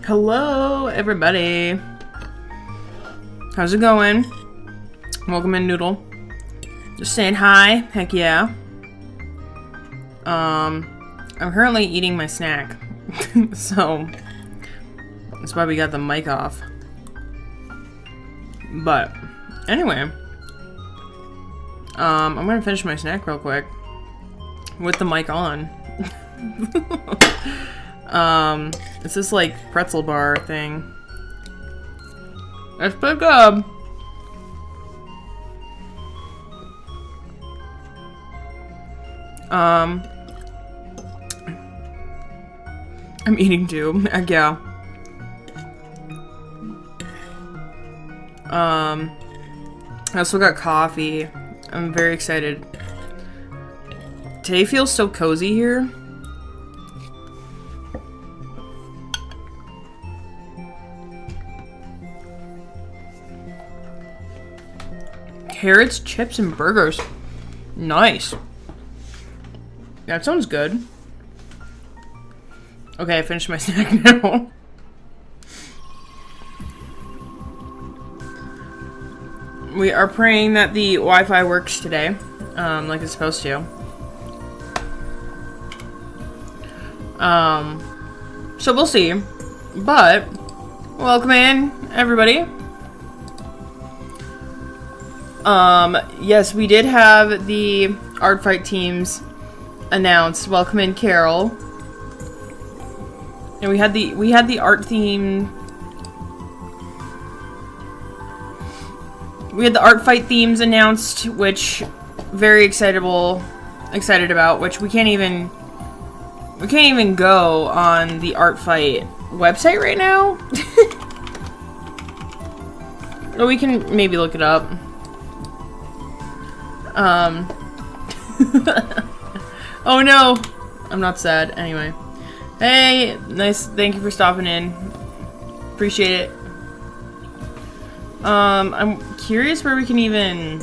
Hello, everybody. How's it going? Welcome in, Noodle. Just saying hi. Heck yeah. I'm currently eating my snack. So, that's why we got the mic off. But, anyway. I'm gonna finish my snack real quick. With the mic on. It's this like pretzel bar thing. It's pretty good. I'm eating too. Yeah. I also got coffee. I'm very excited. Today feels so cozy here. Carrots, chips, and burgers. Nice. That sounds good. Okay, I finished my snack now. We are praying that the Wi-Fi works today, like it's supposed to. So we'll see. But, welcome in, everybody. Yes, we did have the art fight teams announced. Welcome in, Carol. And we had the art theme. We had the art fight themes announced, which very excited about, which we can't even go on the art fight website right now. Or we can maybe look it up. Oh no! I'm not sad. Anyway. Hey, nice. Thank you for stopping in. Appreciate it. I'm curious where we can even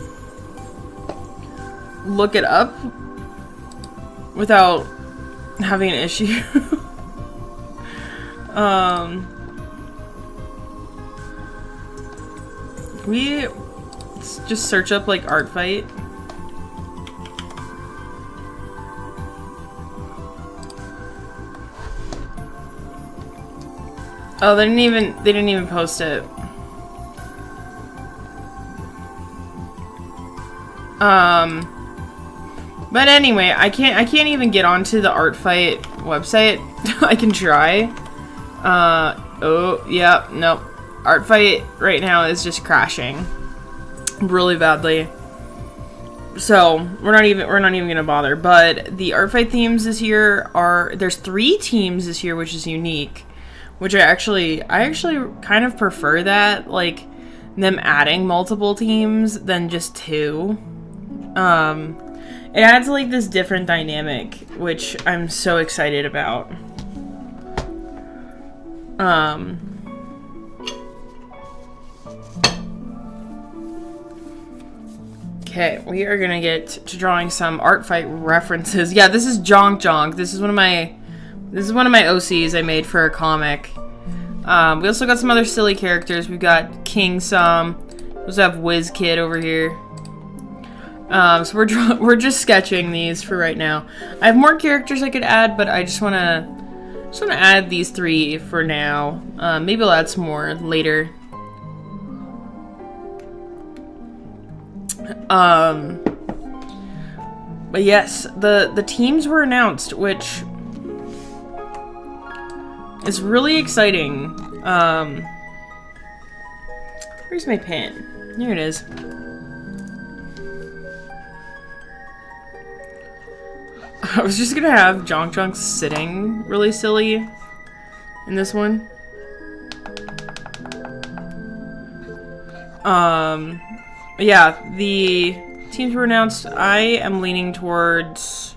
look it up without having an issue. We just search up like art fight. Oh, they didn't even post it. But anyway, I can't even get onto the art fight website. I can try. Oh, yeah, nope. Art fight right now is just crashing really badly. So, we're not even gonna bother. But the art fight themes this year there's 3 teams this year, which is unique. Which I actually kind of prefer that, like, them adding multiple teams than just 2. It adds, like, this different dynamic, which I'm so excited about. Okay, we are gonna get to drawing some art fight references. Yeah, this is Jonk Jonk. This is one of my OCs I made for a comic. We also got some other silly characters. We've got King Sum. We also have Whiz Kid over here. So we're just sketching these for right now. I have more characters I could add, but I just wanna add these 3 for now. Maybe I'll add some more later. But yes, the teams were announced, which is really exciting. Where's my pen? Here it is. I was just gonna have Jonk Jonk sitting really silly in this one. Yeah, the teams were announced. I am leaning towards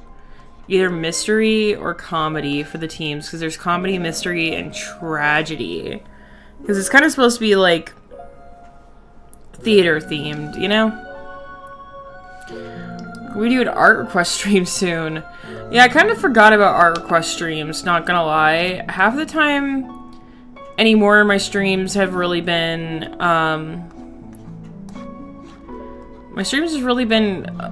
either mystery or comedy for the teams, because there's comedy, mystery, and tragedy. Because it's kind of supposed to be like theater themed, you know? We do an art request stream soon. Yeah, I kind of forgot about art request streams, not gonna lie. Half the time, anymore. My streams have really been,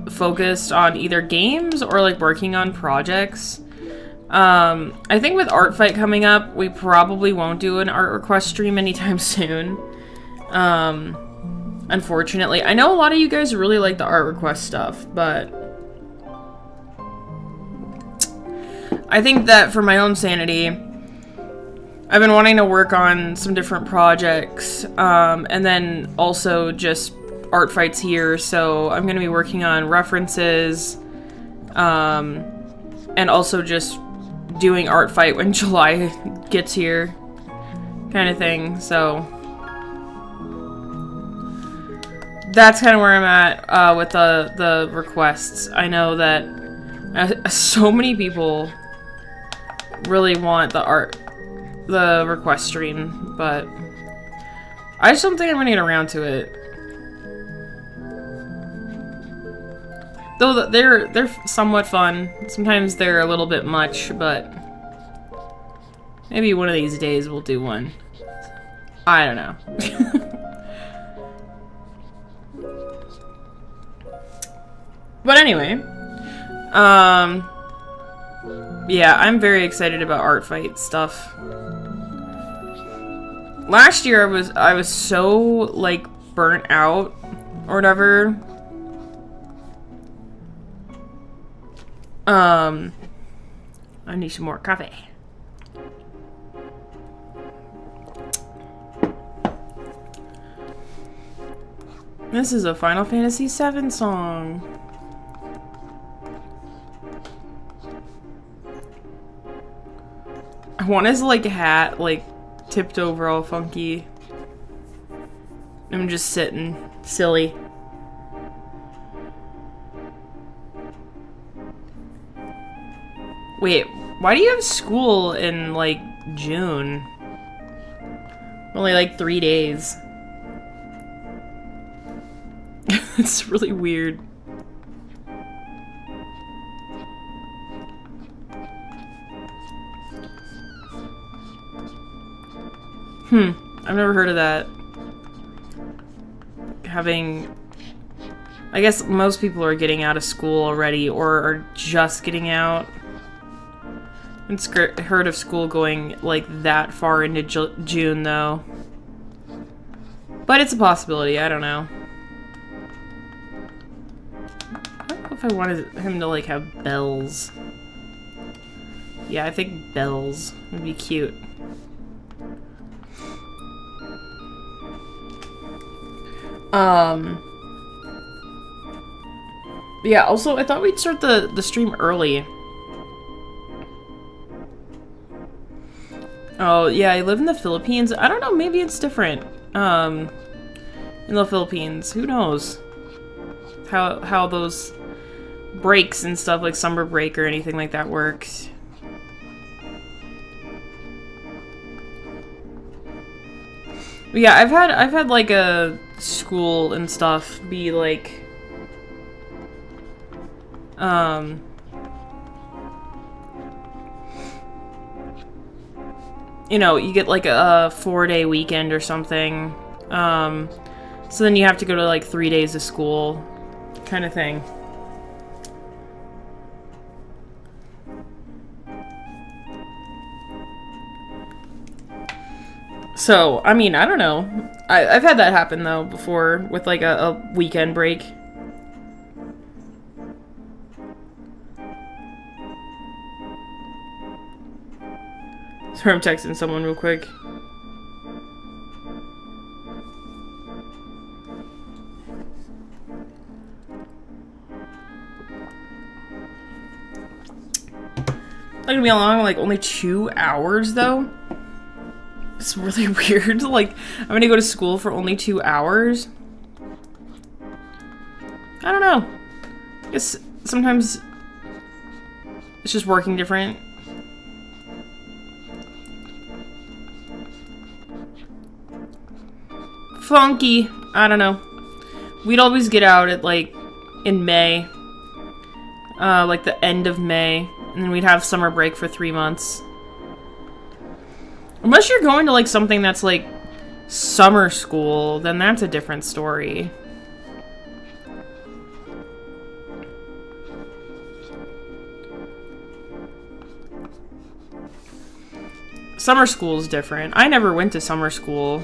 focused on either games or like working on projects. I think with Art Fight coming up, we probably won't do an art request stream anytime soon. Unfortunately. I know a lot of you guys really like the art request stuff, but I think that for my own sanity, I've been wanting to work on some different projects, and then also just art fights here, so I'm going to be working on references, and also just doing art fight when July gets here, kind of thing, so that's kind of where I'm at with the requests. I know that so many people really want the request stream, but I just don't think I'm gonna get around to it. Though they're somewhat fun. Sometimes they're a little bit much, but maybe one of these days we'll do one. I don't know. But anyway, yeah, I'm very excited about art fight stuff. Last year I was so like burnt out or whatever. I need some more coffee. This is a Final Fantasy VII song. I want his like hat like tipped over all funky. I'm just sitting silly. Wait, why do you have school in like June? Only like 3 days. It's really weird. I've never heard of that. I guess most people are getting out of school already or are just getting out. It's heard of school going like that far into June though. But it's a possibility, I don't know. I don't know if I wanted him to like have bells. Yeah, I think bells would be cute. Yeah, also, I thought we'd start the stream early. Oh, yeah, I live in the Philippines. I don't know, maybe it's different, in the Philippines. Who knows? How those breaks and stuff, like summer break or anything like that works. But yeah, I've had like a school and stuff be like you know, you get like a 4-day weekend or something. So then you have to go to like 3 days of school kind of thing. So, I mean, I don't know. I've had that happen, though, before, with, like, a weekend break. Sorry, I'm texting someone real quick. Not gonna be long, like, only 2 hours, though? It's really weird. Like, I'm gonna go to school for only 2 hours. I don't know. I guess sometimes it's just working different. Funky. I don't know. We'd always get out at, like, in May. Like, the end of May. And then we'd have summer break for 3 months. Unless you're going to, like, something that's, like, summer school, then that's a different story. Summer school is different. I never went to summer school.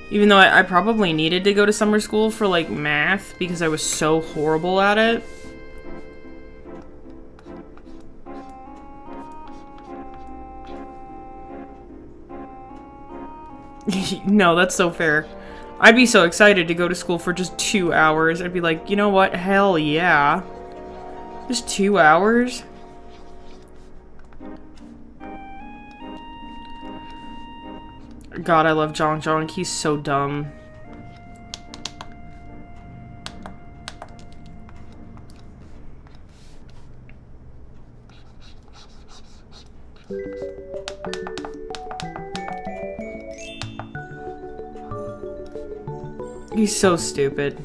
Even though I probably needed to go to summer school for, like, math because I was so horrible at it. No, that's so fair. I'd be so excited to go to school for just 2 hours. I'd be like, you know what? Hell yeah. Just 2 hours? God, I love Jong Jong. He's so dumb. He's so stupid.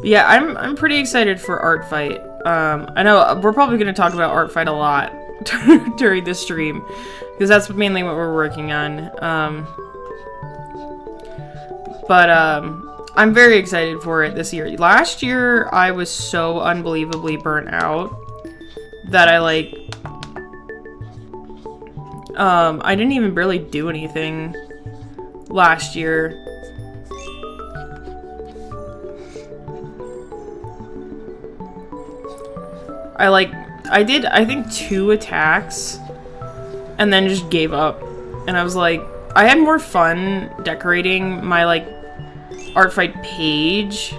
Yeah, I'm pretty excited for Art Fight. I know we're probably going to talk about Art Fight a lot during this stream, because that's mainly what we're working on. But I'm very excited for it this year. Last year, I was so unbelievably burnt out that I didn't even barely do anything last year. I did, I think, 2 attacks, and then just gave up. And I was like, I had more fun decorating my, like, Art Fight page,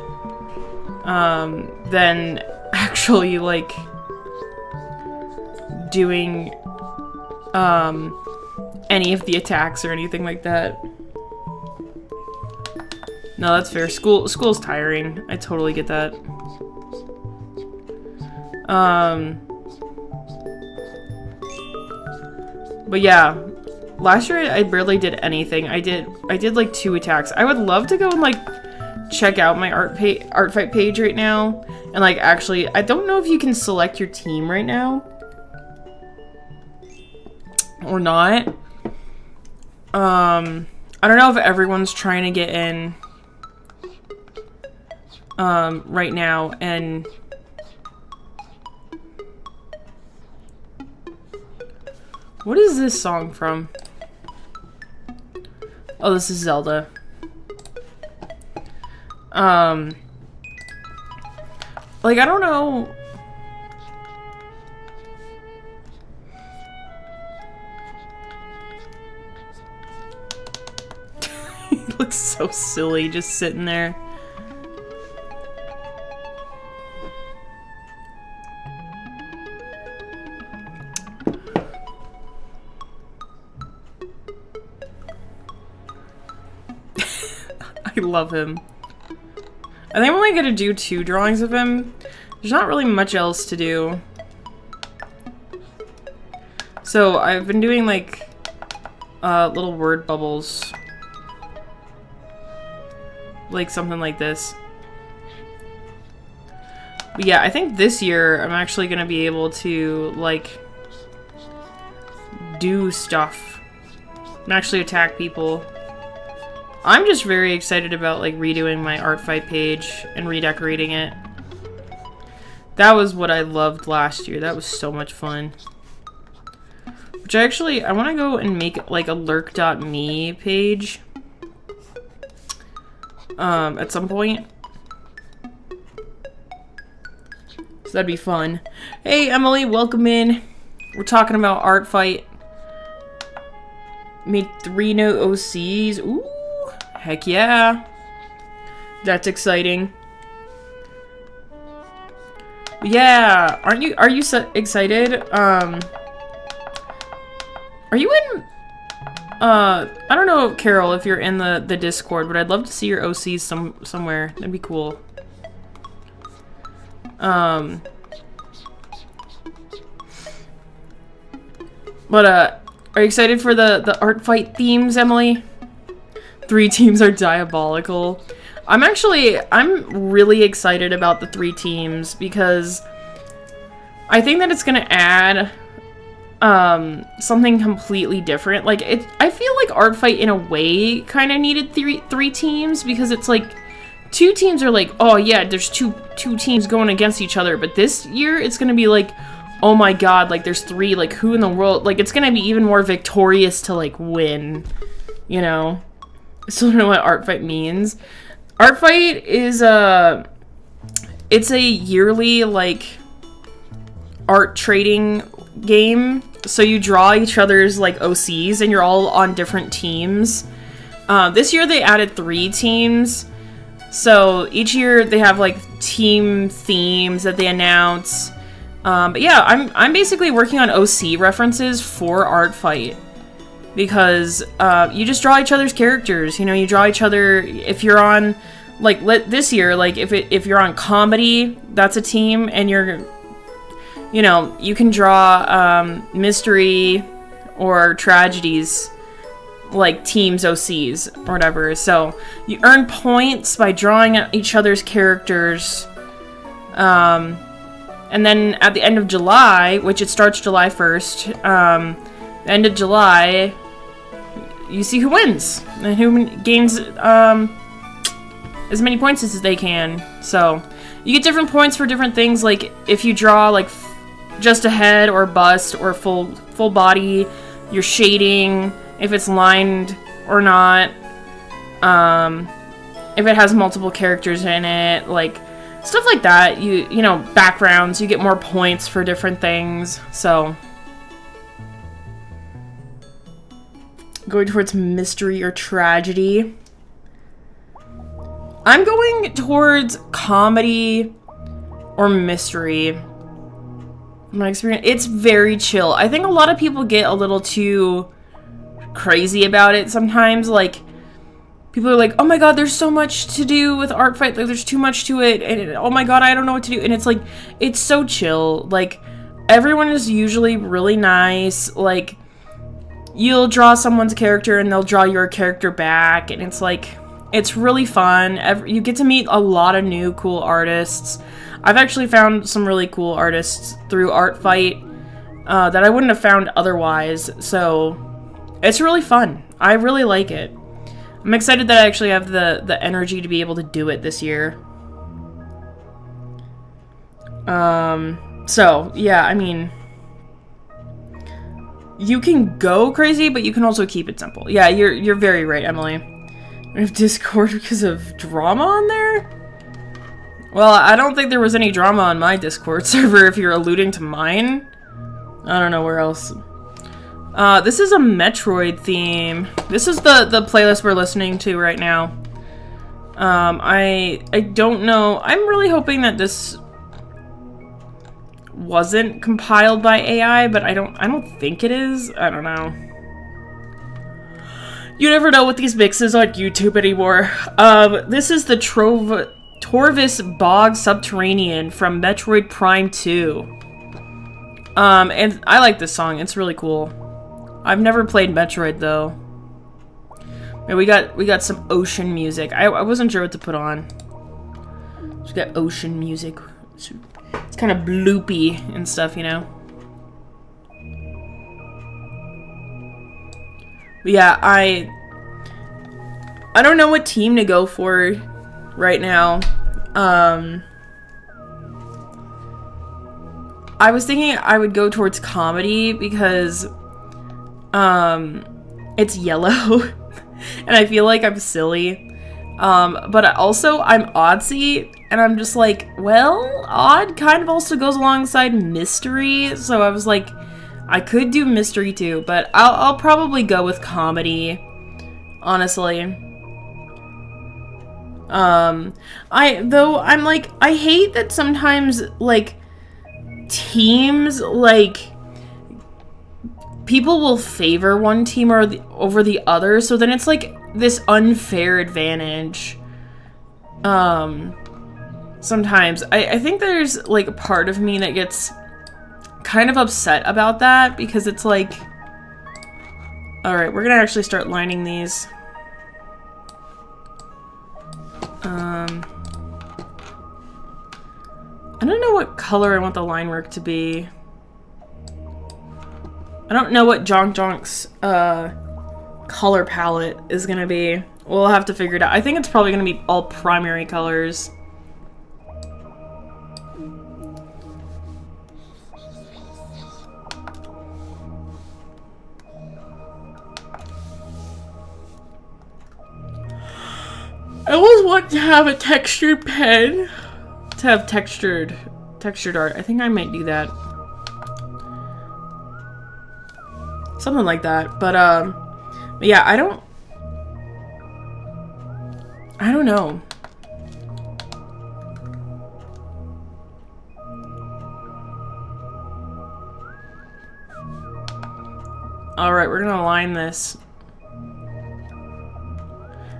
than actually, like, doing, any of the attacks or anything like that. No, that's fair. School's tiring. I totally get that. But yeah, last year I barely did anything. I did like 2 attacks. I would love to go and, like, check out my Art Fight page right now. And, like, actually, I don't know if you can select your team right now. Or not. I don't know if everyone's trying to get in, right now, and... What is this song from? Oh, this is Zelda. Like, I don't know. He looks so silly just sitting there. I love him. I think I'm only gonna do 2 drawings of him. There's not really much else to do. So I've been doing, like, little word bubbles. Like something like this. But yeah, I think this year I'm actually gonna be able to, like, do stuff and actually attack people. I'm just very excited about, like, redoing my Art Fight page and redecorating it. That was what I loved last year. That was so much fun. Which I want to go and make, like, a lurk.me page. At some point. So that'd be fun. Hey, Emily, welcome in. We're talking about Art Fight. Made 3 new OCs. Ooh. Heck yeah. That's exciting. Yeah, are you so excited? Are you in, I don't know, Carol, if you're in the Discord, but I'd love to see your OCs somewhere. That'd be cool. But, are you excited for the Art Fight themes, Emily? 3 teams are diabolical. I'm really excited about the 3 teams because I think that it's gonna add something completely different. Like I feel like Art Fight in a way kind of needed three teams, because it's like 2 teams are like, oh yeah, there's two teams going against each other, but this year it's gonna be like, oh my god, like there's 3, like who in the world, like it's gonna be even more victorious to like win, you know? I still don't know what Art Fight means. Art Fight is it's a yearly like art trading game. So you draw each other's like OCs and you're all on different teams. This year they added 3 teams. So each year they have like team themes that they announce. But yeah, I'm basically working on OC references for Art Fight. Because you just draw each other's characters, you know, you draw each other. If you're on, like, this year, like, if you're on comedy, that's a team, and you're, you know, you can draw mystery or tragedies, like, teams OCs, or whatever. So, you earn points by drawing each other's characters, and then at the end of July, which it starts July 1st, end of July, you see who wins and who gains as many points as they can. So you get different points for different things, like if you draw like just a head or bust or full body, your shading, if it's lined or not, if it has multiple characters in it, like stuff like that. You know, backgrounds, you get more points for different things. So going towards mystery or tragedy. I'm going towards comedy or mystery. My experience, it's very chill. I think a lot of people get a little too crazy about it sometimes. Like, people are like, oh my god, there's so much to do with Art Fight. Like, there's too much to it. And oh my god, I don't know what to do. And it's like, it's so chill. Like, everyone is usually really nice. Like, you'll draw someone's character and they'll draw your character back, and it's like, it's really fun. You get to meet a lot of new cool artists. I've actually found some really cool artists through Art Fight that I wouldn't have found otherwise, so it's really fun. I really like it. I'm excited that I actually have the energy to be able to do it this year. So, yeah, I mean, you can go crazy, but you can also keep it simple. Yeah, you're very right, Emily. I have Discord because of drama on there? Well, I don't think there was any drama on my Discord server if you're alluding to mine. I don't know where else. This is a Metroid theme. This is the playlist we're listening to right now. I don't know. I'm really hoping that this wasn't compiled by AI, but I don't think it is. I don't know. You never know with these mixes on YouTube anymore. This is the Torvis Bog Subterranean from Metroid Prime 2. And I like this song. It's really cool. I've never played Metroid though. And we got some ocean music. I wasn't sure what to put on. Just got ocean music. It's kind of bloopy and stuff, you know. But yeah, I don't know what team to go for right now. I was thinking I would go towards comedy because it's yellow and I feel like I'm silly. But also I'm Oddsy, and I'm just like, well, odd kind of also goes alongside mystery, so I was like, I could do mystery too, but I'll probably go with comedy, honestly. I'm like, I hate that sometimes, like, teams, like, people will favor one team over the other, so then it's like this unfair advantage. Sometimes I think there's like a part of me that gets kind of upset about that, because it's like, all right, we're gonna actually start lining these. I don't know what color I want the line work to be. I don't know what Jonk's color palette is gonna be. We'll have to figure it out. I think it's probably gonna be all primary colors. I always want to have a textured pen. To have textured art. I think I might do that. Something like that. But yeah, I don't know. Alright, we're gonna line this.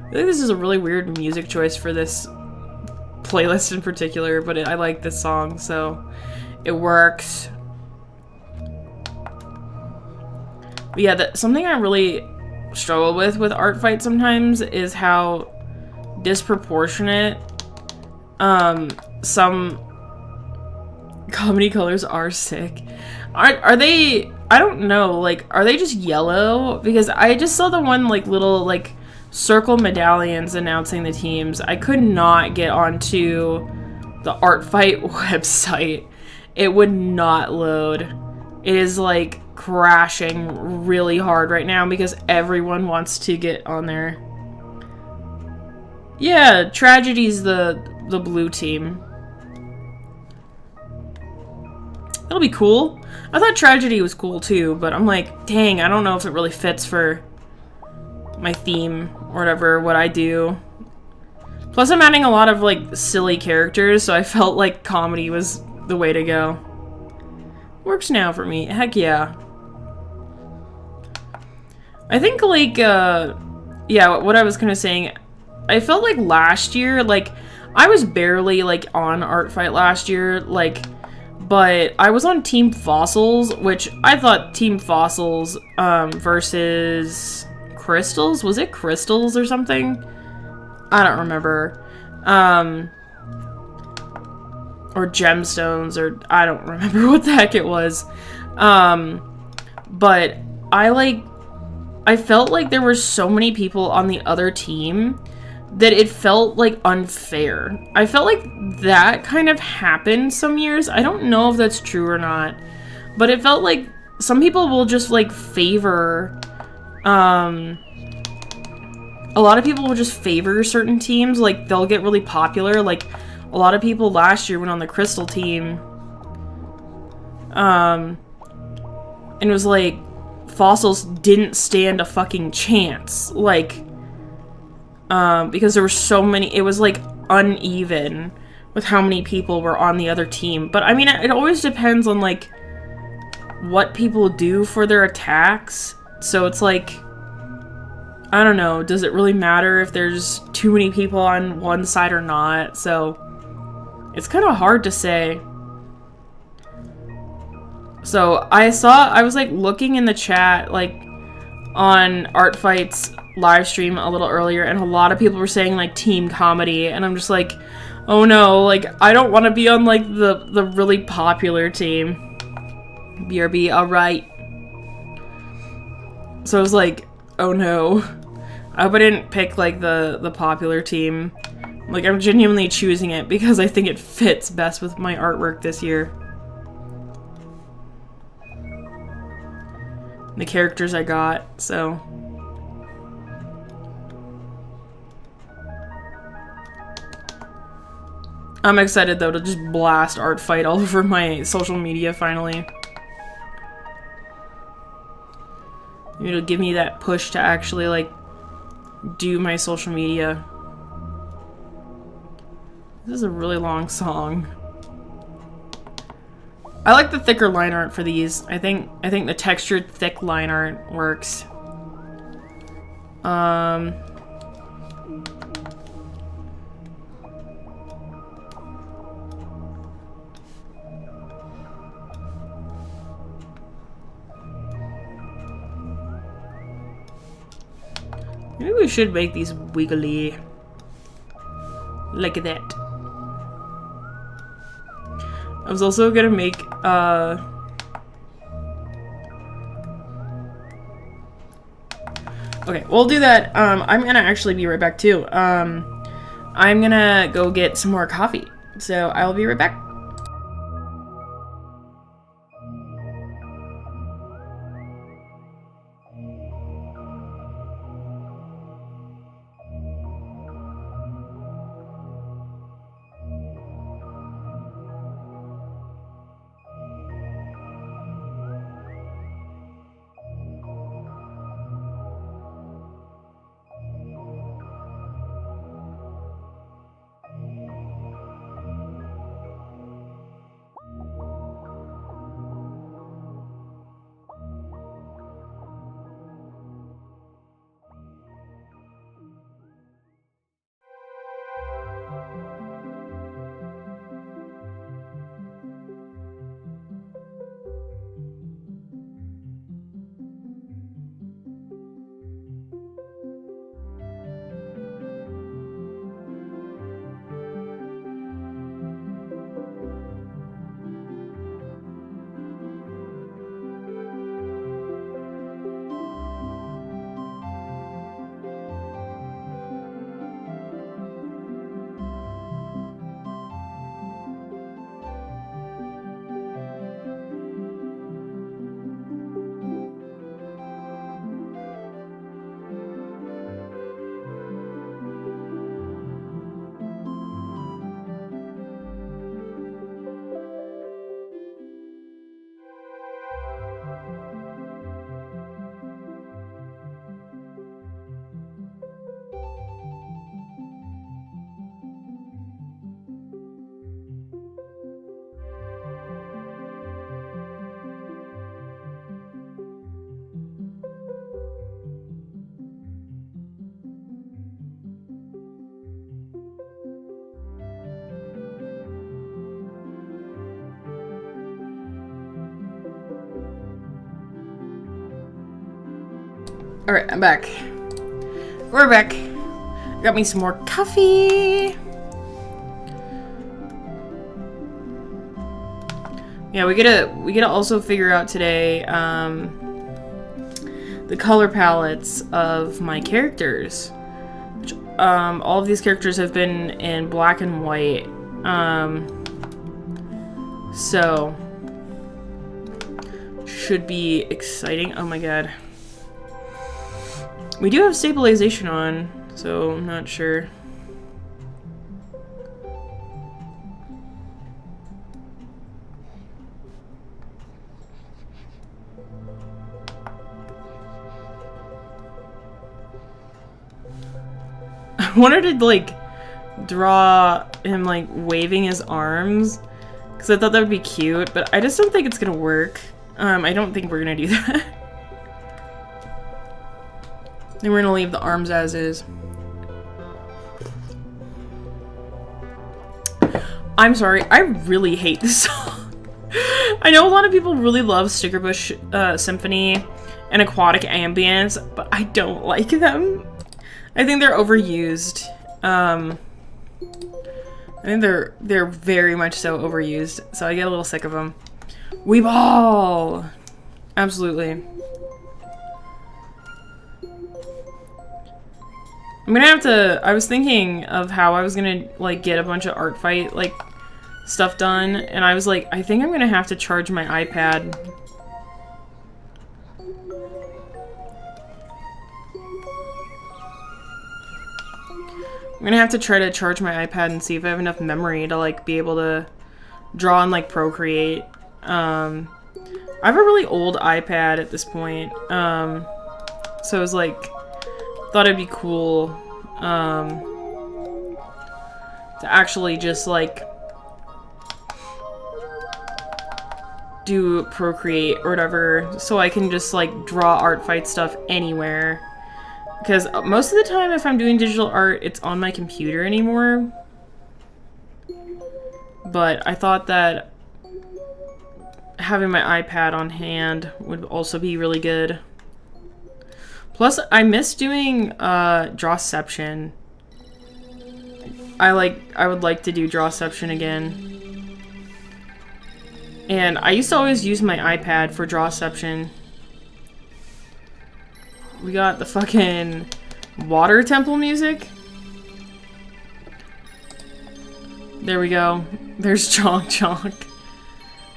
I think this is a really weird music choice for this playlist in particular, but I like this song, so it works. But yeah, something I really struggle with art fights sometimes is how disproportionate some comedy colors are. Sick. Are they, I don't know, like, are they just yellow? Because I just saw the one, like, little, like, circle medallions announcing the teams. I could not get onto the art fight website. It would not load. It is like crashing really hard right now because everyone wants to get on there. Yeah, Tragedy's the blue team. It'll be cool. I thought Tragedy was cool too, but I'm like, dang, I don't know if it really fits for my theme or whatever, what I do. Plus I'm adding a lot of like silly characters, so I felt like comedy was the way to go. Works now for me. Heck yeah. I think like yeah, what I was kind of saying, I felt like last year, like I was barely like on Art Fight last year, like, but I was on Team Fossils, which I thought Team Fossils versus Crystals? Was it Crystals or something? I don't remember. Or Gemstones, or I don't remember what the heck it was. But I felt like there were so many people on the other team that it felt like unfair. I felt like that kind of happened some years. I don't know if that's true or not, but it felt like some people will just like favor a lot of people will just favor certain teams. Like, they'll get really popular. Like, a lot of people last year went on the Crystal team. And it was like, Fossils didn't stand a fucking chance. Like, because there were so many, it was like uneven with how many people were on the other team. But I mean, it always depends on like what people do for their attacks. So it's like, I don't know, does it really matter if there's too many people on one side or not? So it's kind of hard to say. So I was like looking in the chat, like on Art Fight's live stream a little earlier, and a lot of people were saying like team comedy, and I'm just like, oh no, like I don't want to be on like the really popular team. BRB, alright. So I was like, oh no. I hope I didn't pick like the popular team. Like, I'm genuinely choosing it because I think it fits best with my artwork this year. The characters I got, so. I'm excited though to just blast Art Fight all over my social media finally. It'll give me that push to actually like do my social media. This is a really long song. I like the thicker line art for these. I think the textured thick line art works. Maybe we should make these wiggly. Like that. I was also gonna make, okay, we'll do that. I'm gonna actually be right back too. I'm gonna go get some more coffee. So I'll be right back. Alright, I'm back. We're back. Got me some more coffee. Yeah, we gotta also figure out today the color palettes of my characters. Which, all of these characters have been in black and white. So should be exciting. Oh my god. We do have stabilization on, so I'm not sure. I wanted to, like, draw him, like, waving his arms, because I thought that would be cute, but I just don't think it's gonna work. I don't think we're gonna do that. Then we're gonna leave the arms as is. I'm sorry, I really hate this song. I know a lot of people really love Stickerbush Symphony and Aquatic Ambience, but I don't like them. I think they're overused. I think they're very much so overused, so I get a little sick of them. Weeball! Absolutely. I'm gonna have to, I was thinking of how I was gonna, like, get a bunch of art fight, like, stuff done, and I was like, I think I'm gonna have to charge my iPad. I'm gonna have to try to charge my iPad and see if I have enough memory to, like, be able to draw and, like, Procreate. I have a really old iPad at this point, so I was like, thought it'd be cool to actually just, like, do Procreate or whatever, so I can just, like, draw art fight stuff anywhere. Because most of the time if I'm doing digital art, it's on my computer anymore. But I thought that having my iPad on hand would also be really good. Plus, I miss doing Drawception. I would like to do Drawception again. And I used to always use my iPad for Drawception. We got the fucking water temple music. There we go. There's Chonk Chonk.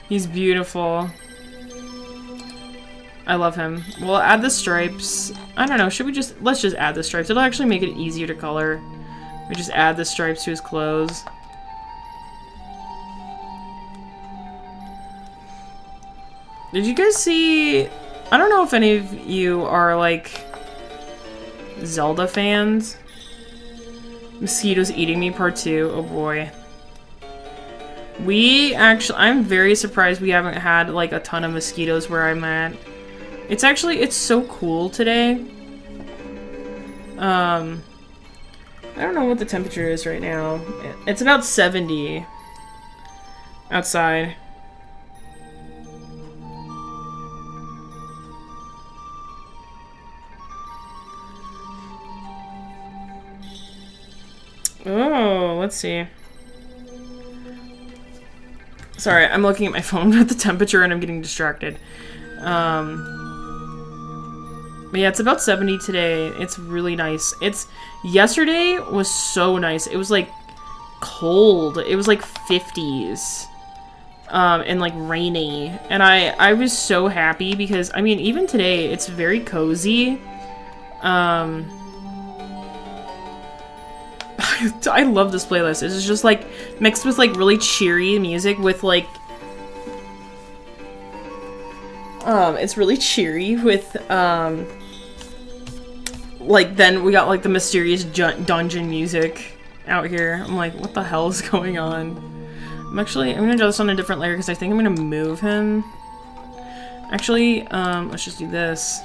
He's beautiful. I love him. We'll add the stripes. I don't know, should we just... Let's just add the stripes. It'll actually make it easier to color. We just add the stripes to his clothes. Did you guys see... I don't know if any of you are, like, Zelda fans. Mosquitoes Eating Me Part 2. Oh boy. I'm very surprised we haven't had, like, a ton of mosquitoes where I'm at. It's so cool today. I don't know what the temperature is right now. It's about 70 outside. Oh, let's see. Sorry, I'm looking at my phone at the temperature and I'm getting distracted. But yeah, it's about 70 today. It's really nice. Yesterday was so nice. It was like cold. It was like 50s. And like rainy. And I was so happy because, I mean, even today, it's very cozy. I love this playlist. It's just like mixed with like really cheery music with like it's really cheery with like then we got like the mysterious dungeon music out here. I'm like, what the hell is going on? I'm gonna draw this on a different layer because I think I'm gonna move him. Actually, let's just do this.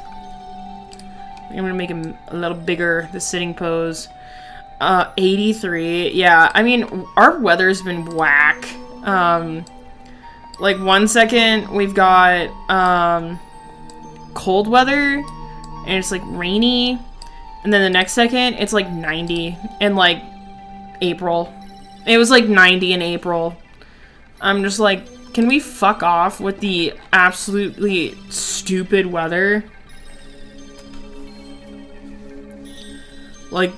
I'm gonna make him a little bigger, the sitting pose. 83. Yeah, I mean, our weather's been whack. Like 1 second we've got cold weather and it's like rainy, and then the next second it's like 90 in like April. It was like 90 in April. I'm just like, can we fuck off with the absolutely stupid weather? Like,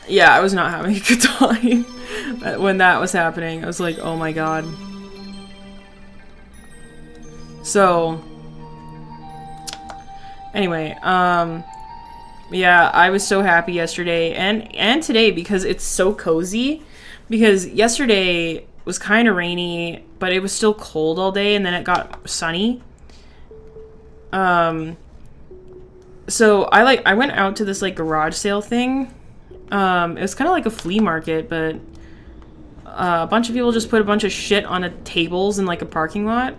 yeah, I was not having a good time when that was happening. I was like, oh my god. So, anyway, yeah, I was so happy yesterday and today because it's so cozy. Because yesterday was kind of rainy, but it was still cold all day, and then it got sunny. So I went out to this like garage sale thing. It was kind of like a flea market, but a bunch of people just put a bunch of shit on tables in like a parking lot.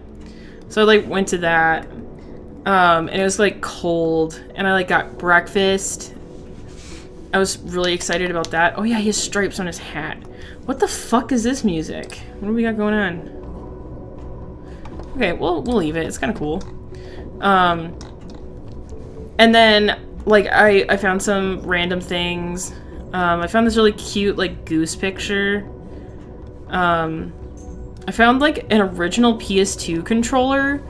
So I like went to that, and it was like cold, and I like got breakfast. I was really excited about that. Oh yeah, he has stripes on his hat. What the fuck is this music? What do we got going on? Okay, we'll leave it. It's kind of cool. And then like I found some random things. I found this really cute like goose picture. I found like an original PS2 controller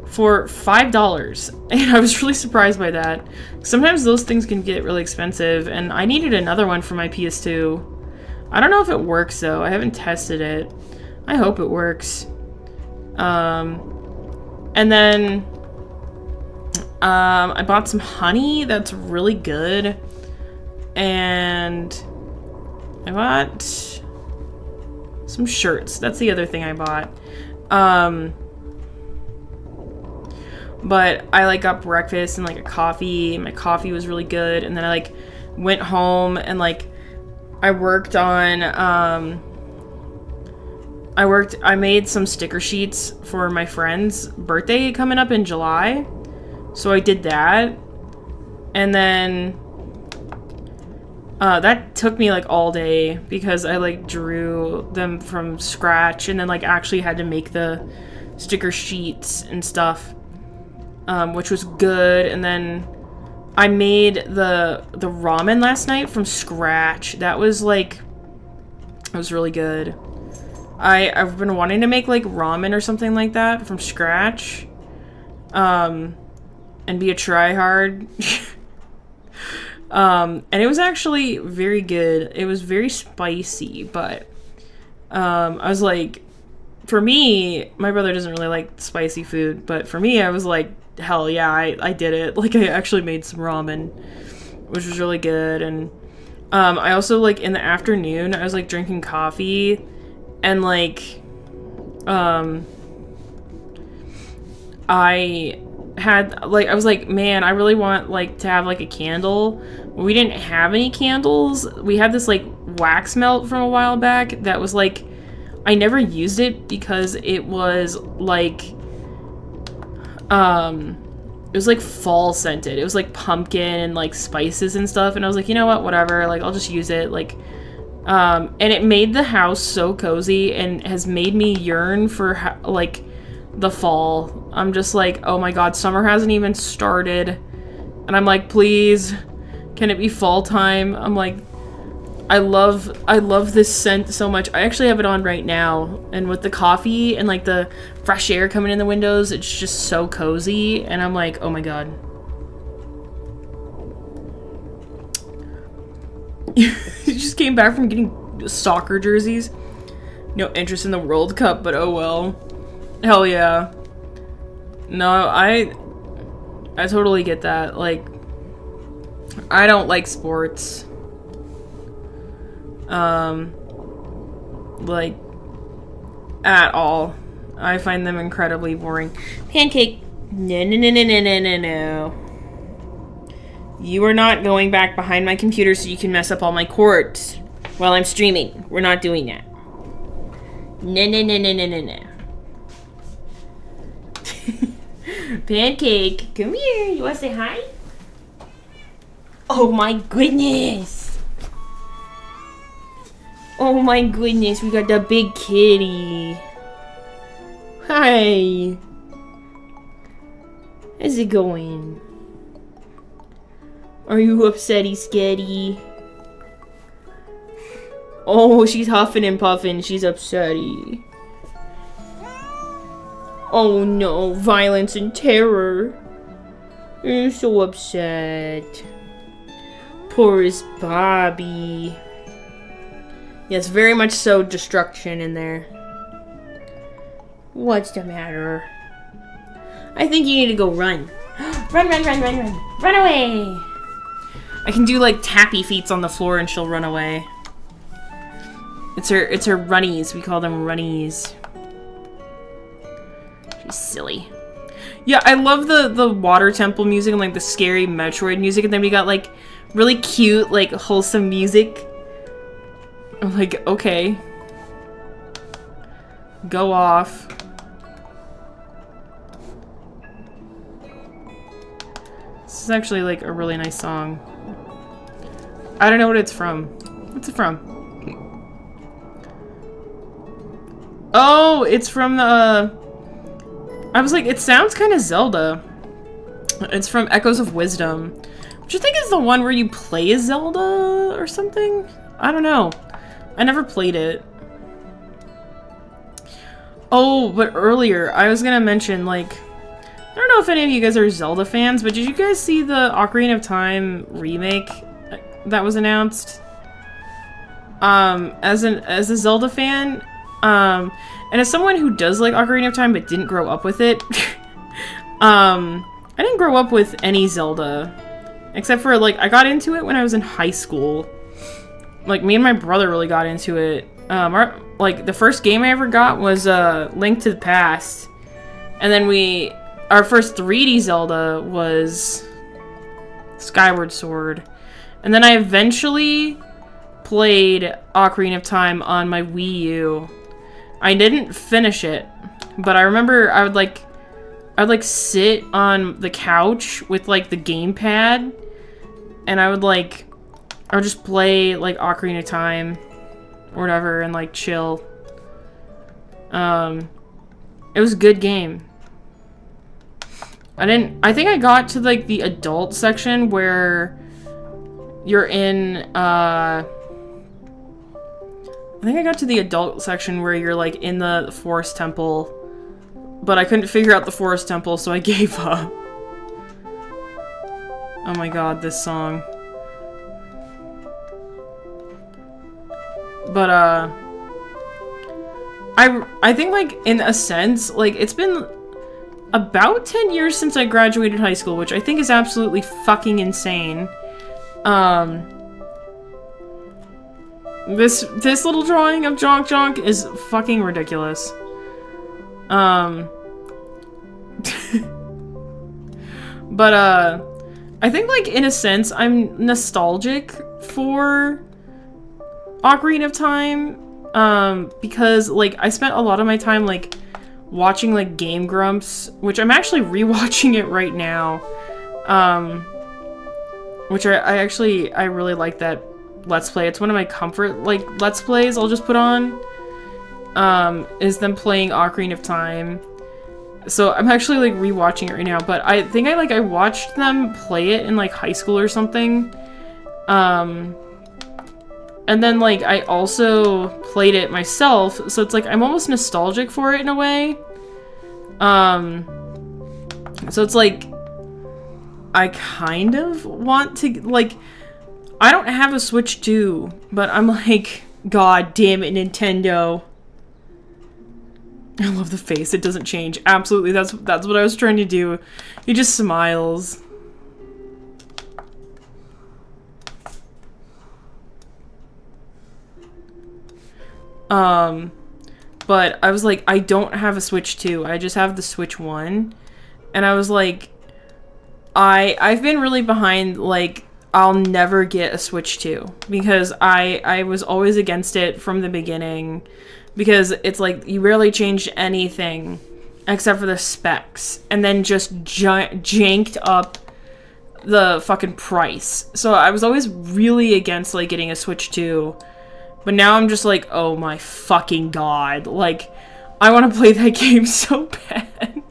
for $5, and I was really surprised by that. Sometimes those things can get really expensive, and I needed another one for my PS2. I don't know if it works though. I haven't tested it. I hope it works. And then I bought some honey that's really good, and I bought some shirts. That's the other thing I bought. But I like got breakfast and like a coffee. My coffee was really good, and then I like went home and like I worked on I made some sticker sheets for my friend's birthday coming up in July. So I did that. And then that took me like all day because I like drew them from scratch and then like actually had to make the sticker sheets and stuff, which was good. And then I made the ramen last night from scratch. That was like It was really good. I've been wanting to make like ramen or something like that from scratch. And be a tryhard. And it was actually very good. It was very spicy, but I was like, for me, my brother doesn't really like spicy food, but for me, I was like, hell yeah, I did it. Like, I actually made some ramen, which was really good. And I also, like, in the afternoon, I was like drinking coffee, and like I was like, man, I really want like to have like a candle. We didn't have any candles. We had this like wax melt from a while back that was like, I never used it because it was like fall scented. It was like pumpkin and like spices and stuff, and I was like, you know what, whatever, like I'll just use it. Like and it made the house so cozy and has made me yearn for like the fall. I'm just like, oh my god, summer hasn't even started, and I'm like, please, can it be fall time? I'm like, I love this scent so much. I actually have it on right now, and with the coffee and like the fresh air coming in the windows, it's just so cozy, and I'm like, oh my god. You just came back from getting soccer jerseys. No interest in the World Cup, but oh well. Hell yeah. No, I totally get that. Like, I don't like sports. Like, at all. I find them incredibly boring. Pancake. No, no, no, no, no, no, no, no. You are not going back behind my computer so you can mess up all my cords while I'm streaming. We're not doing that. No, no, no, no, no, no, no. Pancake, come here. You want to say hi? Oh my goodness. Oh my goodness, we got the big kitty. Hi. How's it going? Are you upsetty sketty? Oh, she's huffing and puffing. She's upsetty. Oh no, violence and terror. You're so upset. Poorest Bobby. Yes, very much so destruction in there. What's the matter? I think you need to go run. Run, run, run, run, run. Run away! I can do like tappy feets on the floor and she'll run away. It's her runnies. We call them runnies. She's silly. Yeah, I love the water temple music and like the scary Metroid music, and then we got like really cute, like wholesome music. I'm like, okay. Go off. This is actually like a really nice song. I don't know what it's from. What's it from? Oh, it's from the... I was like, it sounds kind of Zelda. It's from Echoes of Wisdom, which I think is the one where you play as Zelda or something? I don't know. I never played it. Oh, but earlier, I was gonna mention, like... I don't know if any of you guys are Zelda fans, but did you guys see the Ocarina of Time remake that was announced? As a Zelda fan, and as someone who does like Ocarina of Time but didn't grow up with it, I didn't grow up with any Zelda, except for, like, I got into it when I was in high school. Like, me and my brother really got into it. Like, the first game I ever got was, Link to the Past. And then our first 3D Zelda was Skyward Sword. And then I eventually played Ocarina of Time on my Wii U. I didn't finish it, but I remember I would sit on the couch with, like, the gamepad, and I would just play, like, Ocarina of Time or whatever and, like, chill. It was a good game. I think I got to, like, the adult section where you're in, I think I got to the adult section where you're like in the forest temple, but I couldn't figure out the forest temple, so I gave up. Oh my god, this song. But I think, like, in a sense, like, it's been about 10 years since I graduated high school, which I think is absolutely fucking insane. This little drawing of Jonk Jonk is fucking ridiculous. But, I think, like, in a sense, I'm nostalgic for Ocarina of Time, because, like, I spent a lot of my time, like, watching, like, Game Grumps, which I'm actually rewatching it right now, which I really like that Let's Play. It's one of my comfort, like, Let's Plays I'll just put on, is them playing Ocarina of Time. So I'm actually, like, rewatching it right now, but I think I watched them play it in, like, high school or something, and then, like, I also played it myself, so it's like I'm almost nostalgic for it in a way. So it's like I kind of want to, like, I don't have a Switch 2, but I'm like, god damn it, Nintendo. I love the face, it doesn't change. Absolutely, that's what I was trying to do. He just smiles. But I was like, I don't have a Switch 2, I just have the Switch 1. And I was like, I've been really behind, like, I'll never get a Switch 2. Because I was always against it from the beginning. Because it's like, you rarely changed anything except for the specs. And then just janked up the fucking price. So I was always really against, like, getting a Switch 2. But now I'm just like, oh my fucking god. Like, I want to play that game so bad.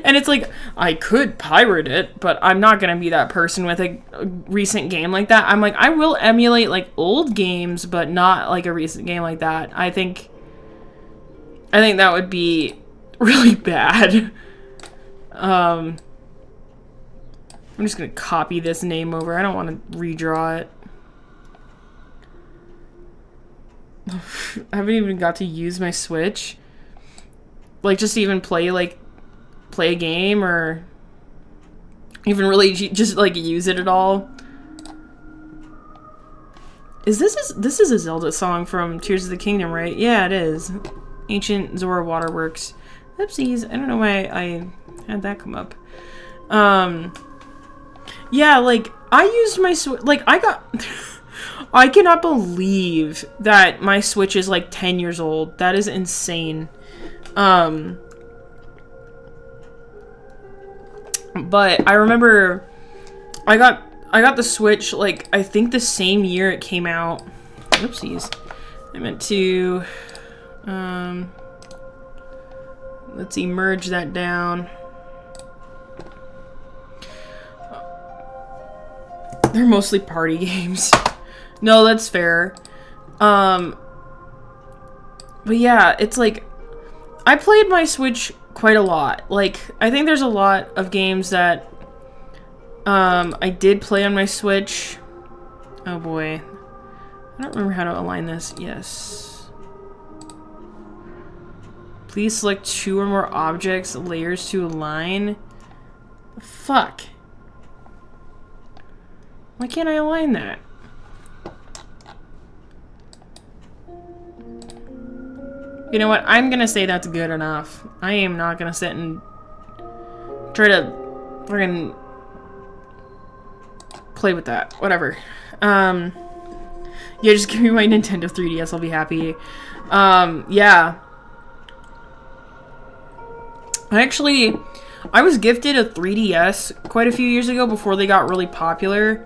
And it's like, I could pirate it, but I'm not going to be that person with a recent game like that. I'm like, I will emulate, like, old games, but not, like, a recent game like that. I think that would be really bad. I'm just going to copy this name over. I don't want to redraw it. I haven't even got to use my Switch. Like, just to even play a game, or even really just, like, use it at all. This is a Zelda song from Tears of the Kingdom, right? Yeah, it is. Ancient Zora Waterworks. Oopsies, I don't know why I had that come up. Yeah, like, I used my Switch, like, I cannot believe that my Switch is, like, 10 years old. That is insane. But I remember I got the Switch, like, I think the same year it came out. Oopsies. I meant to, let's merge that down. They're mostly party games. No, that's fair. But yeah, it's like, I played my Switch quite a lot. Like, I think there's a lot of games that, I did play on my Switch. Oh boy. I don't remember how to align this. Yes. Please select 2 or more objects, layers to align. Fuck. Why can't I align that? You know what? I'm gonna say that's good enough. I am not gonna sit and try to friggin' play with that. Whatever. Yeah, just give me my Nintendo 3DS. I'll be happy. Yeah. I was gifted a 3DS quite a few years ago before they got really popular.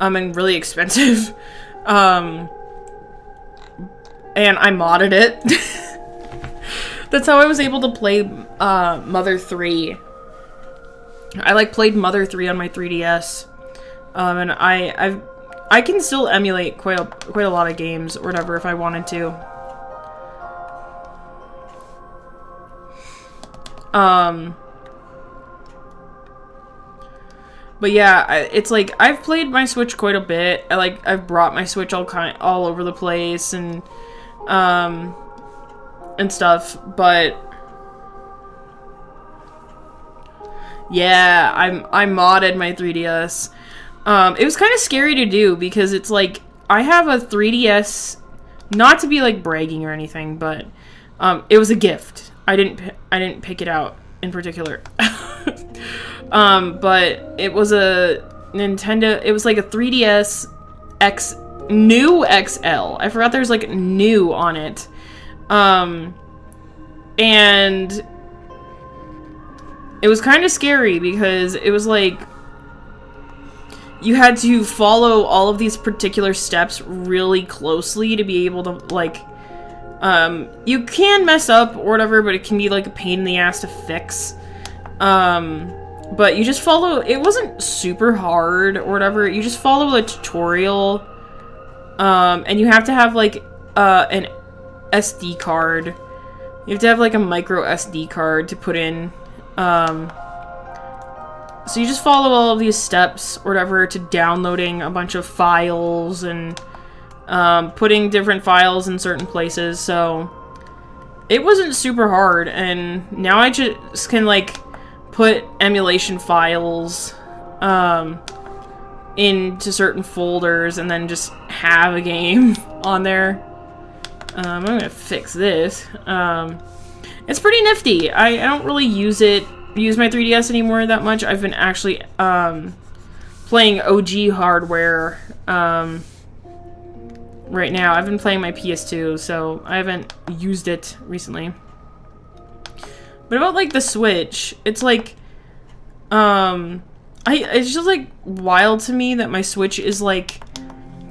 And really expensive. And I modded it. That's how I was able to play Mother 3. I like played Mother 3 on my 3DS. And I can still emulate quite a lot of games or whatever if I wanted to. But yeah, it's like, I've played my Switch quite a bit. I've brought my Switch all over the place and stuff, but yeah, I modded my 3DS. It was kind of scary to do because it's like, I have a 3DS, not to be like bragging or anything, but it was a gift. I didn't pick it out in particular. But it was a Nintendo, it was like a 3DS new XL. I forgot there's like new on it. And it was kind of scary because it was like, you had to follow all of these particular steps really closely to be able to, like, you can mess up or whatever, but it can be like a pain in the ass to fix. But you just follow, it wasn't super hard or whatever, you just follow a tutorial, and you have to have, like, an SD card. You have to have, like, a micro SD card to put in, so you just follow all of these steps or whatever to downloading a bunch of files and, putting different files in certain places, so it wasn't super hard, and now I just can, like, put emulation files into certain folders and then just have a game on there. I'm gonna fix this. It's pretty nifty. I don't really use my 3DS anymore that much. I've been actually playing OG hardware right now. I've been playing my PS2, so I haven't used it recently. But about, like, the Switch, it's like, it's just, like, wild to me that my Switch is, like,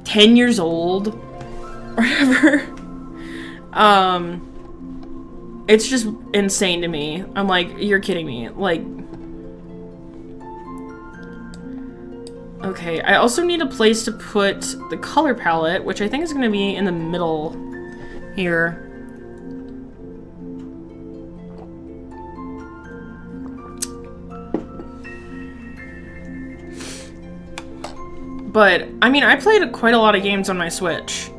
10 years old, or whatever. It's just insane to me. I'm like, you're kidding me. Like, okay, I also need a place to put the color palette, which I think is going to be in the middle here. But, I mean, I played quite a lot of games on my Switch.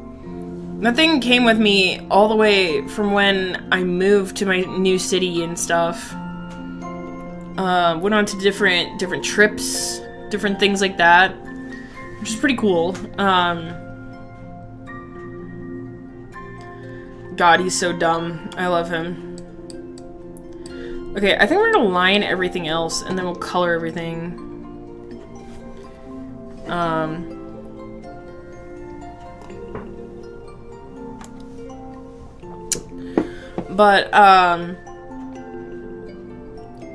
That thing came with me all the way from when I moved to my new city and stuff. Went on to different trips, different things like that, which is pretty cool. God, he's so dumb. I love him. Okay, I think we're gonna line everything else, and then we'll color everything.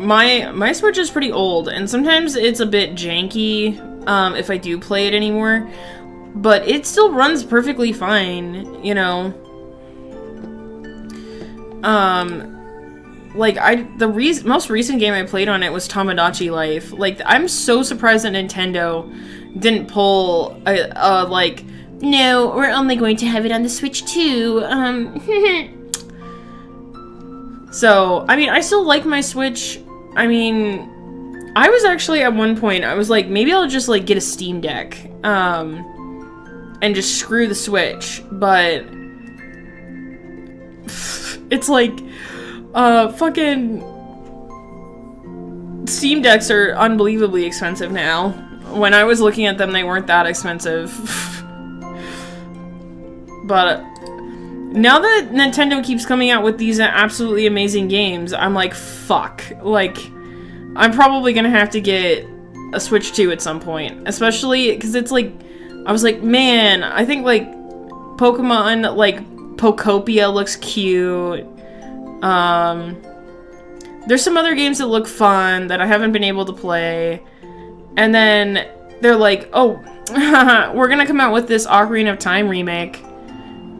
My Switch is pretty old, and sometimes it's a bit janky, if I do play it anymore, but it still runs perfectly fine, you know. Like, the most recent game I played on it was Tomodachi Life. Like, I'm so surprised that Nintendo didn't pull like, no, we're only going to have it on the Switch too. So, I mean, I still like my Switch. I mean, I was actually at one point, I was like, maybe I'll just, like, get a Steam Deck, and just screw the Switch, but it's like, fucking Steam Decks are unbelievably expensive now. When I was looking at them, they weren't that expensive. But now that Nintendo keeps coming out with these absolutely amazing games, I'm like, fuck. Like, I'm probably gonna have to get a Switch 2 at some point. Especially because it's like, I was like, man, I think, like, Pokemon, like, Pokopia looks cute. There's some other games that look fun that I haven't been able to play. And then they're like, oh, we're gonna come out with this Ocarina of Time remake.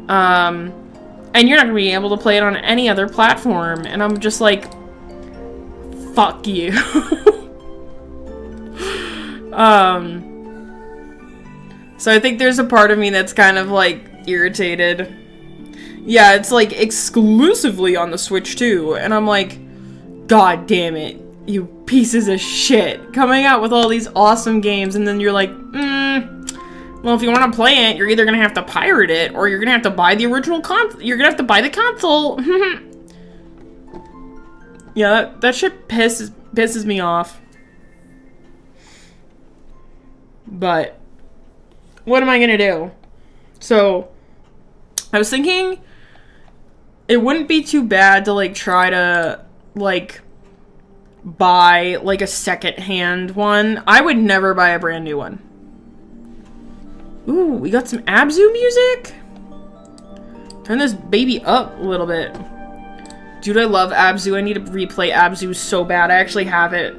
And you're not gonna be able to play it on any other platform. And I'm just like, fuck you. So I think there's a part of me that's kind of, like, irritated. Yeah, it's, like, exclusively on the Switch, too. And I'm like, God damn it, you pieces of shit. Coming out with all these awesome games, and then you're like, well, if you want to play it, you're either gonna have to pirate it, or you're gonna have to buy the original you're gonna have to buy the console. Yeah, that shit pisses me off. But what am I gonna do? So I was thinking it wouldn't be too bad to like try to like buy like a second-hand one. I would never buy a brand new one. Ooh, we got some Abzu music. Turn this baby up a little bit. Dude, I love Abzu. I need to replay Abzu so bad. I actually have it.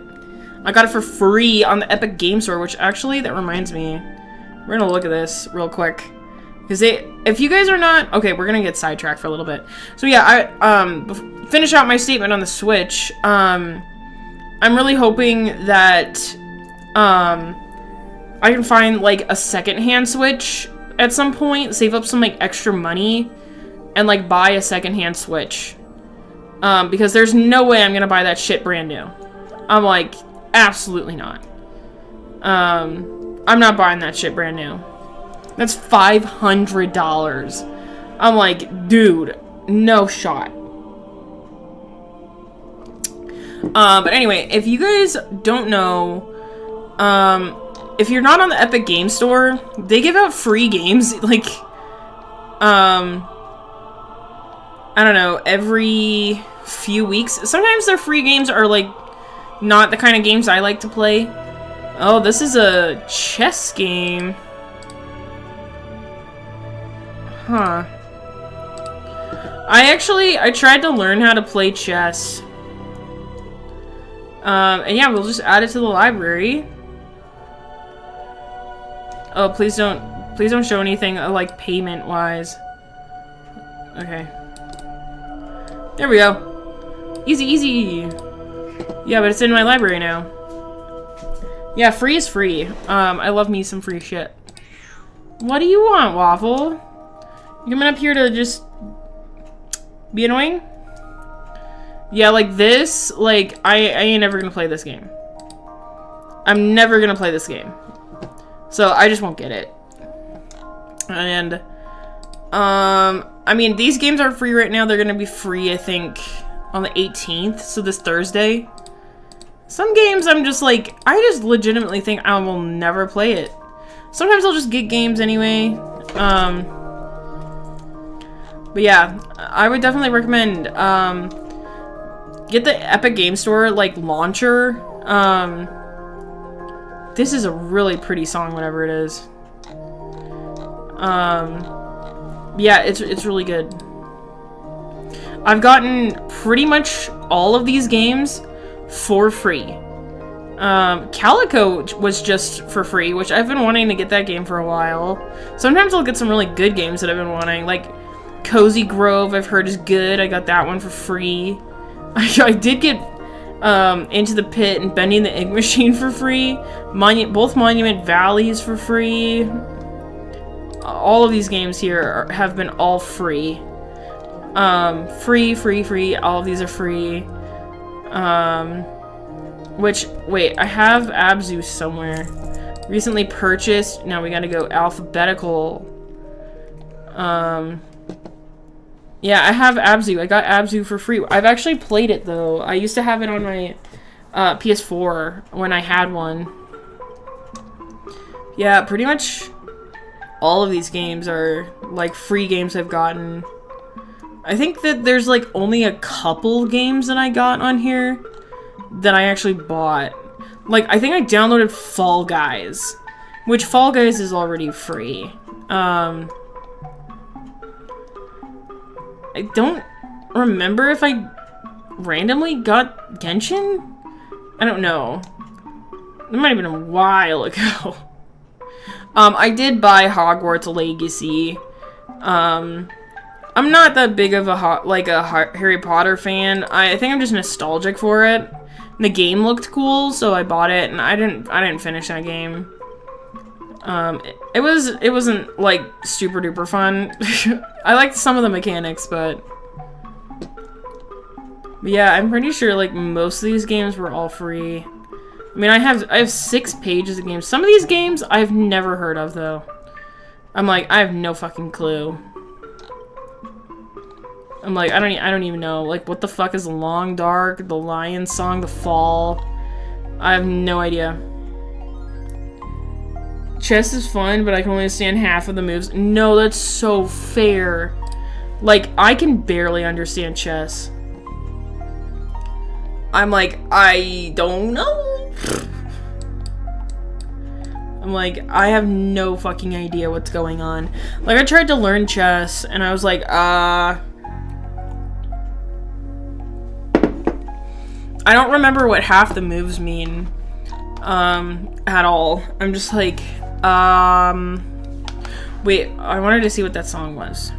I got it for free on the Epic Game Store, which actually, that reminds me. We're gonna look at this real quick. Because if you guys are not... Okay, we're gonna get sidetracked for a little bit. So yeah, finish out my statement on the Switch. I'm really hoping that I can find like a second-hand Switch at some point, save up some like extra money, and like buy a second-hand Switch. Because there's no way I'm gonna buy that shit brand new. I'm like, absolutely not. I'm not buying that shit brand new. That's $500. I'm like, dude, no shot. But anyway, if you guys don't know, if you're not on the Epic Game Store, they give out free games, like, I don't know, every few weeks. Sometimes their free games are, like, not the kind of games I like to play. Oh, this is a chess game. Huh. I tried to learn how to play chess. And yeah, we'll just add it to the library. Oh, please don't show anything, like, payment-wise. Okay. There we go. Easy, easy. Yeah, but it's in my library now. Yeah, free is free. I love me some free shit. What do you want, Waffle? You coming up here to just be annoying? Yeah, like this, like, I ain't never gonna play this game. I'm never gonna play this game. So, I just won't get it. And, I mean, these games are free right now. They're gonna be free, I think, on the 18th, so this Thursday. Some games I'm just like, I just legitimately think I will never play it. Sometimes I'll just get games anyway. But yeah, I would definitely recommend, get the Epic Game Store, like, launcher. This is a really pretty song, whatever it is. Yeah, it's really good. I've gotten pretty much all of these games for free. Calico was just for free, which I've been wanting to get that game for a while. Sometimes I'll get some really good games that I've been wanting, like Cozy Grove, I've heard is good. I got that one for free. I did get Into the Pit and Bending the Ink Machine for free. Both Monument Valleys for free. All of these games here have been all free. Free. All of these are free. Which, wait, I have Abzu somewhere. Recently purchased. Now we gotta go alphabetical. Yeah, I have Abzu. I got Abzu for free. I've actually played it, though. I used to have it on my PS4 when I had one. Yeah, pretty much all of these games are, like, free games I've gotten. I think that there's, like, only a couple games that I got on here that I actually bought. Like, I think I downloaded Fall Guys, which Fall Guys is already free. I don't remember if I randomly got Genshin? I don't know. It might have been a while ago. I did buy Hogwarts Legacy. I'm not that big of a Harry Potter fan. I think I'm just nostalgic for it. The game looked cool, so I bought it, and I didn't finish that game. It wasn't like super duper fun. I liked some of the mechanics, but But yeah, I'm pretty sure like most of these games were all free. I mean, I have 6 pages of games. Some of these games I've never heard of though. I'm like, I have no fucking clue. I'm like, I don't even know. Like, what the fuck is Long Dark, The Lion Song, The Fall? I have no idea. Chess is fun, but I can only understand half of the moves. No, that's so fair. Like, I can barely understand chess. I'm like, I don't know. I'm like, I have no fucking idea what's going on. Like, I tried to learn chess, and I was like, I don't remember what half the moves mean, at all. I'm just like, wait, I wanted to see what that song was.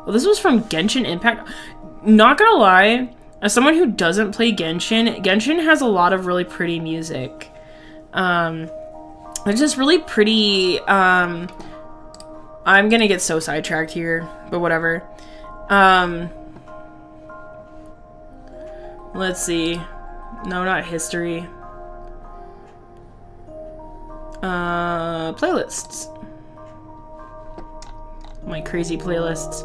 Well, this was from Genshin Impact. Not gonna lie, as someone who doesn't play Genshin, Genshin has a lot of really pretty music. It's just really pretty, I'm gonna get so sidetracked here, but whatever. Let's see. No, not history. Playlists. My crazy playlists.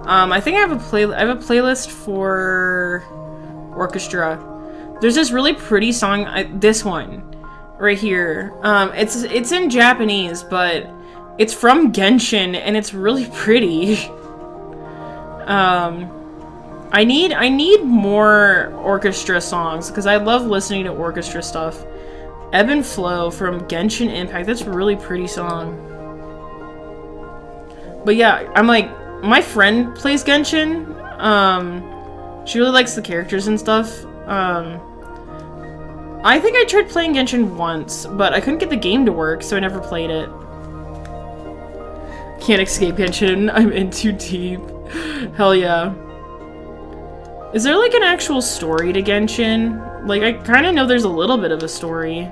I think I have a playlist for orchestra. There's this really pretty song, this one right here. It's in Japanese, but it's from Genshin and it's really pretty. I need more orchestra songs because I love listening to orchestra stuff. Ebb and Flow from Genshin Impact. That's a really pretty song. But yeah, I'm like, my friend plays Genshin. She really likes the characters and stuff. I think I tried playing Genshin once, but I couldn't get the game to work, so I never played it. Can't escape Genshin. I'm in too deep. Hell yeah. Is there like an actual story to Genshin? Like, I kind of know there's a little bit of a story.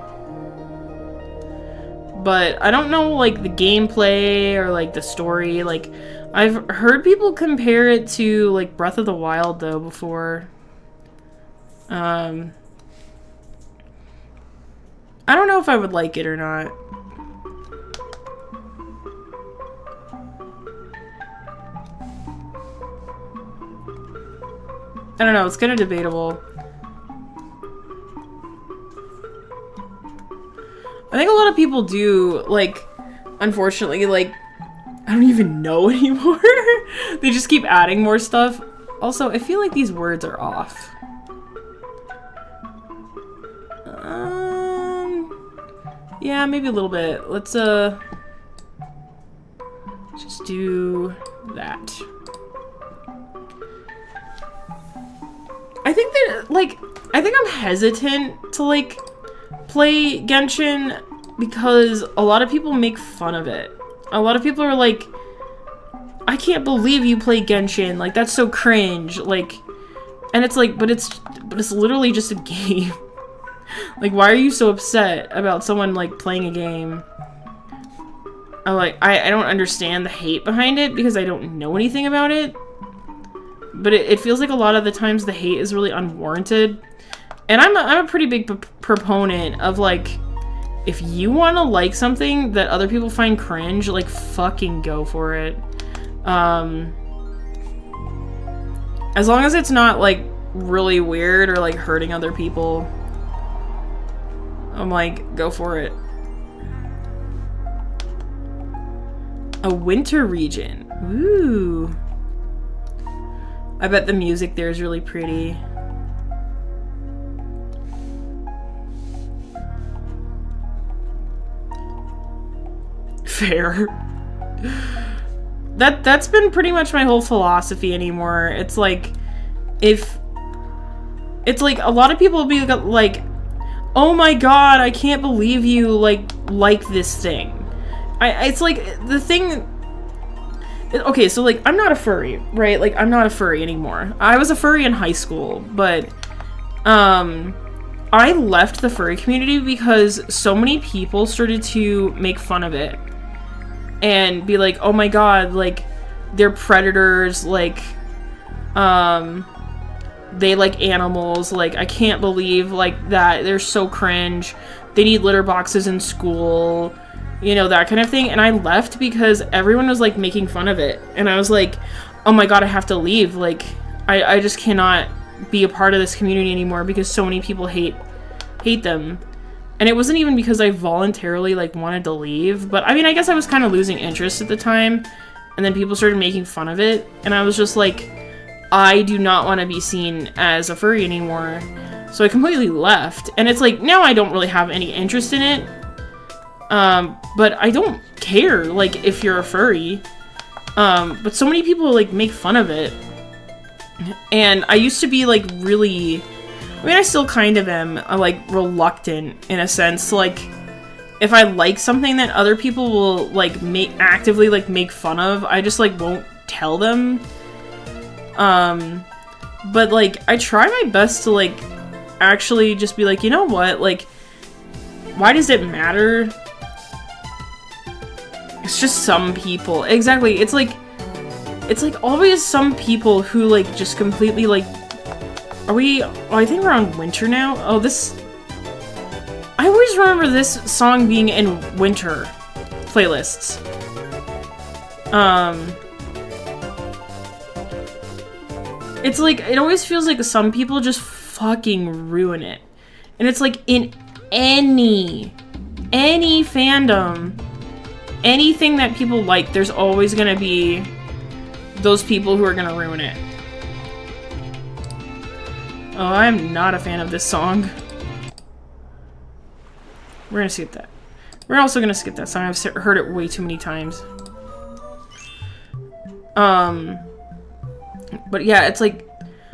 But I don't know, like, the gameplay or, like, the story. Like, I've heard people compare it to, like, Breath of the Wild, though, before. I don't know if I would like it or not. I don't know, it's kind of debatable. I think a lot of people do, like, unfortunately, like, I don't even know anymore. They just keep adding more stuff. Also, I feel like these words are off. Yeah, maybe a little bit. Let's, just do that. I think that, like, I think I'm hesitant to, like, play Genshin because a lot of people make fun of it. A lot of people are like, I can't believe you play Genshin, like, that's so cringe, like, and it's like, but it's literally just a game. Like, why are you so upset about someone, like, playing a game? I'm like, I don't understand the hate behind it because I don't know anything about it. But it feels like a lot of the times the hate is really unwarranted. And I'm a pretty big proponent of, like, if you want to like something that other people find cringe, like, fucking go for it. As long as it's not, like, really weird or, like, hurting other people, I'm like, go for it. A winter region. Ooh. I bet the music there is really pretty. Fair. That's been pretty much my whole philosophy anymore. It's like, it's like a lot of people will be like, oh my god, I can't believe you like this thing. It's like the thing. Okay, so, like, I'm not a furry, right? Like, I'm not a furry anymore. I was a furry in high school, but, I left the furry community because so many people started to make fun of it. And be like, oh my god, like, they're predators, like, they like animals, like, I can't believe, like, that, they're so cringe, they need litter boxes in school, you know, that kind of thing. And I left because everyone was, like, making fun of it, and I was like, oh my god, I have to leave, like, I just cannot be a part of this community anymore because so many people hate them. And it wasn't even because I voluntarily, like, wanted to leave, but I mean, I guess I was kind of losing interest at the time, and then people started making fun of it, and I was just like, I do not want to be seen as a furry anymore. So I completely left, and it's like, now I don't really have any interest in it, but I don't care, like, if you're a furry, but so many people, like, make fun of it, and I used to be, like, really, I mean, I still kind of am, like, reluctant, in a sense, like, if I like something that other people will, like, actively, like, make fun of, I just, like, won't tell them, but, like, I try my best to, like, actually just be like, you know what, like, why does it matter? It's just some people. Exactly, it's like always some people who, like, just completely, like, I think we're on winter now? Oh, I always remember this song being in winter playlists. It's like, it always feels like some people just fucking ruin it. And it's like, in any fandom, anything that people like, there's always gonna be those people who are gonna ruin it. Oh, I'm not a fan of this song. We're gonna skip that. We're also gonna skip that song. I've heard it way too many times. But yeah, it's like,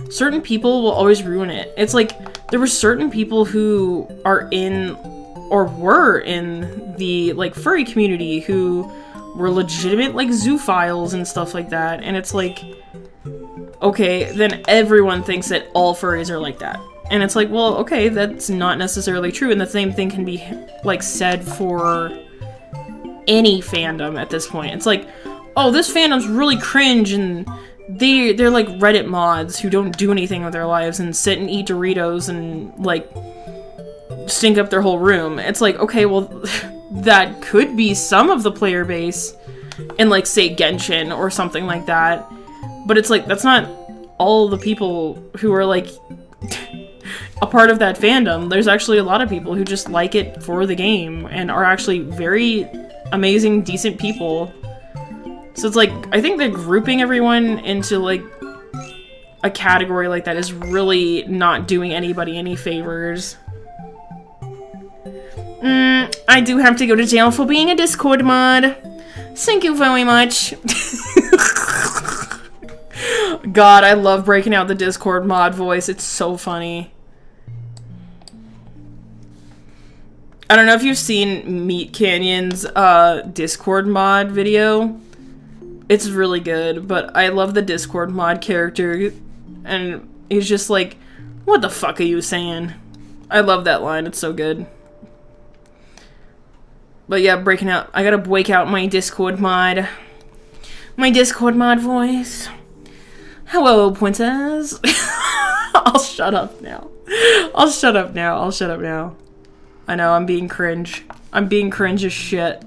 certain people will always ruin it. It's like, there were certain people who are in, or were in, the, like, furry community who were legitimate, like, zoophiles and stuff like that, and it's like, okay, then everyone thinks that all furries are like that. And it's like, well, okay, that's not necessarily true, and the same thing can be, like, said for any fandom at this point. It's like, oh, this fandom's really cringe, and they're like Reddit mods who don't do anything with their lives and sit and eat Doritos and, like, stink up their whole room. It's like, okay, well, that could be some of the player base in, like, say, Genshin or something like that. But it's like, that's not all the people who are, like, a part of that fandom. There's actually a lot of people who just like it for the game and are actually very amazing, decent people. So it's like, I think that grouping everyone into, like, a category like that is really not doing anybody any favors. I do have to go to jail for being a Discord mod. Thank you very much. God, I love breaking out the Discord mod voice. It's so funny. I don't know if you've seen Meat Canyon's Discord mod video. It's really good, but I love the Discord mod character, and he's just like, what the fuck are you saying? I love that line, it's so good. But yeah, breaking out, I gotta break out my Discord mod. My Discord mod voice. Hello, princess. I'll shut up now. I'll shut up now. I know, I'm being cringe. I'm being cringe as shit.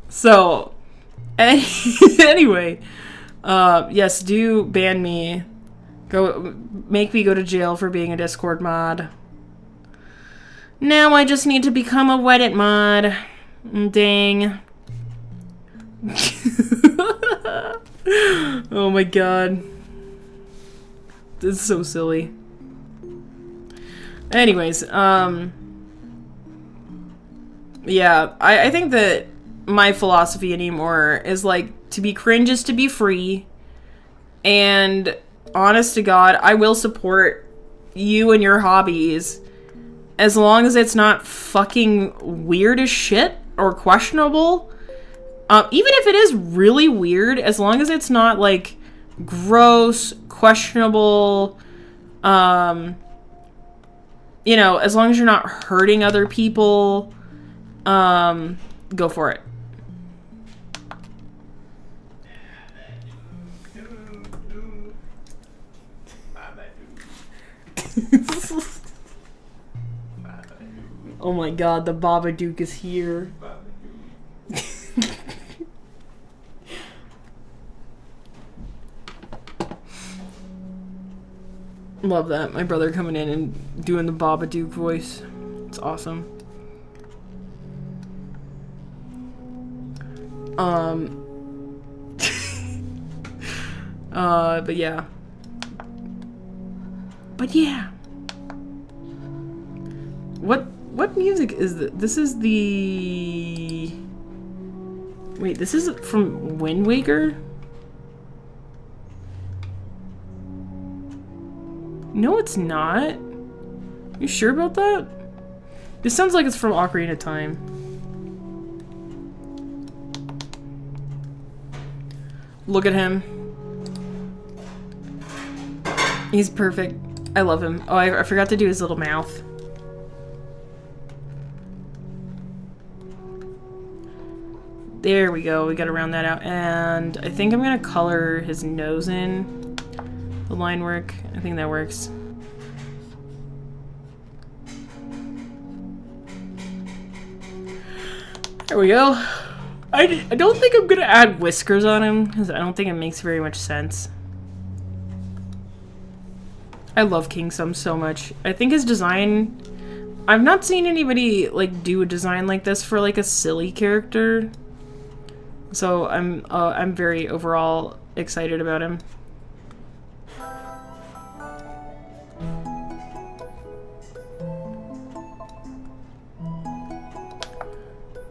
So, anyway, yes, do ban me. Make me go to jail for being a Discord mod. Now I just need to become a Reddit mod. Dang. Oh my god. This is so silly. Anyways, yeah, I think that my philosophy anymore is, like, to be cringe is to be free, and honest to God, I will support you and your hobbies as long as it's not fucking weird as shit or questionable. Even if it is really weird, as long as it's not, like, gross, questionable, you know, as long as you're not hurting other people, Go for it. Oh my god, the Babadook is here. Love that. My brother coming in and doing the Babadook voice. It's awesome. But yeah. What music is this? This is the... Wait, this is from Wind Waker? No, it's not. You sure about that? This sounds like it's from Ocarina of Time. Look at him. He's perfect. I love him. Oh, I forgot to do his little mouth. There we go. We gotta round that out. And I think I'm gonna color his nose in. The line work. I think that works. There we go. I don't think I'm gonna add whiskers on him, because I don't think it makes very much sense. I love Kingsum so much. I think his design... I've not seen anybody, like, do a design like this for, like, a silly character. So I'm very overall excited about him.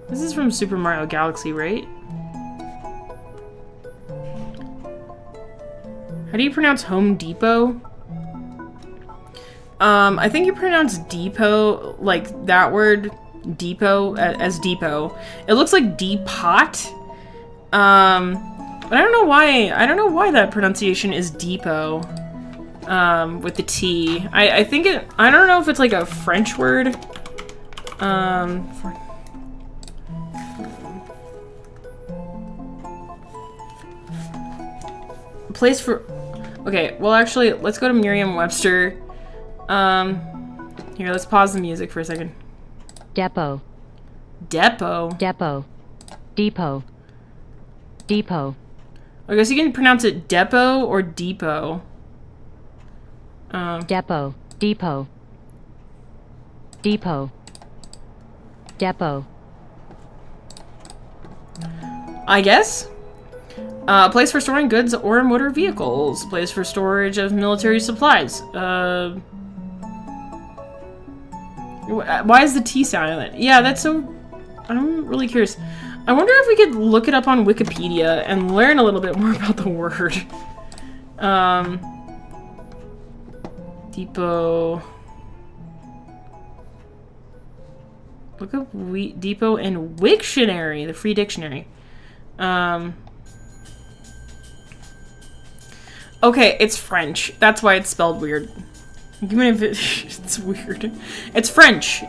This is from Super Mario Galaxy, right? How do you pronounce Home Depot? I think you pronounce depot, like that word, depot, as depot. It looks like depot. But I don't know why. I don't know why that pronunciation is depot. With the T. I think it. I don't know if it's like a French word. Place for. Okay. Well, actually, let's go to Merriam-Webster. Here, let's pause the music for a second. Depot. Depot. Depot. Depot. Depot. I guess you can pronounce it depot or depot. Depot. Depot. Depot. Depot. I guess. Place for storing goods or motor vehicles. Place for storage of military supplies. Why is the T silent? Yeah, that's so... I'm really curious. I wonder if we could look it up on Wikipedia and learn a little bit more about the word. Depot. Look up depot in Wiktionary, the free dictionary. Okay, it's French. That's why it's spelled weird. Even if it's weird. It's French.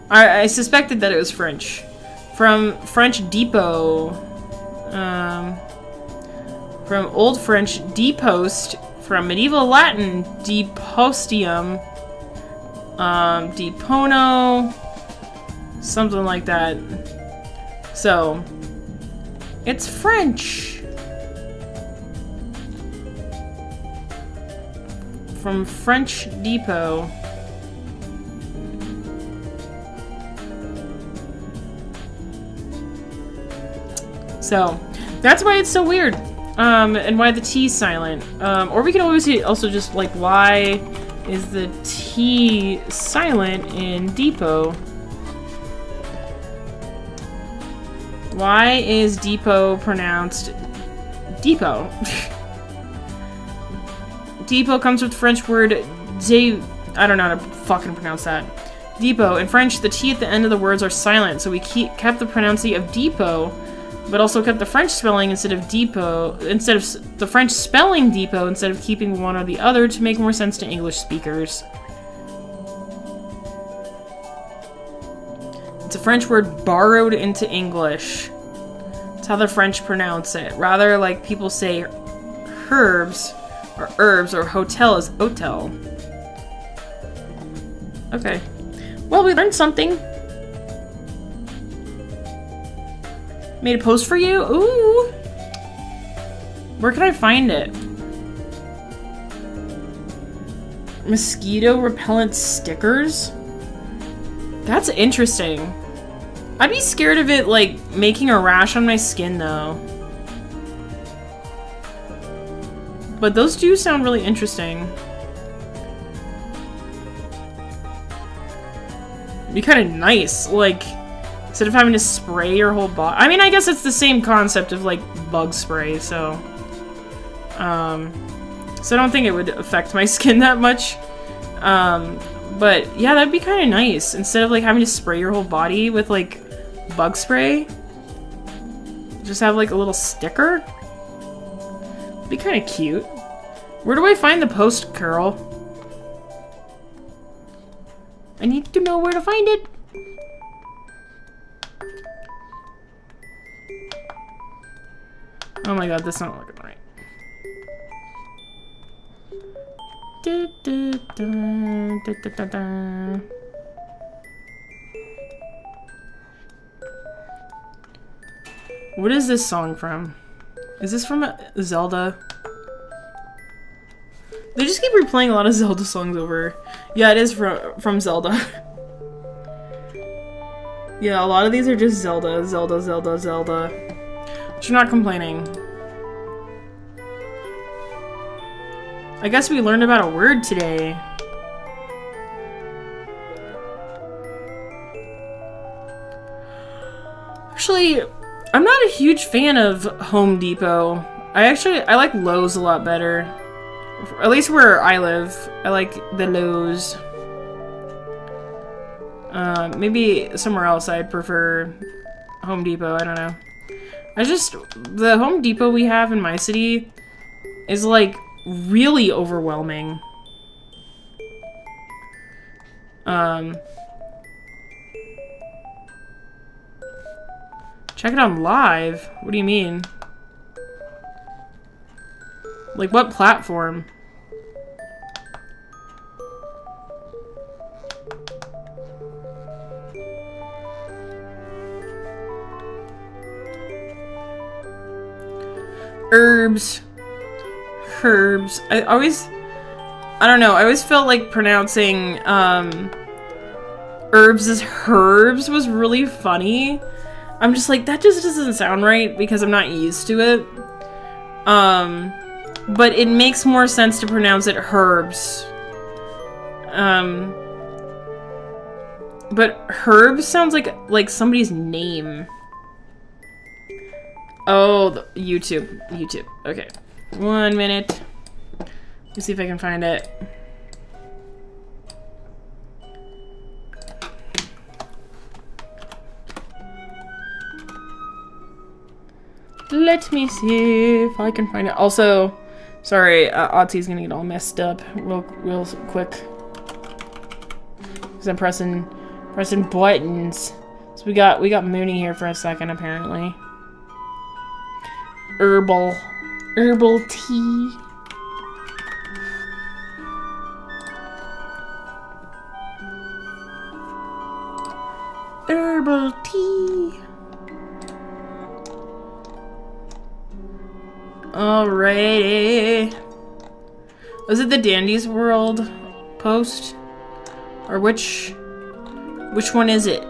I suspected that it was French. From French depot. From Old French depost. From medieval Latin depostium. Depono. Something like that. So, it's French. From French depot. So, that's why it's so weird. And why the T's silent. Or we could always also just, like, why is the T silent in depot? Why is depot pronounced depot? Depot comes with the French word I don't know how to fucking pronounce that. Depot. In French, the T at the end of the words are silent, so we kept the pronouncing of depot, but also kept the French spelling instead of depot, instead of the French spelling depot, instead of keeping one or the other to make more sense to English speakers. It's a French word borrowed into English. It's how the French pronounce it. Rather like people say herbs or hotel is hotel. Okay. Well, we learned something. Made a post for you? Ooh. Where can I find it? Mosquito repellent stickers? That's interesting. I'd be scared of it, like, making a rash on my skin, though. But those do sound really interesting. It'd be kind of nice, like, instead of having to spray your whole body. I mean, I guess it's the same concept of, like, bug spray, so... So I don't think it would affect my skin that much. But yeah, that'd be kind of nice. Instead of like having to spray your whole body with like bug spray, just have like a little sticker. It'd be kind of cute. Where do I find the post, Carol? I need to know where to find it. Oh my god, that's not looking right. What is this song from? Is this from Zelda? They just keep replaying a lot of Zelda songs over. Yeah, it is from Zelda. Yeah, a lot of these are just Zelda. But you're not complaining. I guess we learned about a word today. Actually, I'm not a huge fan of Home Depot. I like Lowe's a lot better. At least where I live. I like the Lowe's. Maybe somewhere else I'd prefer Home Depot, I don't know. The Home Depot we have in my city is like really overwhelming. Check it on live? What do you mean? Like what platform? Herbs. I don't know, I always felt like pronouncing herbs as herbs was really funny. I'm just like, that just doesn't sound right because I'm not used to it. But it makes more sense to pronounce it herbs. But herbs sounds like somebody's name. Oh, YouTube. Okay. 1 minute. Let's see if I can find it. Let me see if I can find it. Also, sorry, Otzi's gonna get all messed up real quick. Because I'm pressing buttons. So we got Mooney here for a second, apparently. Herbal tea. Herbal tea. Alrighty. Was it the Dandy's World post? Or which one is it?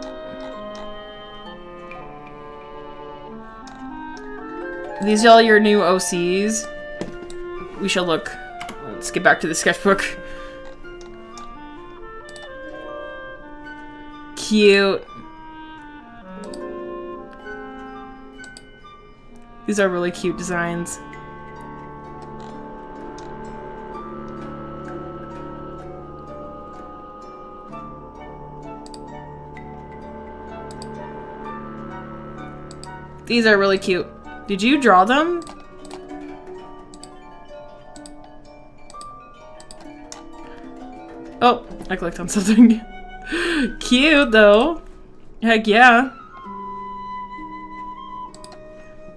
These are all your new OCs. We shall look. Let's get back to the sketchbook. Cute. These are really cute designs. These are really cute. Did you draw them? Oh, I clicked on something. Cute, though. Heck yeah.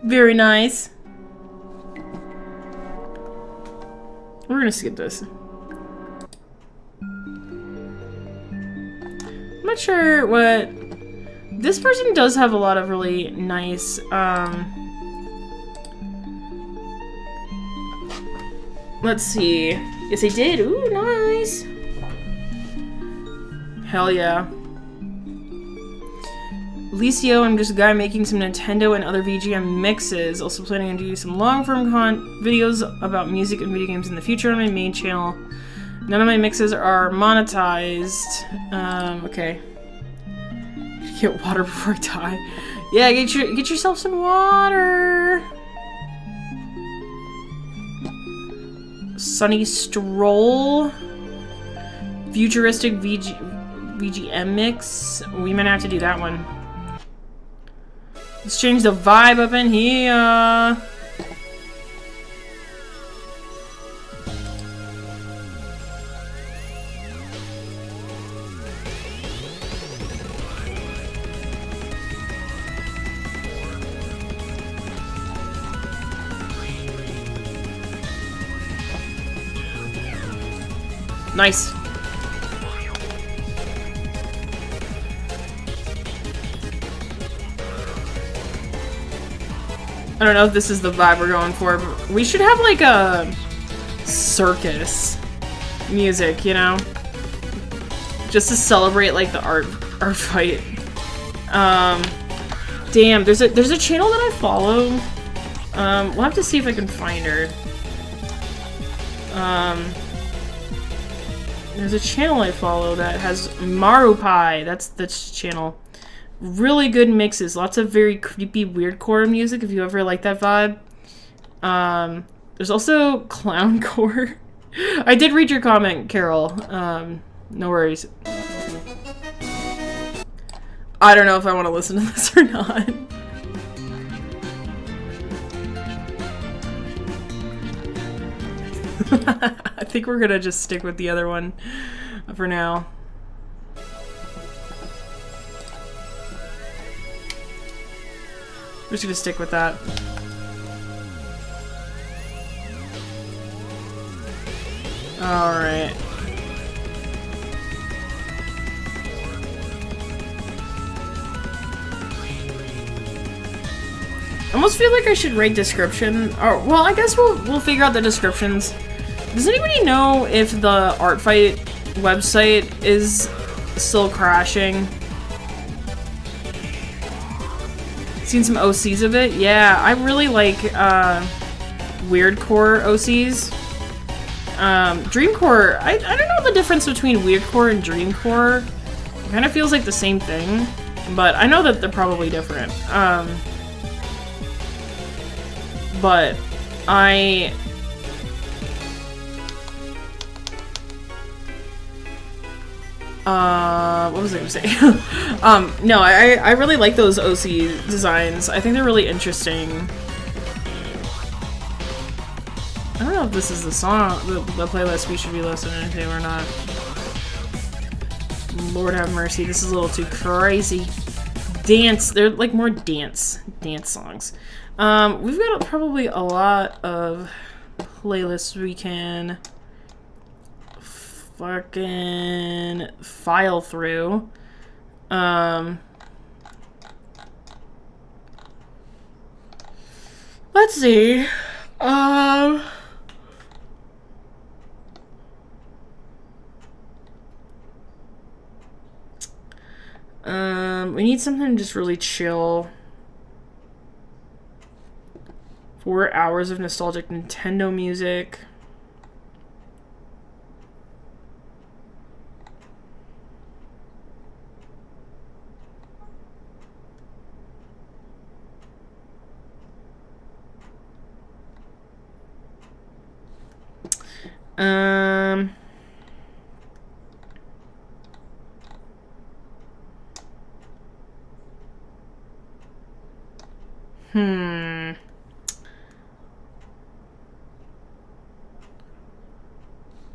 Very nice. We're gonna skip this. I'm not sure what... This person does have a lot of really nice, let's see. Yes, I did. Ooh, nice. Hell yeah. Licio, I'm just a guy making some Nintendo and other VGM mixes. Also planning on doing some long-form videos about music and video games in the future on my main channel. None of my mixes are monetized. Okay. Get water before I die. Yeah, get yourself some water. Sunny Stroll. Futuristic VGM mix. We might have to do that one. Let's change the vibe up in here. Nice. I don't know if this is the vibe we're going for, but we should have like a circus music, you know? Just to celebrate like the art fight. Damn, there's a channel that I follow. We'll have to see if I can find her. There's a channel I follow that has Marupai. That's the channel. Really good mixes. Lots of very creepy, weirdcore music, if you ever like that vibe. There's also clowncore. I did read your comment, Carol. No worries. I don't know if I want to listen to this or not. I think we're gonna just stick with the other one for now. We're just gonna stick with that. Alright. I almost feel like I should write description. Or, well, I guess we'll figure out the descriptions. Does anybody know if the Art Fight website is still crashing? Seen some OCs of it? Yeah, I really like weirdcore OCs. Dreamcore, I don't know the difference between weirdcore and dreamcore. It kind of feels like the same thing, but I know that they're probably different. But what was I gonna say? No, I really like those OC designs. I think they're really interesting. I don't know if this is the song, the playlist we should be listening to or not. Lord have mercy, this is a little too crazy. Dance, they're like more dance songs. We've got probably a lot of playlists we can fucking file through. Let's see. We need something just really chill. 4 hours of nostalgic Nintendo music.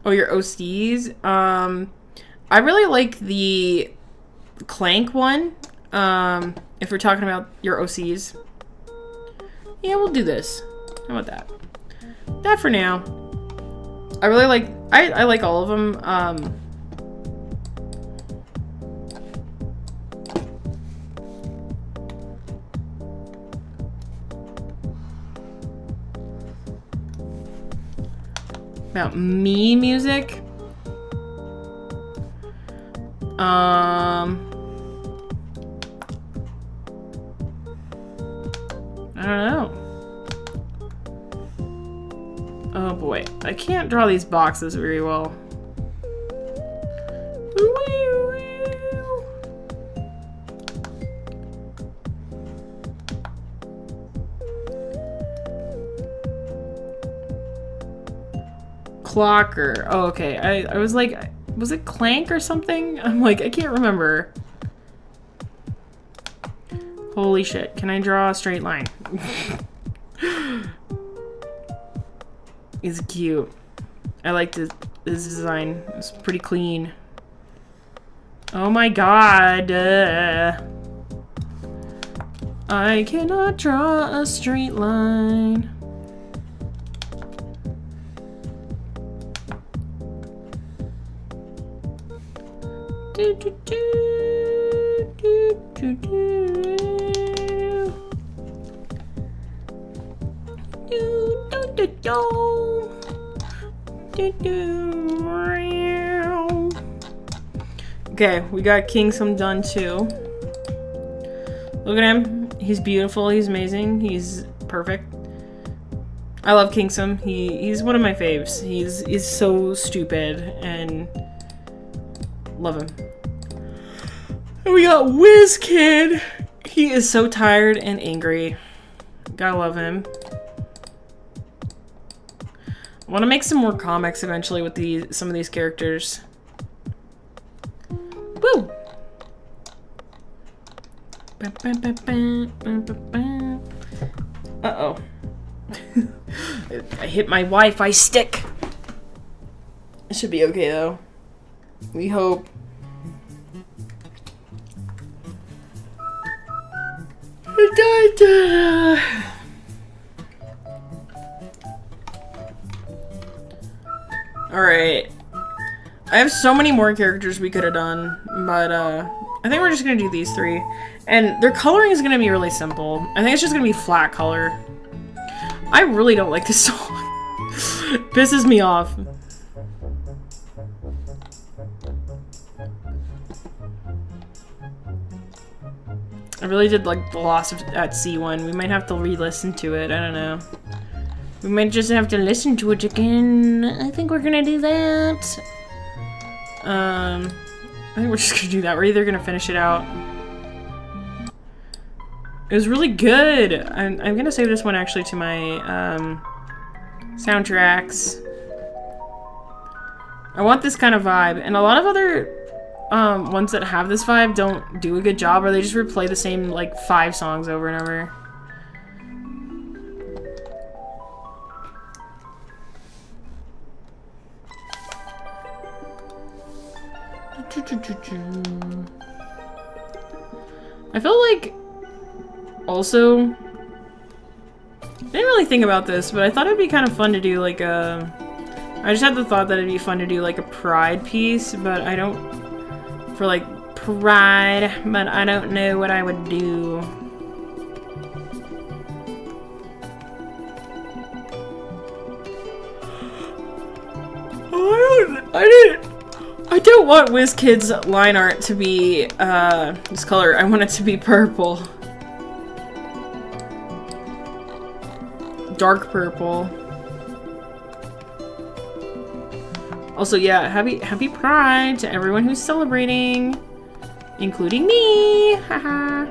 Oh, your OCs? I really like the Clank one. If we're talking about your OCs. Yeah, we'll do this. How about that? That for now. I really like, I like all of them. About me music. I don't know. Oh boy, I can't draw these boxes very well. Clocker. Oh, okay. I was like, was it Clank or something? I'm like, I can't remember. Holy shit. Can I draw a straight line? It's cute. I like this design. It's pretty clean. Oh my god. I cannot draw a straight line. Do, do, do, do, do, do. Do, do, do, do. Do, do. Okay, we got Kingsome done too. Look at him. He's beautiful. He's amazing. He's perfect. I love Kingsome. He's one of my faves. He's so stupid and love him. And we got Whiz Kid. He is so tired and angry. Gotta love him. I want to make some more comics eventually with some of these characters. Woo! Uh-oh. I hit my Wi-Fi stick. It should be okay though. We hope. Alright. I have so many more characters we could have done, but I think we're just gonna do these three. And their coloring is gonna be really simple. I think it's just gonna be flat color. I really don't like this song. It pisses me off. I really did like the Lost at Sea one. We might have to re-listen to it. I don't know. We might just have to listen to it again. I think we're gonna do that. I think we're just gonna do that. We're either gonna finish it out. It was really good. I'm gonna save this one actually to my soundtracks. I want this kind of vibe, and a lot of other ones that have this vibe don't do a good job, or they just replay the same like 5 songs over and over. I feel like also I didn't really think about this, but I thought it'd be kind of fun to do like a I just had the thought that it'd be fun to do like a pride piece, but I don't for like pride, but I don't know what I would do. I don't want WizKid's line art to be this color. I want it to be purple. Dark purple. Also, yeah, happy Pride to everyone who's celebrating, including me. Haha.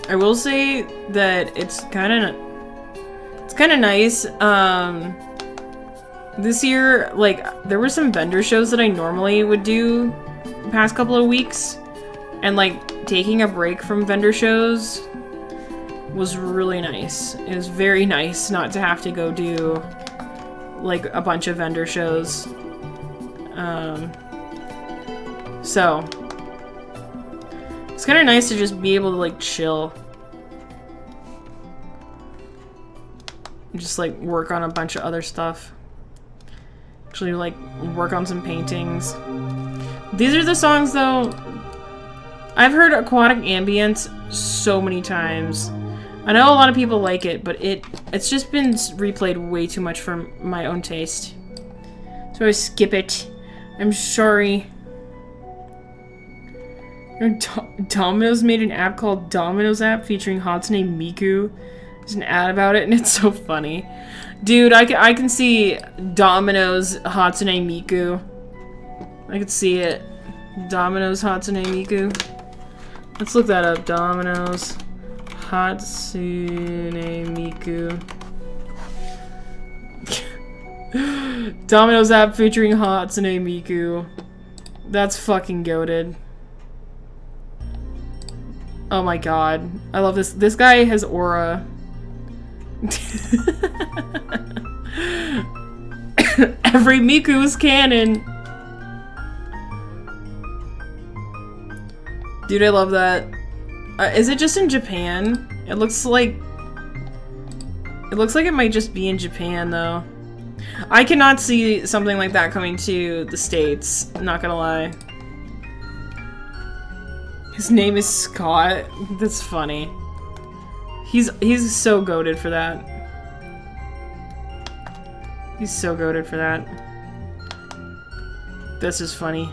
I will say that it's kind of nice. This year, like, there were some vendor shows that I normally would do the past couple of weeks, and like taking a break from vendor shows was really nice. It was very nice not to have to go do like a bunch of vendor shows. So it's kind of nice to just be able to like chill. Just like work on a bunch of other stuff. Actually like work on some paintings. These are the songs though. I've heard Aquatic Ambience so many times. I know a lot of people like it, but it's just been replayed way too much for my own taste. So I skip it. I'm sorry. Domino's made an app called Domino's App featuring Hatsune Miku. There's an ad about it and it's so funny. Dude, I can see Domino's Hatsune Miku. I can see it. Domino's Hatsune Miku. Let's look that up. Domino's Hatsune Miku. Domino's app featuring Hatsune Miku. That's fucking goated. Oh my god. I love this. This guy has aura. Every Miku is canon. Dude, I love that. Is it just in Japan? It looks like it might just be in Japan, though. I cannot see something like that coming to the States, not gonna lie. His name is Scott. That's funny. He's so goated for that. He's so goated for that. This is funny.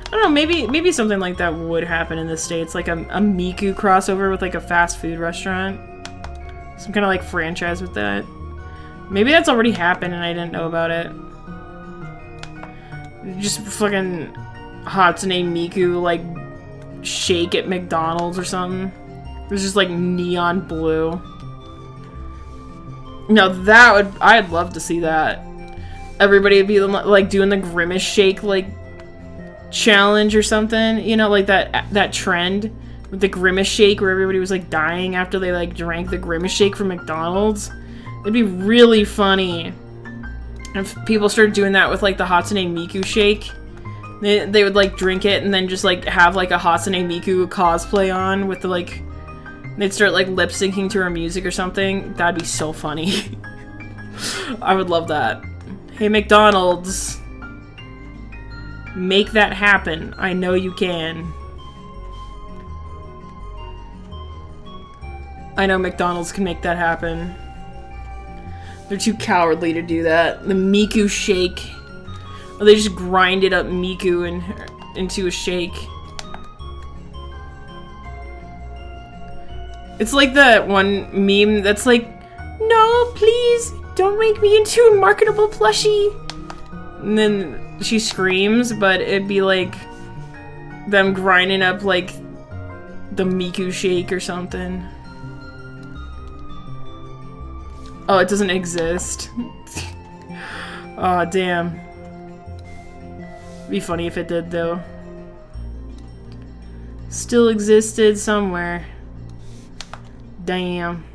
I don't know, maybe something like that would happen in the States, like a Miku crossover with like a fast food restaurant. Some kind of like franchise with that. Maybe that's already happened and I didn't know about it. Just fucking Hatsune Miku like shake at McDonald's or something. It was just like neon blue. No, I'd love to see that. Everybody would be like doing the Grimace shake like challenge or something, you know, like that trend with the Grimace shake where everybody was like dying after they like drank the Grimace shake from McDonald's. It'd be really funny if people started doing that with like the Hatsune Miku shake. They would like drink it and then just like have like a Hatsune Miku cosplay on with the like, they'd start like lip syncing to her music or something. That'd be so funny. I would love that. Hey McDonald's, make that happen. I know you can. I know McDonald's can make that happen. They're too cowardly to do that. The Miku shake. Or they just grinded up Miku into a shake. It's like that one meme that's like, no, please, don't make me into a marketable plushie. And then she screams, but it'd be like them grinding up like the Miku shake or something. Oh, it doesn't exist. Oh, damn. It'd be funny if it did, though. Still existed somewhere. Damn.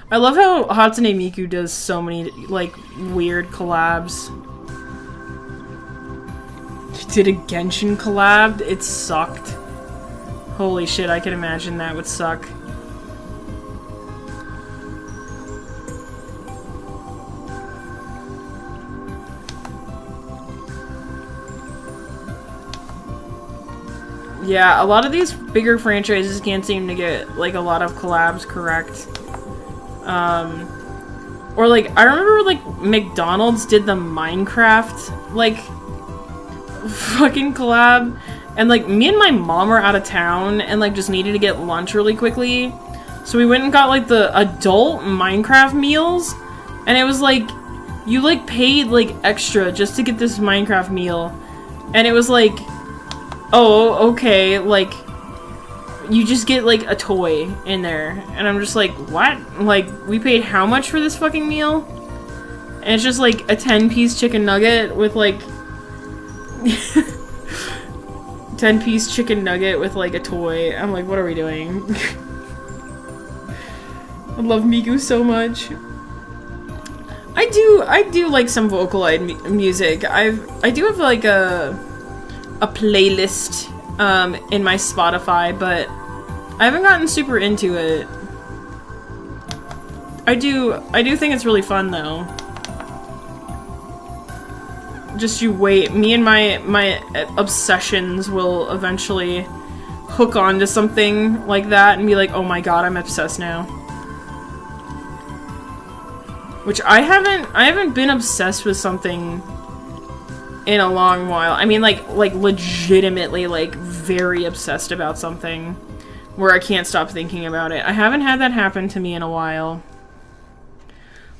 I love how Hatsune Miku does so many, like, weird collabs. She did a Genshin collab. It sucked. Holy shit, I can imagine that would suck. Yeah, a lot of these bigger franchises can't seem to get, like, a lot of collabs correct. Or, like, I remember, like, McDonald's did the Minecraft, like, fucking collab. And, like, me and my mom were out of town and, like, just needed to get lunch really quickly. So we went and got, like, the adult Minecraft meals. And it was, like, you, like, paid, like, extra just to get this Minecraft meal. And it was, like, oh, okay, like, you just get, like, a toy in there. And I'm just like, what? Like, we paid how much for this fucking meal? And it's just, like, a 10-piece chicken nugget with, like, 10-piece chicken nugget with like a toy. I'm like, what are we doing? I love Miku so much. I do like some Vocaloid music. I do have like a playlist in my Spotify, but I haven't gotten super into it. I do think it's really fun though. Just you wait. Me and my obsessions will eventually hook on to something like that and be like, oh my god, I'm obsessed now. Which I haven't been obsessed with something in a long while. I mean, like legitimately, like, very obsessed about something where I can't stop thinking about it. I haven't had that happen to me in a while.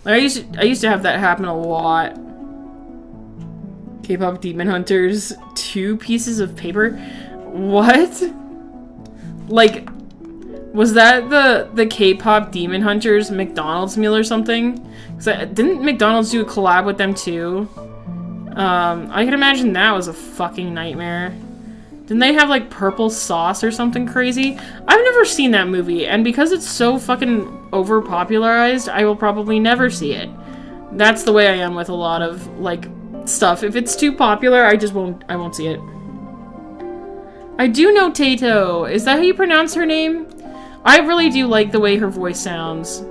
Like, I used to have that happen a lot. K-pop Demon Hunters, 2 pieces of paper? What? Like, was that the K-pop Demon Hunters McDonald's meal or something? Didn't McDonald's do a collab with them too? I can imagine that was a fucking nightmare. Didn't they have like purple sauce or something crazy? I've never seen that movie, and because it's so fucking over-popularized, I will probably never see it. That's the way I am with a lot of like stuff. If it's too popular, I won't see it. I do know Tato. Is that how you pronounce her name? I really do like the way her voice sounds.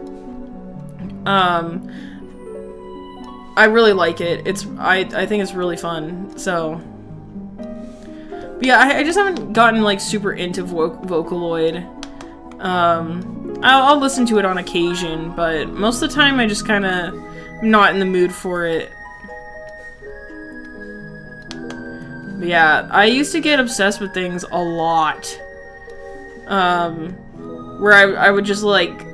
I really like it. I think it's really fun, so. But yeah, I just haven't gotten, like, super into Vocaloid. I'll listen to it on occasion, but most of the time I just kinda am not in the mood for it. But yeah, I used to get obsessed with things a lot. Where I would just, like,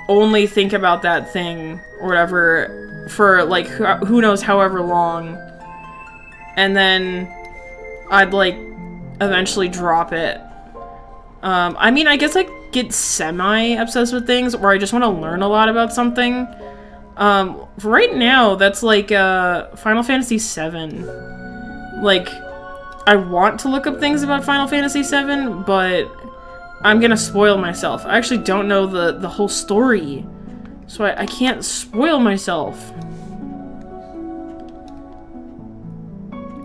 only think about that thing or whatever for like who knows however long, and then I'd like eventually drop it. I mean, I guess I get semi-obsessed with things where I just want to learn a lot about something. Right now, that's like Final Fantasy VII. Like, I want to look up things about Final Fantasy VII, but I'm gonna spoil myself. I actually don't know the whole story, so I can't spoil myself.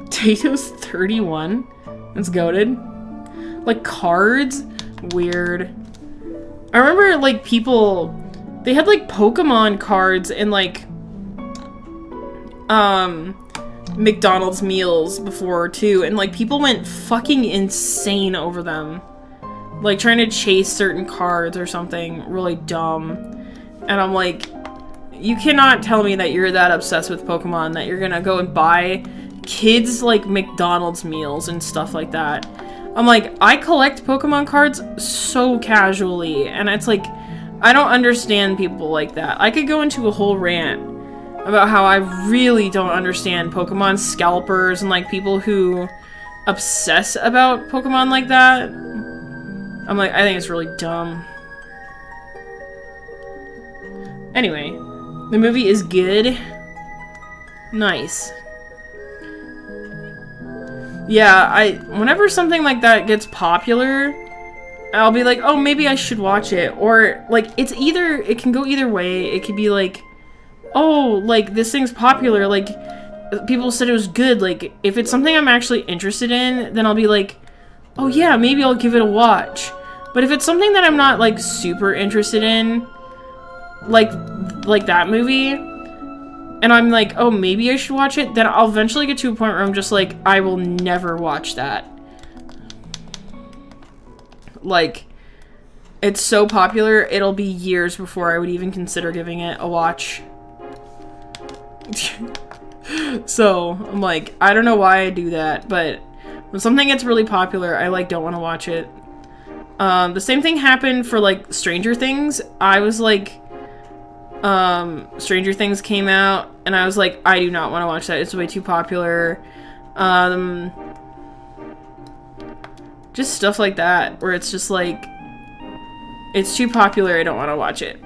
Tato's 31? That's goated. Like, cards? Weird. I remember, like, people... They had, like, Pokemon cards and, like... McDonald's meals before, too. And, like, people went fucking insane over them. Like, trying to chase certain cards or something really dumb. And I'm like, you cannot tell me that you're that obsessed with Pokemon that you're gonna go and buy kids, like, McDonald's meals and stuff like that. I'm like, I collect Pokemon cards so casually, and it's like, I don't understand people like that. I could go into a whole rant about how I really don't understand Pokemon scalpers and, like, people who obsess about Pokemon like that. I'm like, I think it's really dumb. Anyway, the movie is good. Nice. Yeah, whenever something like that gets popular, I'll be like, oh, maybe I should watch it. Or, like, it can go either way. It could be like, oh, like, this thing's popular, like, people said it was good. Like, if it's something I'm actually interested in, then I'll be like, oh yeah, maybe I'll give it a watch. But if it's something that I'm not, like, super interested in, like that movie, and I'm like, oh, maybe I should watch it, then I'll eventually get to a point where I'm just like, I will never watch that. Like, it's so popular, it'll be years before I would even consider giving it a watch. So, I'm like, I don't know why I do that, but when something gets really popular, I, like, don't want to watch it. The same thing happened for, like, Stranger Things. I was like, Stranger Things came out, and I was like, I do not want to watch that. It's way too popular. Just stuff like that, where it's just like, it's too popular, I don't want to watch it.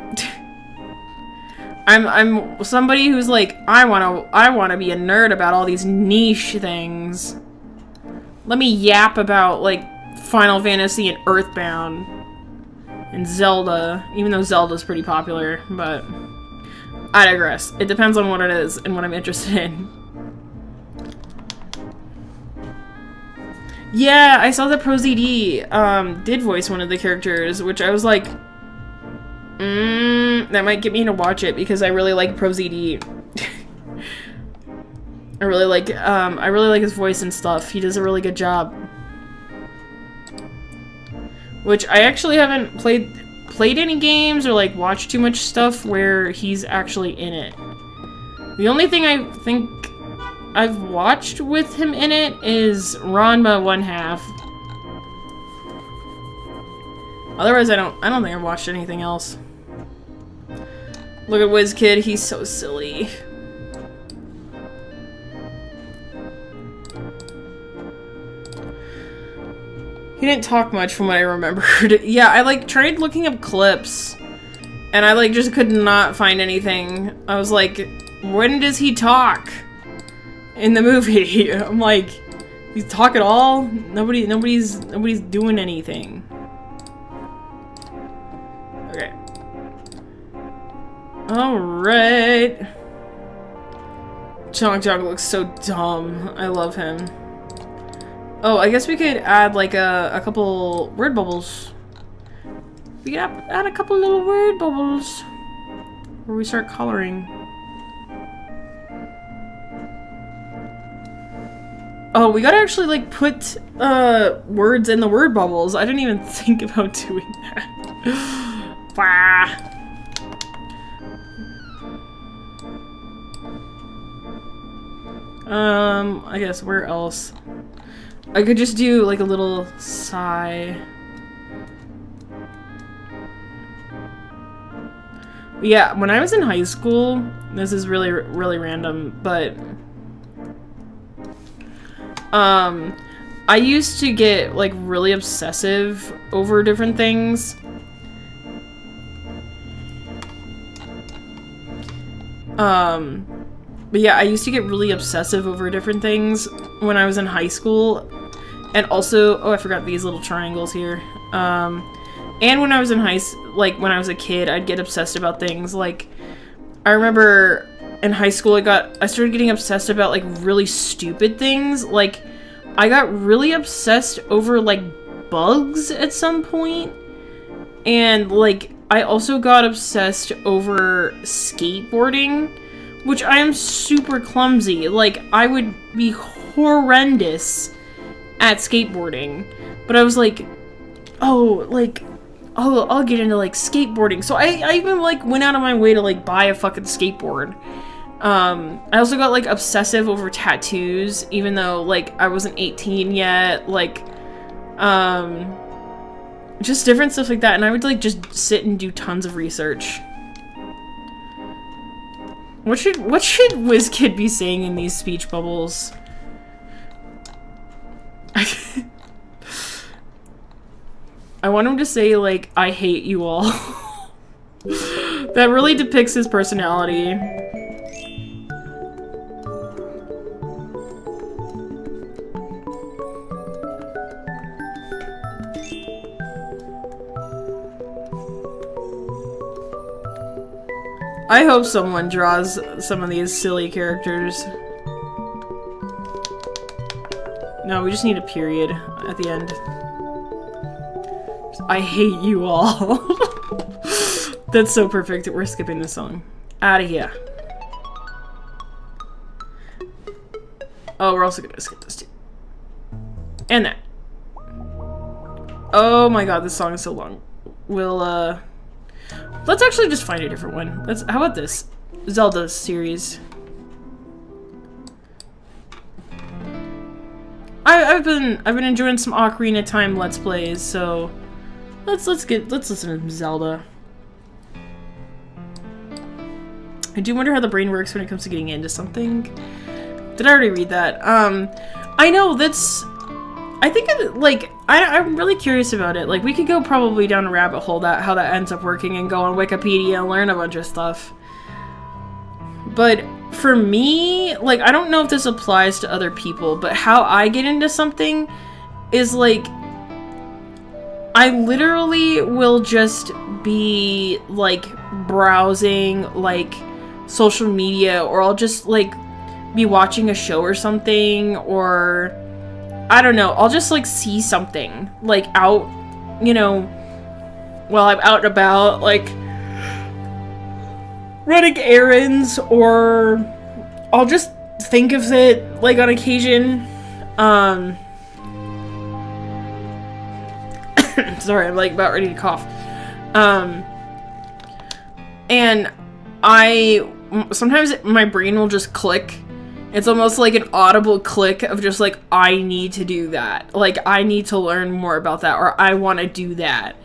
I'm somebody who's like, I want to be a nerd about all these niche things. let me yap about, like, Final Fantasy and Earthbound and Zelda, even though Zelda's pretty popular, but I digress. It depends on what it is and what I'm interested in. Yeah, I saw that ProZD did voice one of the characters, which I was like, that might get me to watch it because I really like ProZD. I really like his voice and stuff. He does a really good job. Which I actually haven't played any games or like watched too much stuff where he's actually in it. The only thing I think I've watched with him in it is Ranma 1/2. Otherwise, I don't think I've watched anything else. Look at WizKid, he's so silly. He didn't talk much from what I remembered. Yeah, I like tried looking up clips and I like just could not find anything. I was like, when does he talk in the movie? I'm like, he's talk at all? Nobody's doing anything. Okay. Alright. Chonk Chonk looks so dumb. I love him. Oh, I guess we could add like a couple word bubbles. We could add a couple little word bubbles where we start coloring. Oh, we gotta actually like put words in the word bubbles. I didn't even think about doing that. Bah. I guess where else? I could just do like a little sigh. Yeah, when I was in high school, this is really random, but I used to get like really obsessive over different things. But yeah, I used to get really obsessive over different things when I was in high school. And also, oh, I forgot these little triangles here. And when I was in when I was a kid, I'd get obsessed about things. Like, I remember in high school, I started getting obsessed about like really stupid things. Like, I got really obsessed over like bugs at some point. And like, I also got obsessed over skateboarding, which I am super clumsy. Like, I would be horrendous at skateboarding. But I was like, oh, I'll get into, like, skateboarding. So I even, like, went out of my way to, like, buy a fucking skateboard. I also got, like, obsessive over tattoos, even though, like, I wasn't 18 yet. Like, just different stuff like that. And I would, like, just sit and do tons of research. What should WizKid be saying in these speech bubbles? I want him to say, like, I hate you all. That really depicts his personality. I hope someone draws some of these silly characters. No, we just need a period at the end. I hate you all. That's so perfect. We're skipping this song. Out of here. Oh, we're also gonna skip this too. And that. Oh my god, this song is so long. We'll, let's actually just find a different one. How about this? Zelda series. I've been enjoying some Ocarina of Time Let's Plays, so let's listen to Zelda. I do wonder how the brain works when it comes to getting into something. Did I already read that? I know I think I'm really curious about it. Like, we could go probably down a rabbit hole how that ends up working and go on Wikipedia and learn a bunch of stuff. But for me, like, I don't know if this applies to other people, but how I get into something is, like, I literally will just be, like, browsing, like, social media, or I'll just, like, be watching a show or something, or, I don't know, I'll just, like, see something, like, out, you know, while I'm out and about, like, running errands, or I'll just think of it, like, on occasion. Sorry, I'm, like, about ready to cough. And sometimes my brain will just click. It's almost like an audible click of just, like, I need to do that. Like, I need to learn more about that, or I want to do that.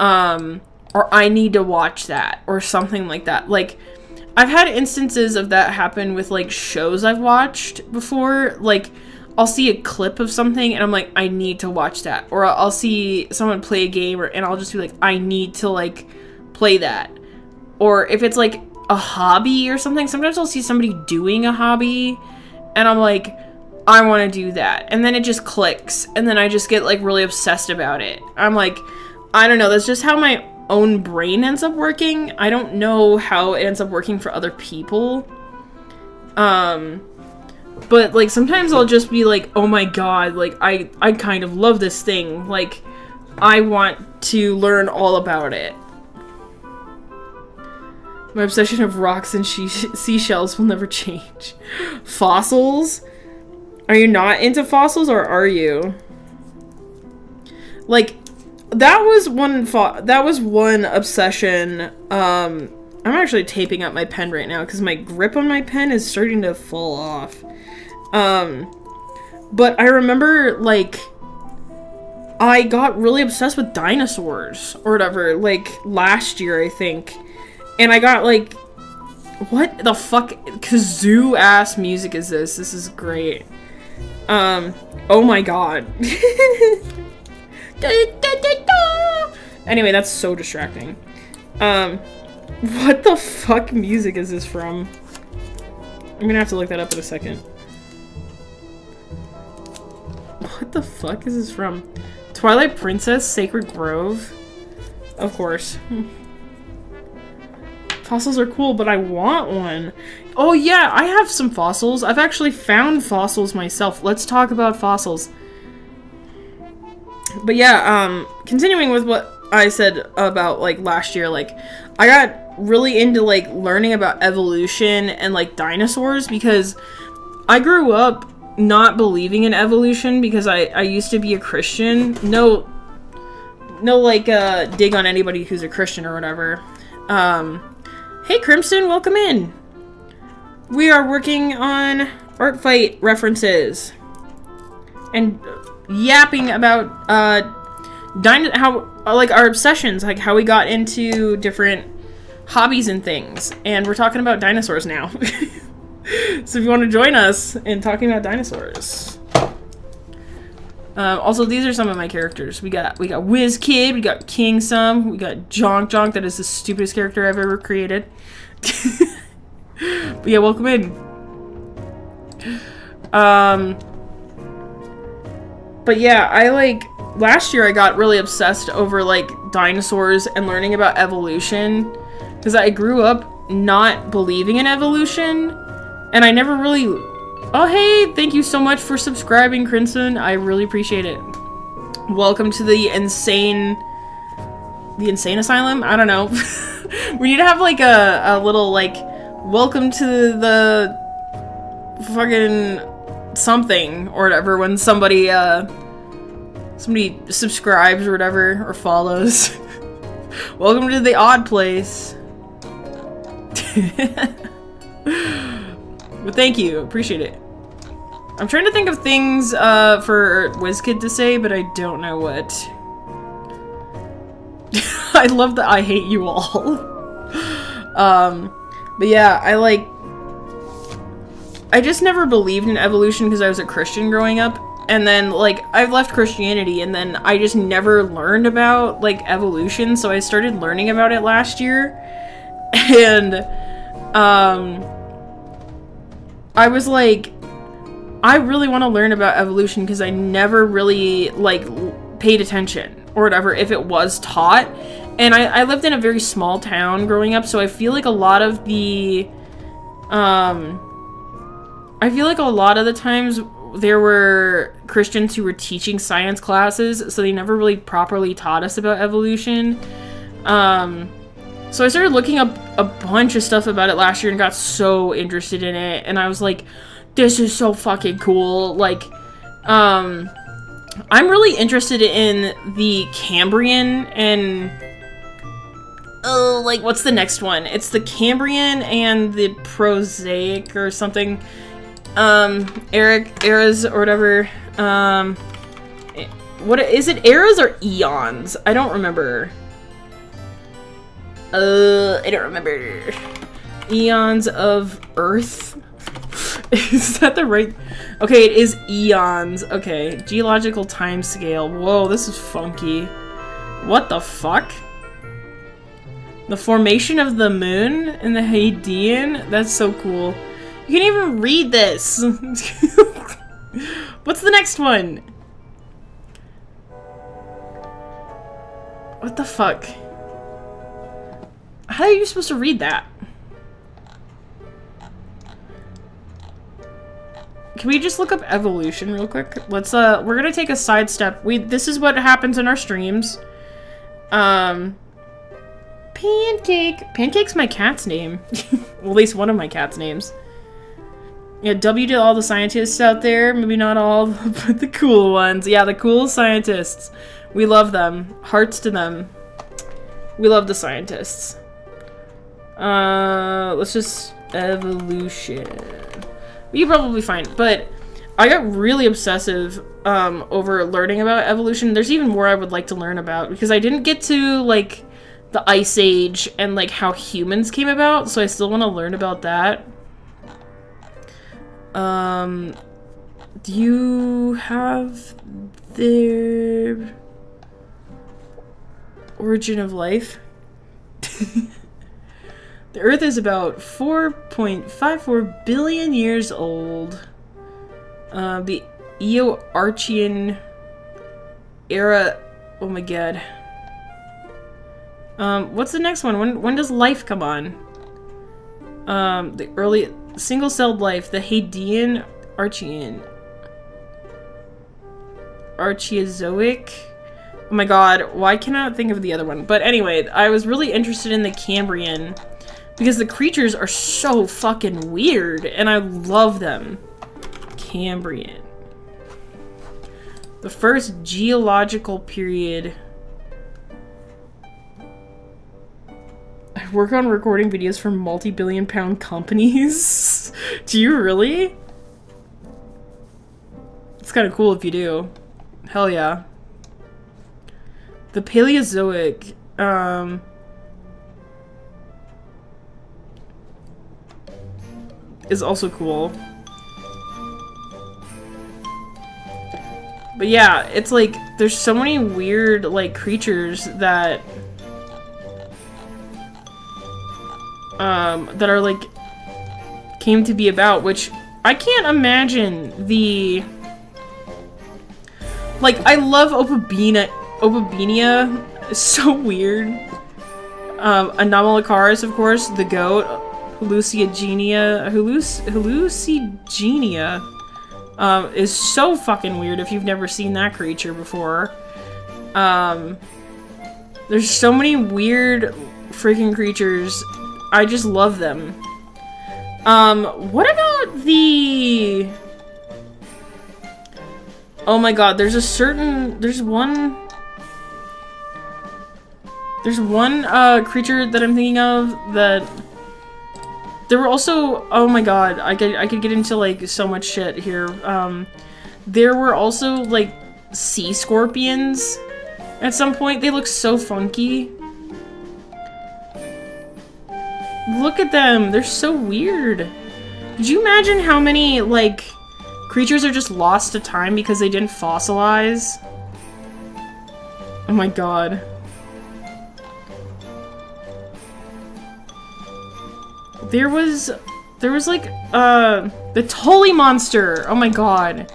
Or I need to watch that, or something like that. Like, I've had instances of that happen with, like, shows I've watched before. Like, I'll see a clip of something, and I'm like, I need to watch that. Or I'll see someone play a game, and I'll just be like, I need to, like, play that. Or if it's, like, a hobby or something, sometimes I'll see somebody doing a hobby, and I'm like, I want to do that. And then it just clicks, and then I just get, like, really obsessed about it. I'm like, I don't know, that's just how my own brain ends up working. I don't know how it ends up working for other people. But, like, sometimes I'll just be like, oh my god, like, I kind of love this thing. Like, I want to learn all about it. My obsession of rocks and seashells will never change. Fossils? Are you not into fossils, or are you? Like, that was one obsession. I'm actually taping up my pen right now because my grip on my pen is starting to fall off. But I remember, like, I got really obsessed with dinosaurs or whatever, like, last year, I think. And I got, like, what the fuck kazoo ass music is this? This is great. Oh my god. Anyway, that's so distracting. What the fuck music is this from? I'm gonna have to look that up in a second. What the fuck is this from? Twilight Princess, Sacred Grove? Of course. Fossils are cool, but I want one. Oh yeah, I have some fossils. I've actually found fossils myself. Let's talk about fossils. But yeah, continuing with what I said about, like, last year, like, I got really into, like, learning about evolution and, like, dinosaurs, because I grew up not believing in evolution because I used to be a Christian. No, like, dig on anybody who's a Christian or whatever. Hey, Crimson, welcome in. We are working on art fight references and yapping about like, our obsessions, like how we got into different hobbies and things, and we're talking about dinosaurs now. So if you want to join us in talking about dinosaurs. Also, these are some of my characters. We got Whiz Kid, we got King Sum, we got Jonk Jonk. That is the stupidest character I've ever created. But yeah, welcome in. But yeah, last year I got really obsessed over, like, dinosaurs and learning about evolution, because I grew up not believing in evolution, and I never really... Oh, hey, thank you so much for subscribing, Crimson. I really appreciate it. Welcome to the insane asylum? I don't know. We need to have, like, a little, like, welcome to the fucking something or whatever when somebody subscribes or whatever, or follows. Welcome to the odd place. But thank you, appreciate it. I'm trying to think of things for WizKid to say, but I don't know what. I love that I hate you all. But yeah, I just never believed in evolution because I was a Christian growing up. And then, like, I've left Christianity, and then I just never learned about, like, evolution, so I started learning about it last year. And, I was like, I really want to learn about evolution because I never really, like, paid attention or whatever if it was taught. And I lived in a very small town growing up, so I feel like a lot of the, I feel like a lot of the times there were Christians who were teaching science classes, so they never really properly taught us about evolution. So I started looking up a bunch of stuff about it last year and got so interested in it, and I was like, this is so fucking cool. Like, I'm really interested in the Cambrian and, oh, like, what's the next one? It's the Cambrian and the Prosaic or something. Eras or whatever. What is it? Eras or eons? I don't remember. I don't remember. Eons of Earth. Is that the right? Okay, it is eons. Okay, geological time scale. Whoa, this is funky. What the fuck? The formation of the moon in the Hadean? That's so cool. You can even read this. What's the next one? What the fuck? How are you supposed to read that? Can we just look up evolution real quick? Let's we're gonna take a sidestep. This is what happens in our streams. Pancake. Pancake's my cat's name. Well, at least one of my cat's names. Yeah, W to all the scientists out there. Maybe not all, but the cool ones. Yeah, the cool scientists. We love them. Hearts to them. We love the scientists. Let's just evolution. You probably find, but I got really obsessive over learning about evolution. There's even more I would like to learn about because I didn't get to like the Ice Age and like how humans came about, so I still want to learn about that. Do you have the origin of life? The Earth is about 4.54 billion years old. The Eoarchean era. Oh my god. What's the next one? When does life come on? The early single-celled life. The Hadean Archeozoic. Oh my god, why can I not think of the other one? But anyway, I was really interested in the Cambrian because the creatures are so fucking weird and I love them. Cambrian. The first geological period. I work on recording videos for multi-billion pound companies. Do you really? It's kind of cool if you do. Hell yeah. The Paleozoic, is also cool. But yeah, it's like, there's so many weird, like, creatures that, that are, like, came to be about, which I can't imagine the, like, I love Opabenia. It's so weird. Anomalocaris, of course, the goat. Hallucigenia is so fucking weird if you've never seen that creature before. There's so many weird freaking creatures. I just love them. What about the... Oh my god, there's one creature that I'm thinking of that... There were also... Oh my god, I could get into, like, so much shit here. There were also, like, sea scorpions at some point. They look so funky. Look at them. They're so weird. Could you imagine how many, like, creatures are just lost to time because they didn't fossilize? Oh my god. There was like, the Tully monster! Oh my god.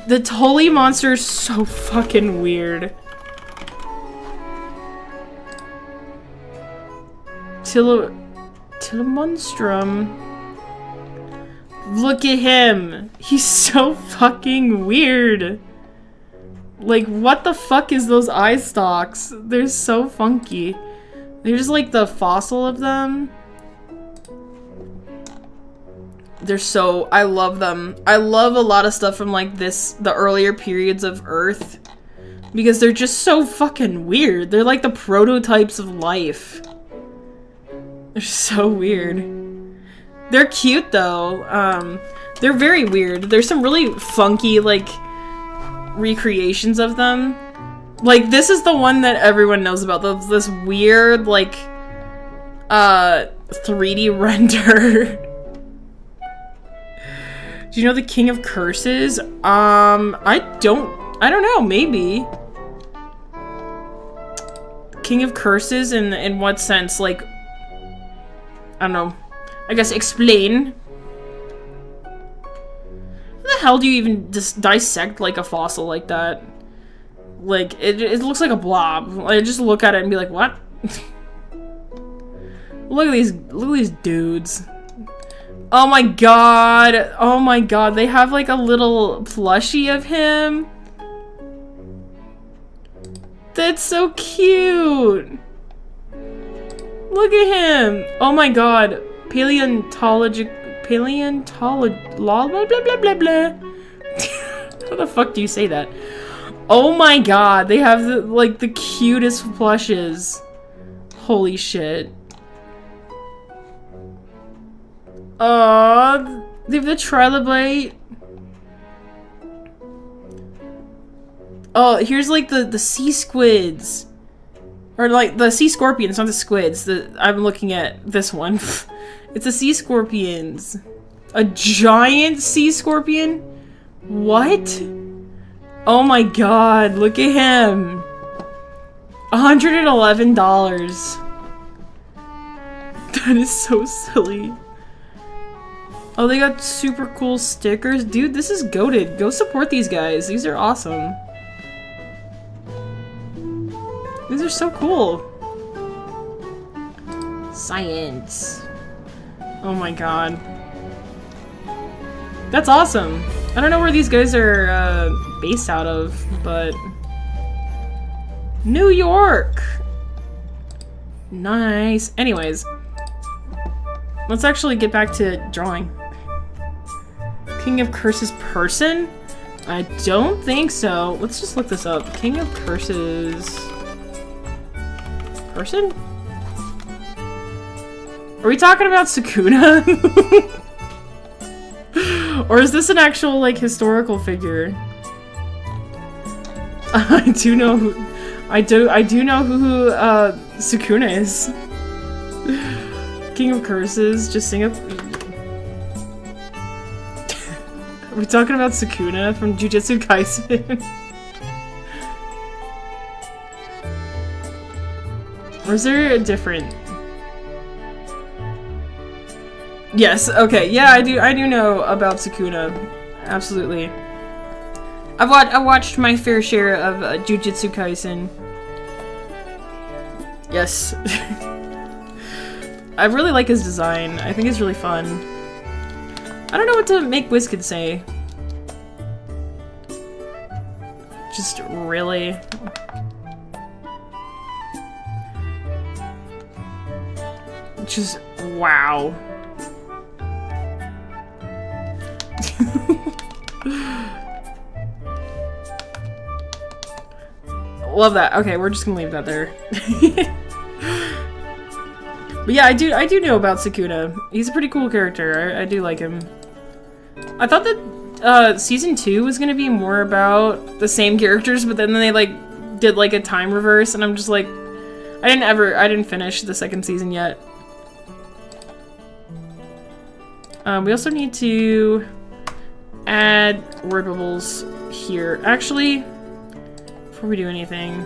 The Tully monster is so fucking weird. Monstrum. Look at him! He's so fucking weird! Like, what the fuck is those eye stalks? They're so funky. They're just like the fossil of them. They're so... I love them. I love a lot of stuff from like the earlier periods of Earth. Because they're just so fucking weird. They're like the prototypes of life. They're so weird. They're cute though. They're very weird. There's some really funky like recreations of them. Like this is the one that everyone knows about. This weird like 3D render. Do you know the King of Curses? I don't know, maybe. King of Curses in what sense? Like, I don't know. I guess explain. How the hell do you even just dissect like a fossil like that? Like, it looks like a blob. I just look at it and be like, what? Look at these dudes. Oh my god! Oh my god, they have like a little plushie of him. That's so cute! Look at him! Oh my god. Paleontologic... blah blah blah blah blah. How the fuck do you say that? Oh my god, they have like the cutest plushes. Holy shit. They have the trilobite. Oh, here's like the sea squids. Or like the sea scorpions, not the squids. I'm looking at this one. It's the sea scorpions. A giant sea scorpion? What? Oh my god, look at him. $111. That is so silly. Oh, they got super cool stickers. Dude, this is goated. Go support these guys. These are awesome. These are so cool. Science. Oh my god. That's awesome. I don't know where these guys are based out of, but... New York! Nice. Anyways. Let's actually get back to drawing. King of Curses person? I don't think so. Let's just look this up. King of Curses... person? Are we talking about Sukuna? Or is this an actual, like, historical figure? I do know who Sukuna is. King of Curses, just sing up. Are we talking about Sukuna from Jujutsu Kaisen? Or is there a different? Yes, okay, yeah, I do know about Sukuna. Absolutely. I've watched my fair share of Jujutsu Kaisen. Yes. I really like his design. I think it's really fun. I don't know what to make Wizkid say. Just really. Just wow. Love that. Okay, we're just gonna leave that there. But yeah, I do know about Sukuna. He's a pretty cool character. I do like him. I thought that season 2 was gonna be more about the same characters, but then they like did like a time reverse, and I'm just like, I didn't finish the second season yet. We also need to add word bubbles here. Actually, before we do anything,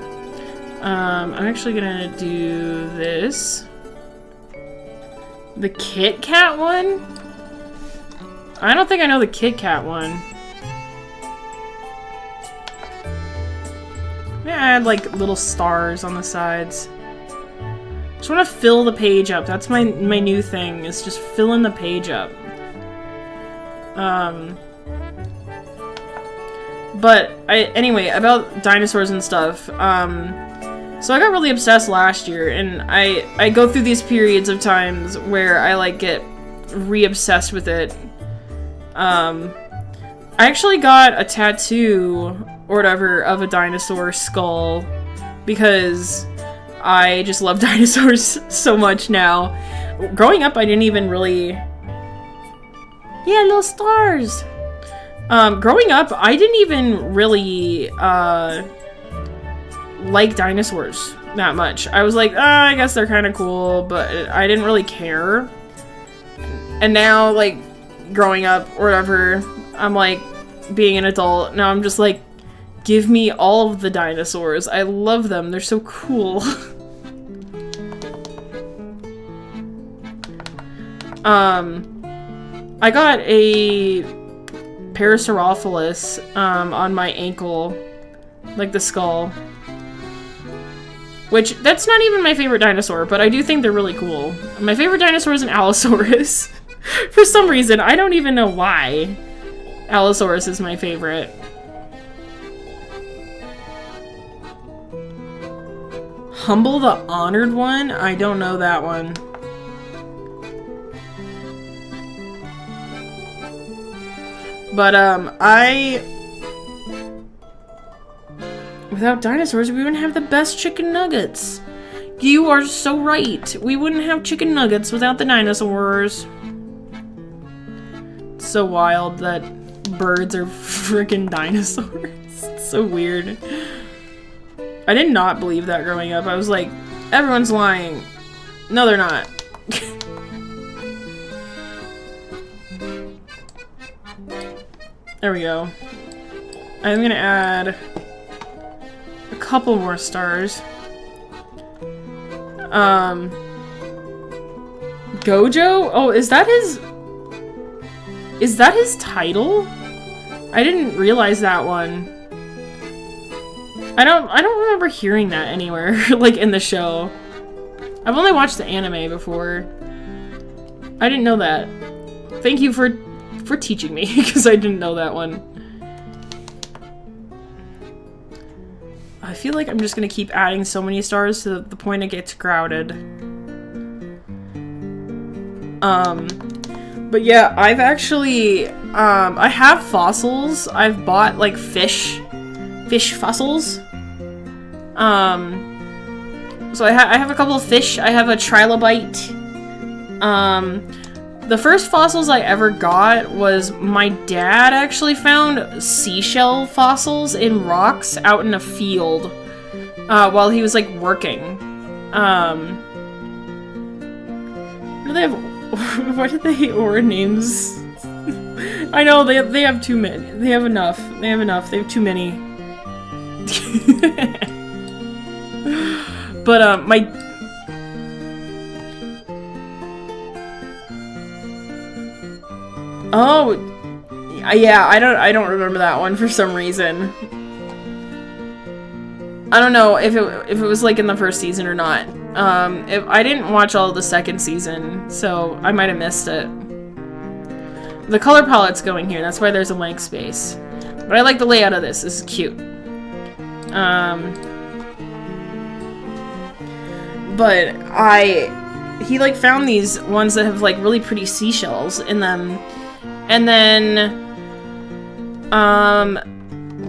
I'm actually gonna do this. The Kit Kat one? I don't think I know the Kit Kat one. Yeah, I had like little stars on the sides. Just want to fill the page up. That's my new thing, is just filling the page up. But anyway, about dinosaurs and stuff. So I got really obsessed last year, and I go through these periods of times where I like get re-obsessed with it. I actually got a tattoo or whatever of a dinosaur skull because I just love dinosaurs so much now. Growing up, I didn't even really... Yeah, little stars! Growing up, I didn't even really, like dinosaurs that much. I was like, I guess they're kind of cool, but I didn't really care. And now, like, growing up or whatever, I'm like, being an adult, now I'm just like, give me all of the dinosaurs. I love them. They're so cool. I got a Parasaurolophus, on my ankle. Like the skull. Which, that's not even my favorite dinosaur, but I do think they're really cool. My favorite dinosaur is an Allosaurus. For some reason, I don't even know why Allosaurus is my favorite. Humble the Honored One? I don't know that one. But, without dinosaurs, we wouldn't have the best chicken nuggets. You are so right. We wouldn't have chicken nuggets without the dinosaurs. It's so wild that birds are freaking dinosaurs. It's so weird. I did not believe that growing up. I was like, everyone's lying. No, they're not. There we go. I'm gonna add a couple more stars. Gojo? Oh, is that his title? I didn't realize that one. I don't remember hearing that anywhere, like in the show. I've only watched the anime before. I didn't know that. Thank you for teaching me, because I didn't know that one. I feel like I'm just gonna keep adding so many stars to the point it gets crowded. But yeah, I've actually, I have fossils. I've bought, like, fish fossils. So I have a couple of fish. I have a trilobite. The first fossils I ever got was my dad actually found seashell fossils in rocks out in a field while he was like working. What do they have? Why did they order names? I know they have too many. They have enough. They have too many. But my oh, yeah, I don't remember that one for some reason. I don't know if it was like in the first season or not. If I didn't watch all of the second season, so I might have missed it. The color palette's going here, that's why there's a blank space. But I like the layout of this. This is cute. But he like found these ones that have like really pretty seashells in them. And then,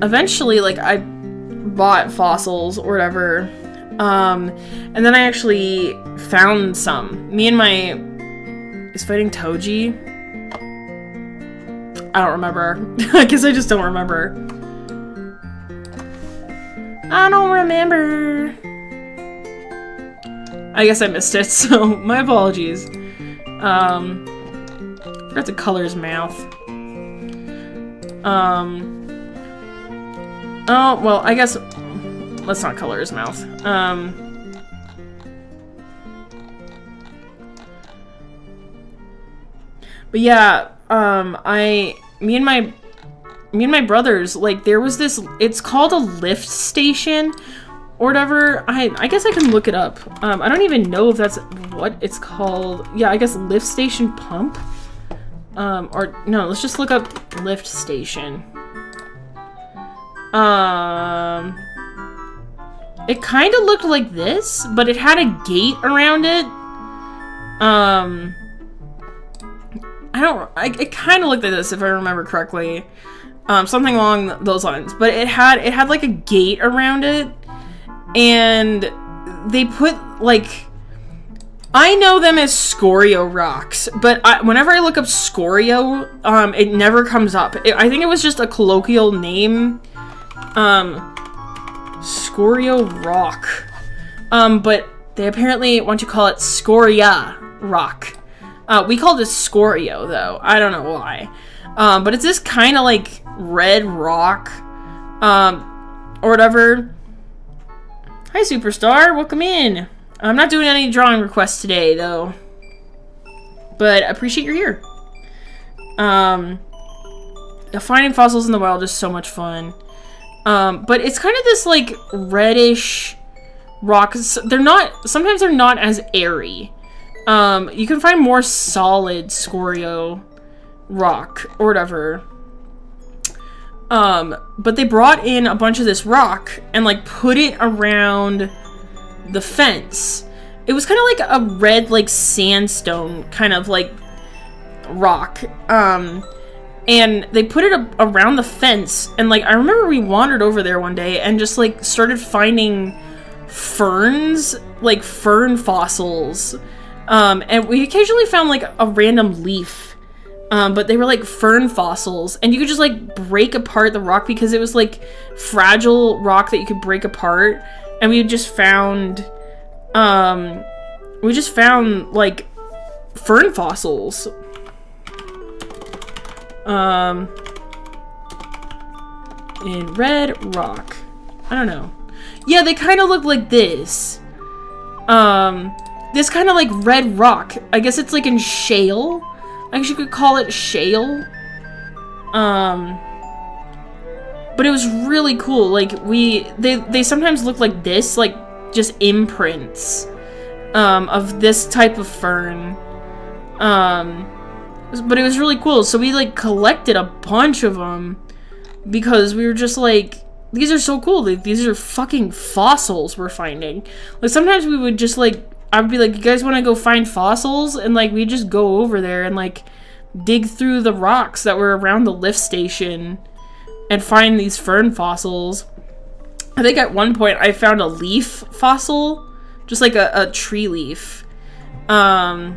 eventually, like, I bought fossils or whatever, and then I actually found some. Me and my... Is fighting Toji? I don't remember. I guess I just don't remember. I don't remember. I guess I missed it, so my apologies. Forgot to color his mouth. Oh, well, I guess... Let's not color his mouth. But yeah, me and my brothers, like, there was this, it's called a lift station or whatever. I guess I can look it up. I don't even know if that's what it's called. Yeah, I guess lift station pump. Or no, let's just look up lift station. It kind of looked like this, but it had a gate around it. It kind of looked like this if I remember correctly. Something along those lines. But it had like a gate around it, and they put like, I know them as Scorio rocks, but whenever I look up Scorio, it never comes up. I think it was just a colloquial name. Scorio rock. But they apparently want to call it Scoria rock. We called it Scorio though. I don't know why. But it's this kind of like red rock, or whatever. Hi, Superstar. Welcome in. I'm not doing any drawing requests today, though. But I appreciate you're here. Finding fossils in the wild is so much fun. But it's kind of this, like, reddish rock. Sometimes they're not as airy. You can find more solid Scorio rock, or whatever. But they brought in a bunch of this rock and, like, put it around the fence. It was kind of like a red, like, sandstone kind of, like, rock. And they put it around the fence, and, like, I remember we wandered over there one day and just, like, started finding ferns, like, fern fossils. And we occasionally found, like, a random leaf. But they were, like, fern fossils, and you could just, like, break apart the rock because it was, like, fragile rock that you could break apart. And we just found, like, fern fossils. In red rock. I don't know. Yeah, they kind of look like this. This kind of, like, red rock. I guess it's, like, in shale. I guess you could call it shale. But it was really cool. Like, they sometimes look like this, like, just imprints, of this type of fern. But it was really cool. So we, like, collected a bunch of them because we were just like, these are so cool. Like, these are fucking fossils we're finding. Like, sometimes we would just, like, I would be like, you guys want to go find fossils? And, like, we'd just go over there and, like, dig through the rocks that were around the lift station and find these fern fossils. I think at one point I found a leaf fossil, just like a tree leaf. But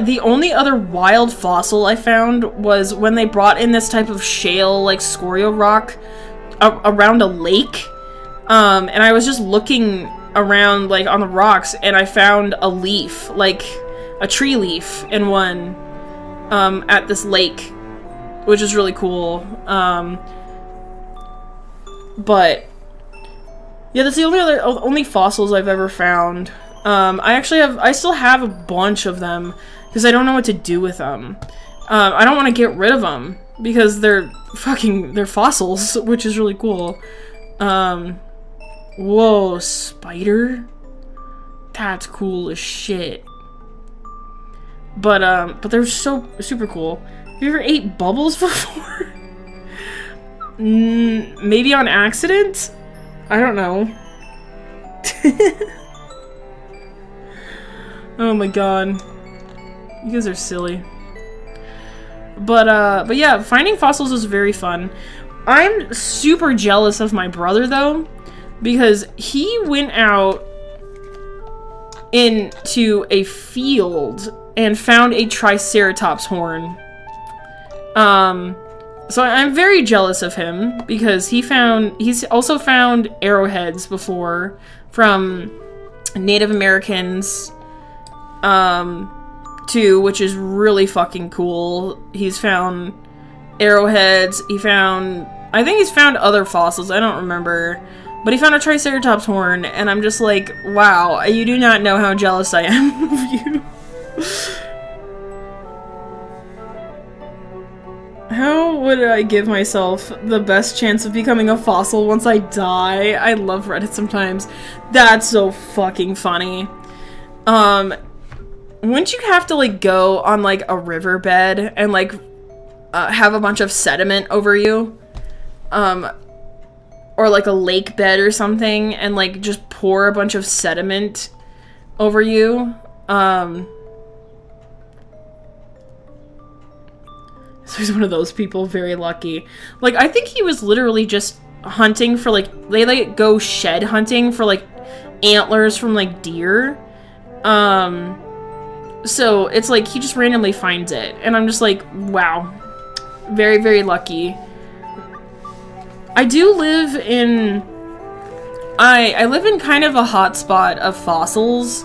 the only other wild fossil I found was when they brought in this type of shale, like Scorio rock, around a lake. And I was just looking around, like, on the rocks, and I found a leaf, like a tree leaf in one, at this lake, which is really cool. But yeah, that's the only fossils I've ever found. I still have a bunch of them because I don't know what to do with them. I don't want to get rid of them because they're fossils, which is really cool. Whoa, spider? That's cool as shit. But they're so super cool. Have you ever ate bubbles before? Maybe on accident? I don't know. Oh my god. You guys are silly. But yeah, finding fossils is very fun. I'm super jealous of my brother though, because he went out into a field and found a Triceratops horn. So I'm very jealous of him because he's also found arrowheads before from Native Americans, too, which is really fucking cool. He's found arrowheads. I think he's found other fossils. I don't remember. But he found a Triceratops horn, and I'm just like, wow, you do not know how jealous I am of you. would I give myself the best chance of becoming a fossil once I die? I love Reddit sometimes. That's so fucking funny. Wouldn't you have to, like, go on, like, a riverbed and, like, have a bunch of sediment over you? Or, like, a lake bed or something, and, like, just pour a bunch of sediment over you? So he's one of those people, very lucky. Like, I think he was literally just hunting for, like, they, like, go shed hunting for, like, antlers from, like, deer. So it's like he just randomly finds it, and I'm just like, wow, very, very lucky. I do live in, I live in kind of a hotspot of fossils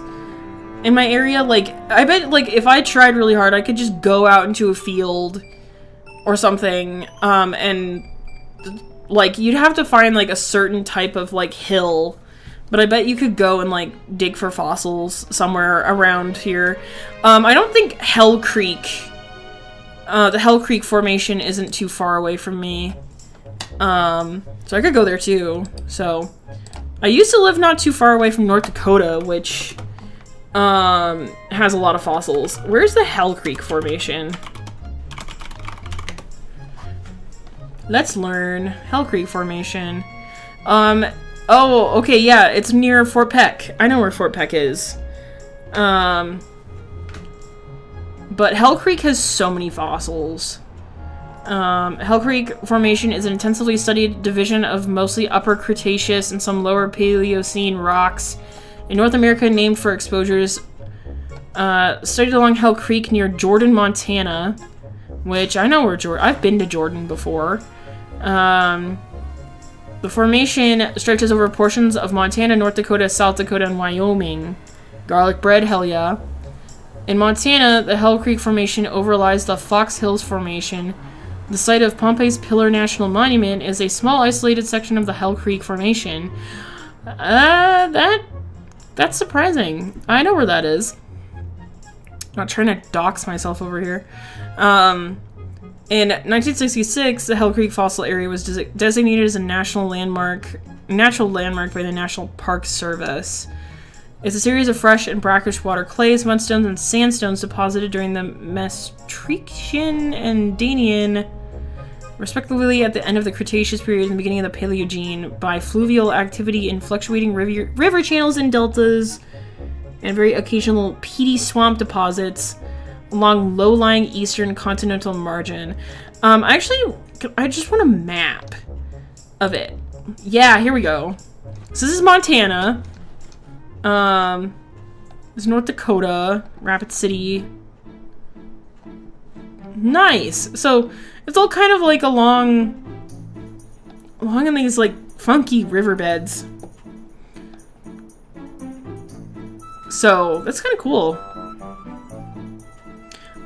in my area. Like, I bet, like, if I tried really hard, I could just go out into a field or something, and, like, you'd have to find, like, a certain type of, like, hill. But I bet you could go and, like, dig for fossils somewhere around here. I don't think Hell Creek, the Hell Creek Formation isn't too far away from me. So I could go there too. So, I used to live not too far away from North Dakota, which, has a lot of fossils. Where's the Hell Creek Formation? Let's learn. Hell Creek Formation. Oh, okay, yeah, it's near Fort Peck. I know where Fort Peck is. But Hell Creek has so many fossils. Hell Creek Formation is an intensively studied division of mostly Upper Cretaceous and some Lower Paleocene rocks in North America, named for exposures studied along Hell Creek near Jordan, Montana, which I know where I've been to Jordan before. The formation stretches over portions of Montana, North Dakota, South Dakota, and Wyoming. Garlic bread, hell yeah. In Montana, the Hell Creek Formation overlies the Fox Hills Formation. The site of Pompey's Pillar National Monument is a small isolated section of the Hell Creek Formation. That's surprising. I know where that is. Not trying to dox myself over here. In 1966, the Hell Creek Fossil Area was designated as a natural landmark by the National Park Service. It's a series of fresh and brackish water clays, mudstones, and sandstones deposited during the Maastrichtian and Danian, respectively, at the end of the Cretaceous period and the beginning of the Paleogene, by fluvial activity in fluctuating river channels and deltas, and very occasional peaty swamp deposits along low-lying eastern continental margin. I just want a map of it. Yeah, here we go. So this is Montana. This is North Dakota, Rapid City. Nice. So it's all kind of like along in these like funky riverbeds. So that's kind of cool.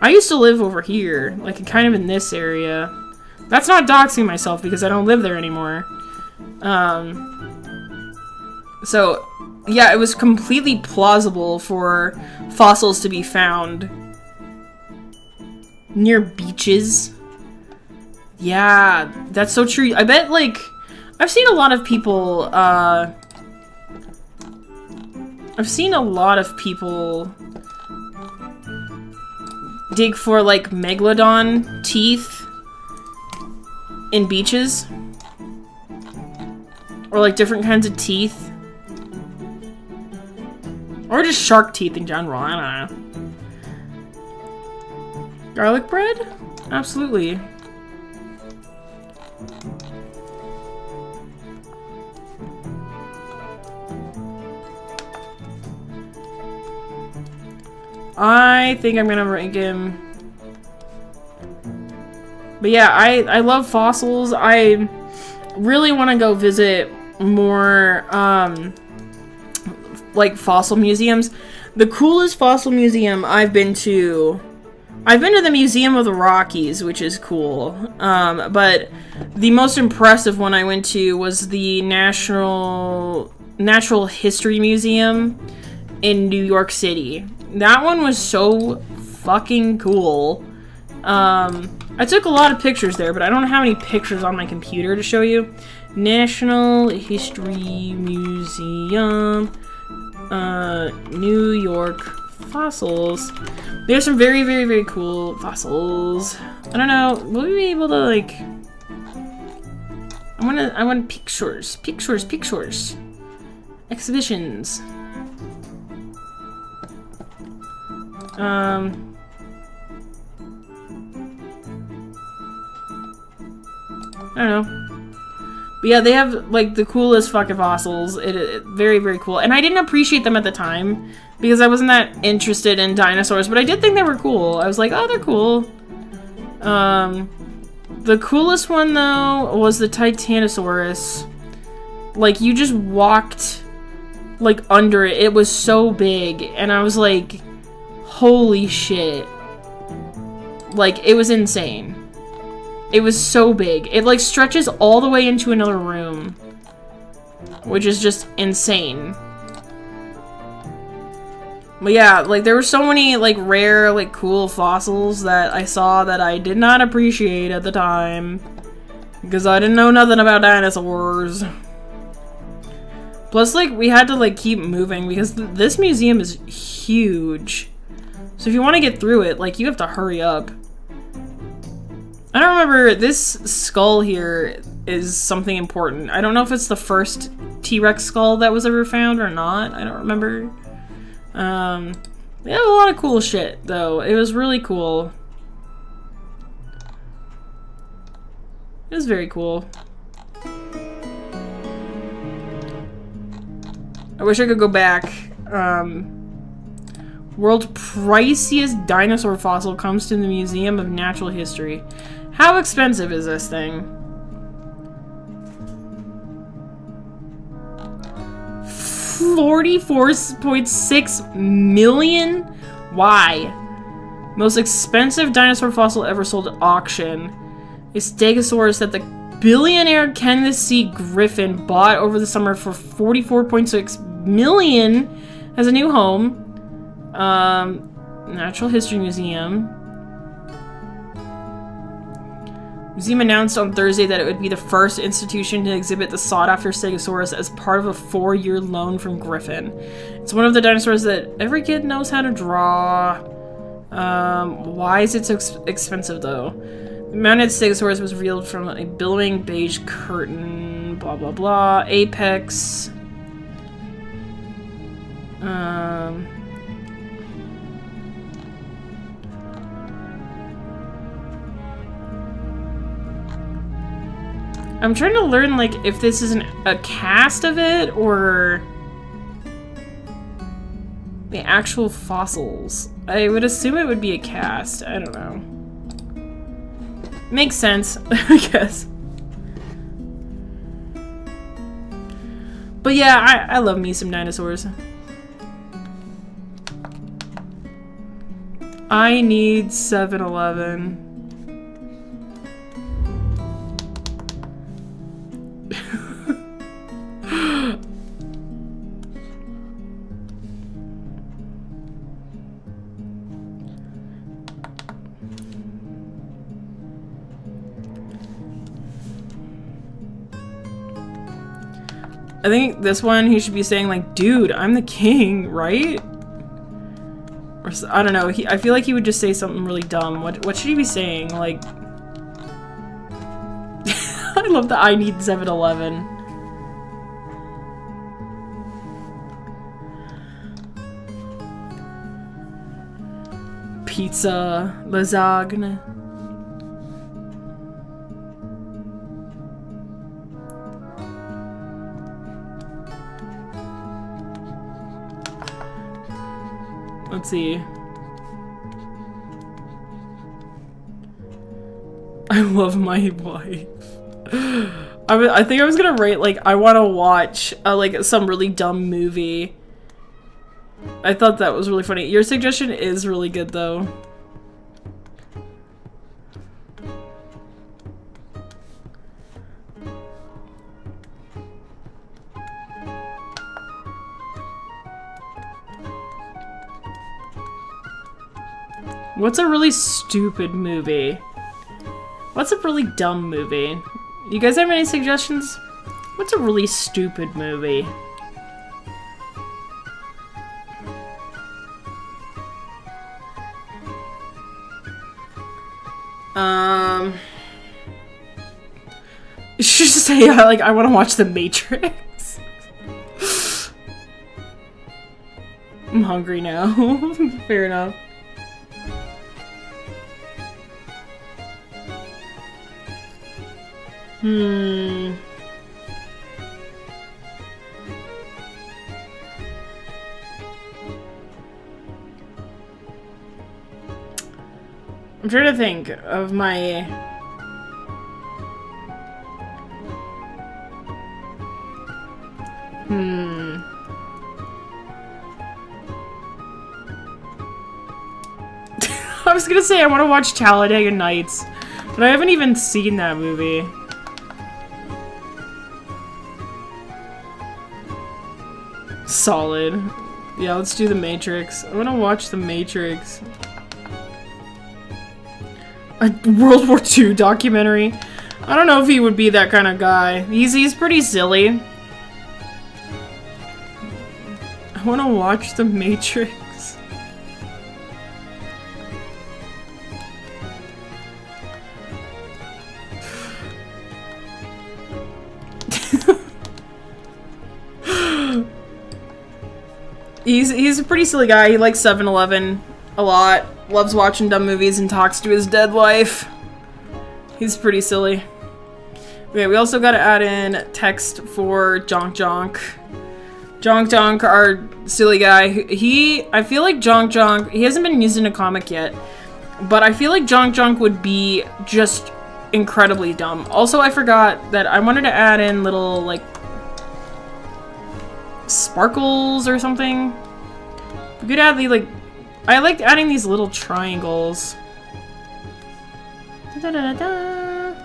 I used to live over here, like kind of in this area. That's not doxing myself because I don't live there anymore. So yeah, it was completely plausible for fossils to be found near beaches. Yeah, that's so true. I bet, like, I've seen a lot of people, dig for, like, megalodon teeth in beaches. Or, like, different kinds of teeth. Or just shark teeth in general, I don't know. Garlic bread? Absolutely. I think I'm gonna rank him. But yeah, I love fossils. I really want to go visit more, like, fossil museums. The coolest fossil museum I've been to the Museum of the Rockies, which is cool. But the most impressive one I went to was the Natural History Museum in New York City. That one was so fucking cool. I took a lot of pictures there, but I don't know how many pictures on my computer to show you. National History Museum, New York fossils. There's some very, very, very cool fossils. I don't know, will we be able to like... I want pictures. Exhibitions. I don't know. But yeah, they have like the coolest fucking fossils. It very, very cool. And I didn't appreciate them at the time because I wasn't that interested in dinosaurs, but I did think they were cool. I was like, oh, they're cool. The coolest one though was the Titanosaurus. Like you just walked like under it. It was so big and I was like, holy shit. Like it was insane. It was so big. It like stretches all the way into another room, which is just insane. But yeah, like there were so many like rare, like cool fossils that I saw that I did not appreciate at the time because I didn't know nothing about dinosaurs. Plus, like we had to like keep moving because this museum is huge. So if you want to get through it, like you have to hurry up. I don't remember, this skull here is something important. I don't know if it's the first T-Rex skull that was ever found or not. I don't remember. They had a lot of cool shit, though. It was really cool. It was very cool. I wish I could go back. World's priciest dinosaur fossil comes to the Museum of Natural History. How expensive is this thing? 44.6 million? Why? Most expensive dinosaur fossil ever sold at auction. A Stegosaurus that the billionaire Kenneth C. Griffin bought over the summer for 44.6 million as a new home. Natural History Museum. Museum announced on Thursday that it would be the first institution to exhibit the sought-after Stegosaurus as part of a 4-year loan from Griffin. It's one of the dinosaurs that every kid knows how to draw. Why is it so expensive, though? The mounted Stegosaurus was revealed from a billowing beige curtain. Blah, blah, blah. Apex. I'm trying to learn, like, if this is a cast of it, or the actual fossils. I would assume it would be a cast. I don't know. Makes sense, I guess. But yeah, I love me some dinosaurs. I need 7-Eleven. I think this one he should be saying like, dude, I'm the king, right? Or I don't know. I feel like he would just say something really dumb. What should he be saying? Like, I love the I need 7-Eleven. Pizza, lasagne. Let's see. I love my wife. I think I was gonna write like I want to watch like some really dumb movie. I thought that was really funny. Your suggestion is really good though. What's a really stupid movie? What's a really dumb movie? You guys have any suggestions? What's a really stupid movie? You should just say, like, I want to watch The Matrix. I'm hungry now. Fair enough. I'm trying to think of my... I was gonna say I want to watch Talladega Nights, but I haven't even seen that movie. Solid. Yeah, let's do The Matrix. I want to watch The Matrix. A World War II documentary. I don't know if he would be that kind of guy. He's pretty silly. I want to watch The Matrix. He's a pretty silly guy. He likes 7-Eleven a lot. Loves watching dumb movies and talks to his dead wife. He's pretty silly. Okay, we also gotta add in text for Jonk Jonk. Jonk Jonk, our silly guy. I feel like Jonk Jonk, he hasn't been used in a comic yet, but I feel like Jonk Jonk would be just incredibly dumb. Also, I forgot that I wanted to add in little, like, sparkles or something. We could add the, like, I liked adding these little triangles. Da -da -da -da.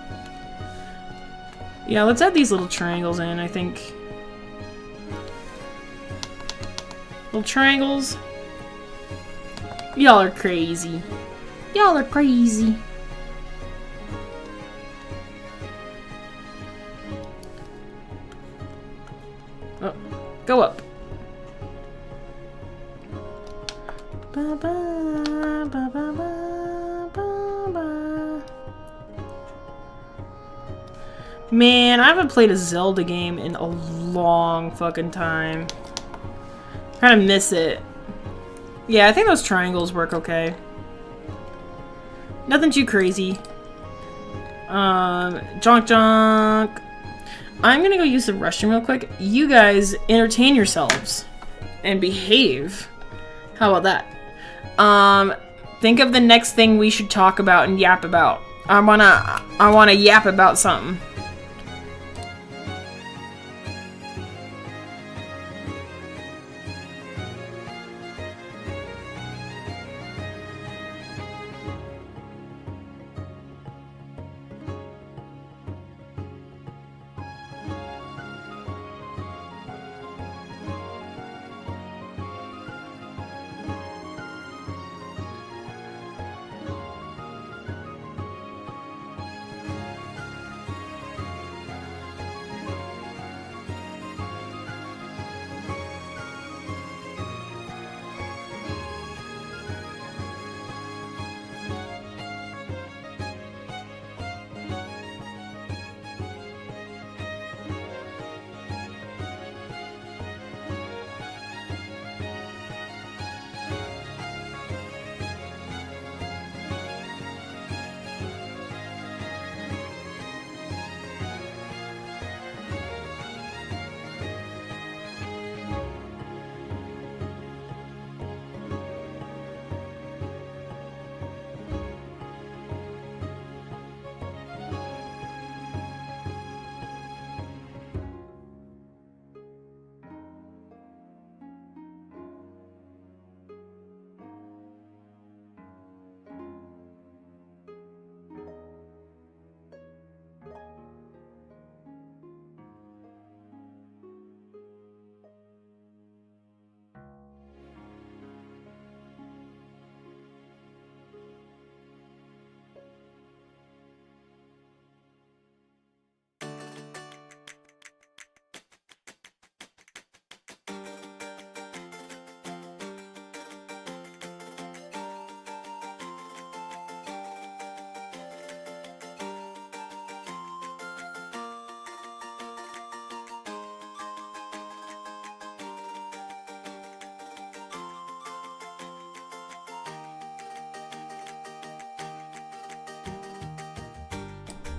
Yeah, let's add these little triangles in, I think. Little triangles. Y'all are crazy. Y'all are crazy. Oh, go up. Ba -ba, ba -ba -ba, ba -ba. Man, I haven't played a Zelda game in a long fucking time. Kind of miss it. Yeah, I think those triangles work okay. Nothing too crazy. Jonk Jonk. I'm gonna go use the restroom real quick. You guys entertain yourselves and behave. How about that? Think of the next thing we should talk about and yap about. I wanna yap about something.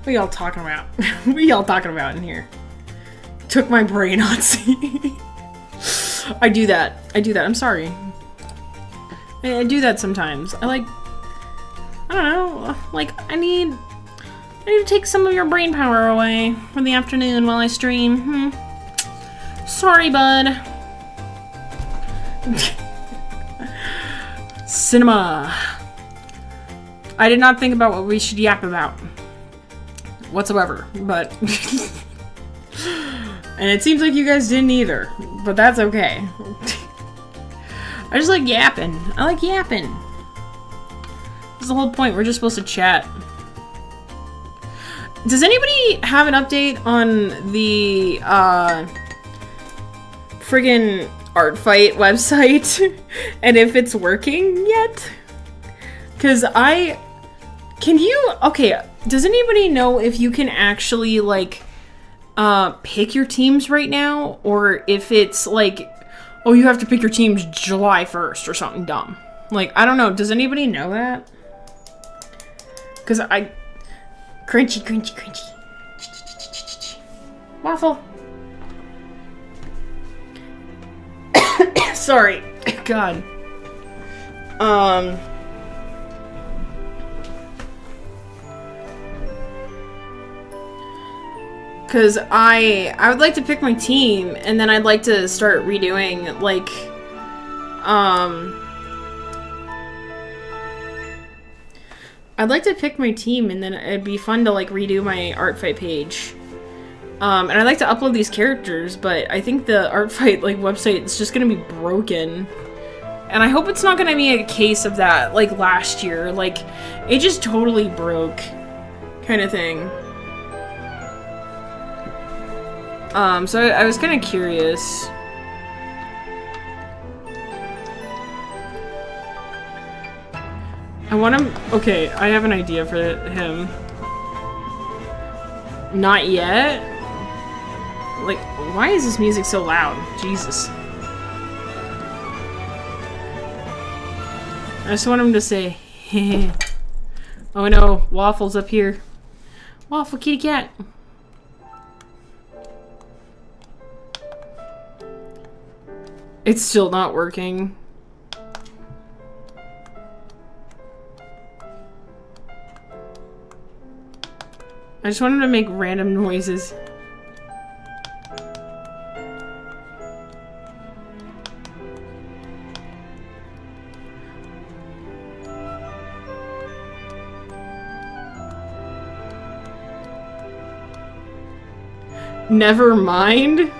What y'all talking about? What y'all talking about in here? Took my brain on. I do that. I'm sorry. I do that sometimes. I don't know. Like, I need to take some of your brain power away for the afternoon while I stream. Sorry, bud. Cinema. I did not think about what we should yap about whatsoever, but and it seems like you guys didn't either, but that's okay. I just like yapping. I like yapping. That's the whole point. We're just supposed to chat. Does anybody have an update on the friggin' art fight website and if it's working yet? Because okay, does anybody know if you can actually like pick your teams right now, or if it's like, oh, you have to pick your teams July 1st or something dumb? Like, I don't know. Does anybody know that? Because crunchy. Waffle. Sorry. God. Because I would like to pick my team, and then I'd like to start redoing, like, I'd like to pick my team, and then it'd be fun to, like, redo my art fight page. And I'd like to upload these characters, but I think the art fight, like, website is just gonna be broken. And I hope it's not gonna be a case of that, like, last year. Like, it just totally broke, kind of thing. So I was kind of curious. I want him. Okay, I have an idea for him. Not yet? Like, why is this music so loud? Jesus. I just want him to say, oh no, Waffle's up here. Waffle, kitty cat. It's still not working. I just want him to make random noises. Never mind.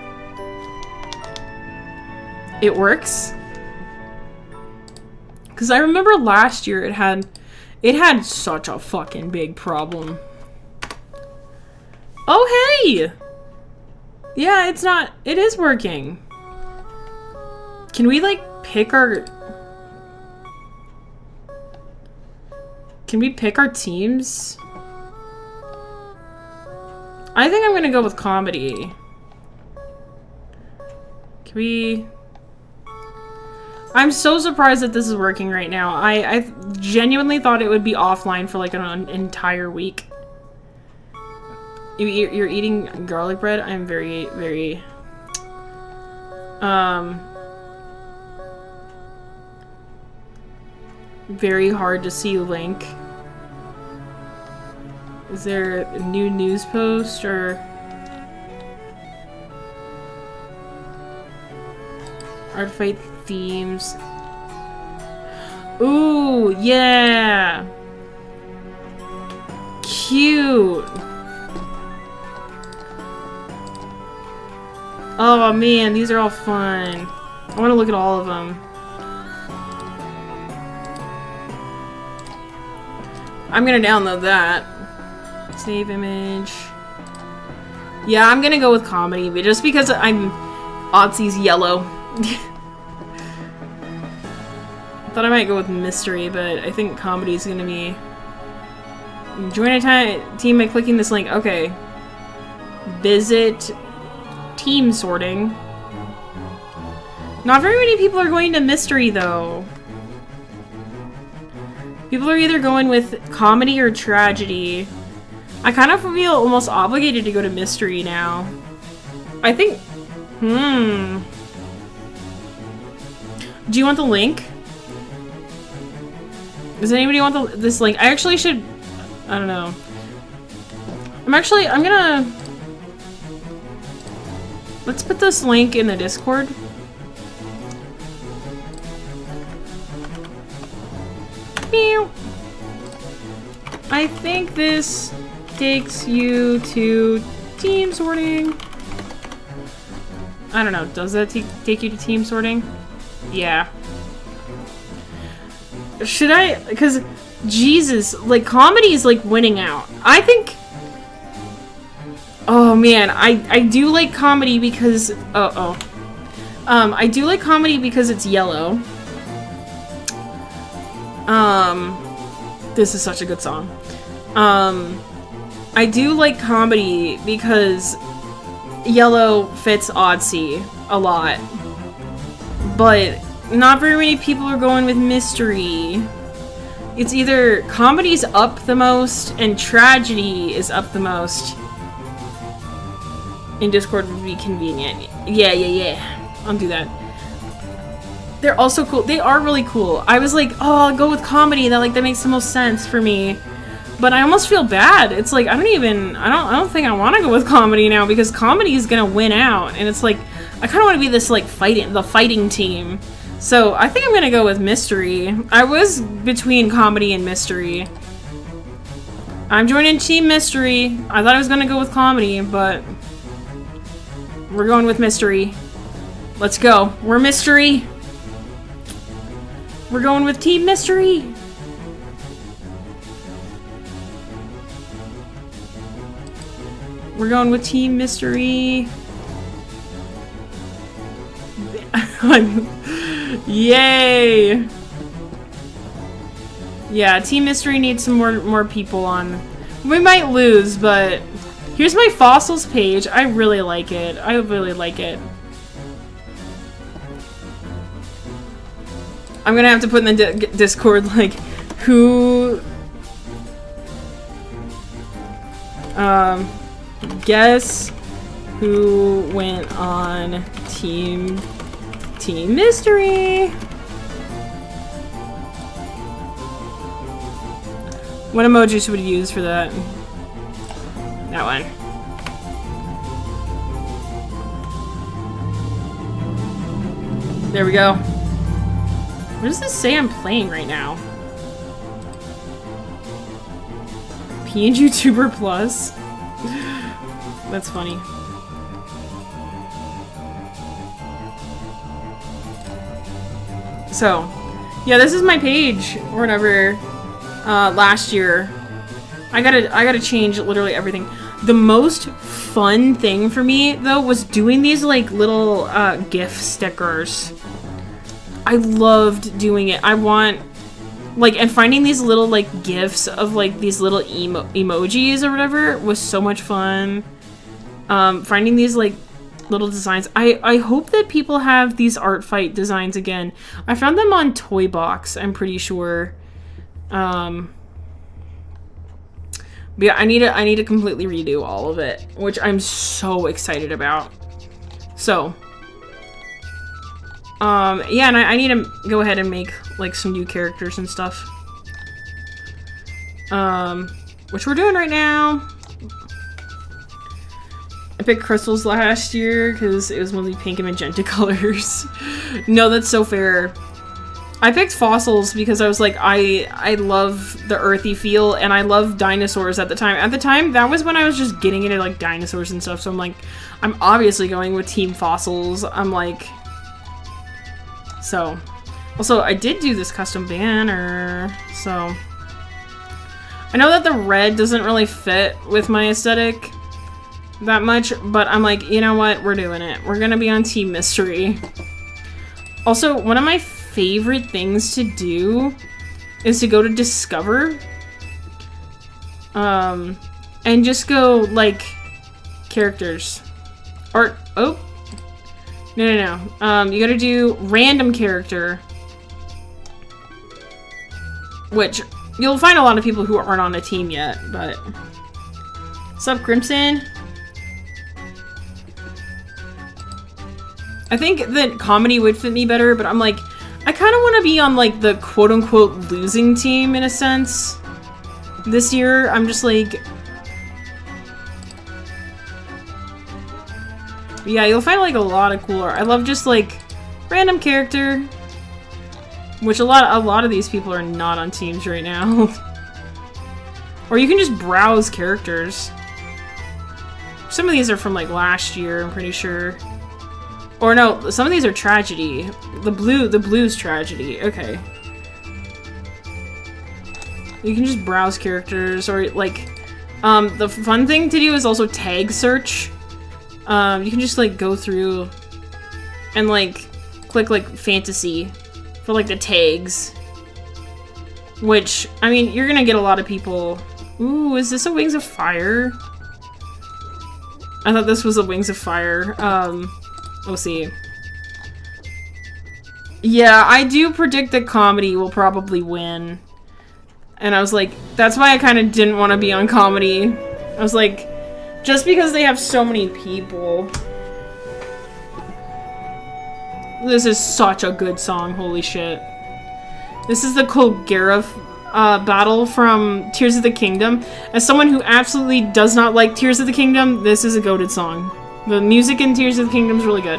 It works. Because I remember last year it had such a fucking big problem. Oh, hey! Yeah, it is working. Can we, like, pick our... Can we pick our teams? I think I'm gonna go with comedy. Can we... I'm so surprised that this is working right now. I genuinely thought it would be offline for like an entire week. You're eating garlic bread? I'm very, very... very hard to see link. Is there a new news post or... Art fight themes. Ooh, yeah! Cute! Oh man, these are all fun. I want to look at all of them. I'm gonna download that. Save image. Yeah, I'm gonna go with comedy, but just because Otzi's yellow. I thought I might go with mystery, but I think comedy is gonna be... Join a team by clicking this link. Okay. Visit team sorting. Not very many people are going to mystery, though. People are either going with comedy or tragedy. I kind of feel almost obligated to go to mystery now. I think... Do you want the link? Does anybody want this link? I actually should... I don't know. I'm gonna... Let's put this link in the Discord. Meow. I think this takes you to team sorting. I don't know. Does that take you to team sorting? Yeah. Should I? Because, Jesus, like, comedy is, like, winning out. I think... Oh, man. I do like comedy because... I do like comedy because it's yellow. This is such a good song. I do like comedy because yellow fits Odyssey a lot. But not very many people are going with mystery. It's either comedy's up the most and tragedy is up the most. In Discord would be convenient. Yeah. I'll do that. They're also cool. They are really cool. I was like, oh, I'll go with comedy. That makes the most sense for me. But I almost feel bad. It's like, I don't think I want to go with comedy now because comedy is gonna win out. And it's like, I kind of want to be this, like, the fighting team. So I think I'm gonna go with mystery. I was between comedy and mystery. I'm joining Team Mystery. I thought I was gonna go with comedy, but we're going with mystery. Let's go. We're mystery. We're going with Team Mystery. We're going with Team Mystery. Yay! Yeah, Team Mystery needs some more people on. We might lose, but here's my fossils page. I really like it. I really like it. I'm gonna have to put in the Discord, like, who... guess who went on Team Mystery? What emojis would you use for that? That one. There we go. What does this say I'm playing right now? PNG YouTuber Plus? That's funny. So, yeah, this is my page or whatever. Last year, I gotta change literally everything. The most fun thing for me though was doing these like little GIF stickers. I loved doing it. I want like and finding these little like GIFs of like these little emojis or whatever was so much fun. Finding these like little designs. I hope that people have these art fight designs again. I found them on Toy Box, I'm pretty sure. But yeah, I need to completely redo all of it, which I'm so excited about. So, yeah, and I need to go ahead and make like some new characters and stuff. Which we're doing right now. I picked crystals last year because it was mostly pink and magenta colors. No, that's so fair. I picked fossils because I was like, I love the earthy feel and I love dinosaurs at the time. At the time, that was when I was just getting into like dinosaurs and stuff. So I'm like, I'm obviously going with Team Fossils. I'm like, so. Also, I did do this custom banner, so. I know that the red doesn't really fit with my aesthetic that much, but I'm like, you know what? We're doing it. We're gonna be on Team Mystery. Also, one of my favorite things to do is to go to Discover. And just go, like, characters. Art. Oh. No. You gotta do random character. Which, you'll find a lot of people who aren't on a team yet, but What's up, Crimson? I think that comedy would fit me better, but I'm like, I kind of want to be on like the quote-unquote losing team in a sense. This year, I'm just like... Yeah, you'll find like a lot of cool art. I love just like random character, which a lot of these people are not on teams right now. Or you can just browse characters. Some of these are from like last year, I'm pretty sure. Or no, some of these are tragedy. The blue's tragedy. Okay. You can just browse characters, or like, the fun thing to do is also tag search. You can just like go through and like click like fantasy for like the tags. Which, I mean, you're gonna get a lot of people. Ooh, is this a Wings of Fire? I thought this was a Wings of Fire. We'll see. Yeah, I do predict that comedy will probably win. And I was like, that's why I kind of didn't want to be on comedy. I was like, just because they have so many people. This is such a good song, holy shit. This is the Colgera battle from Tears of the Kingdom. As someone who absolutely does not like Tears of the Kingdom, this is a goated song. The music in Tears of the Kingdom is really good.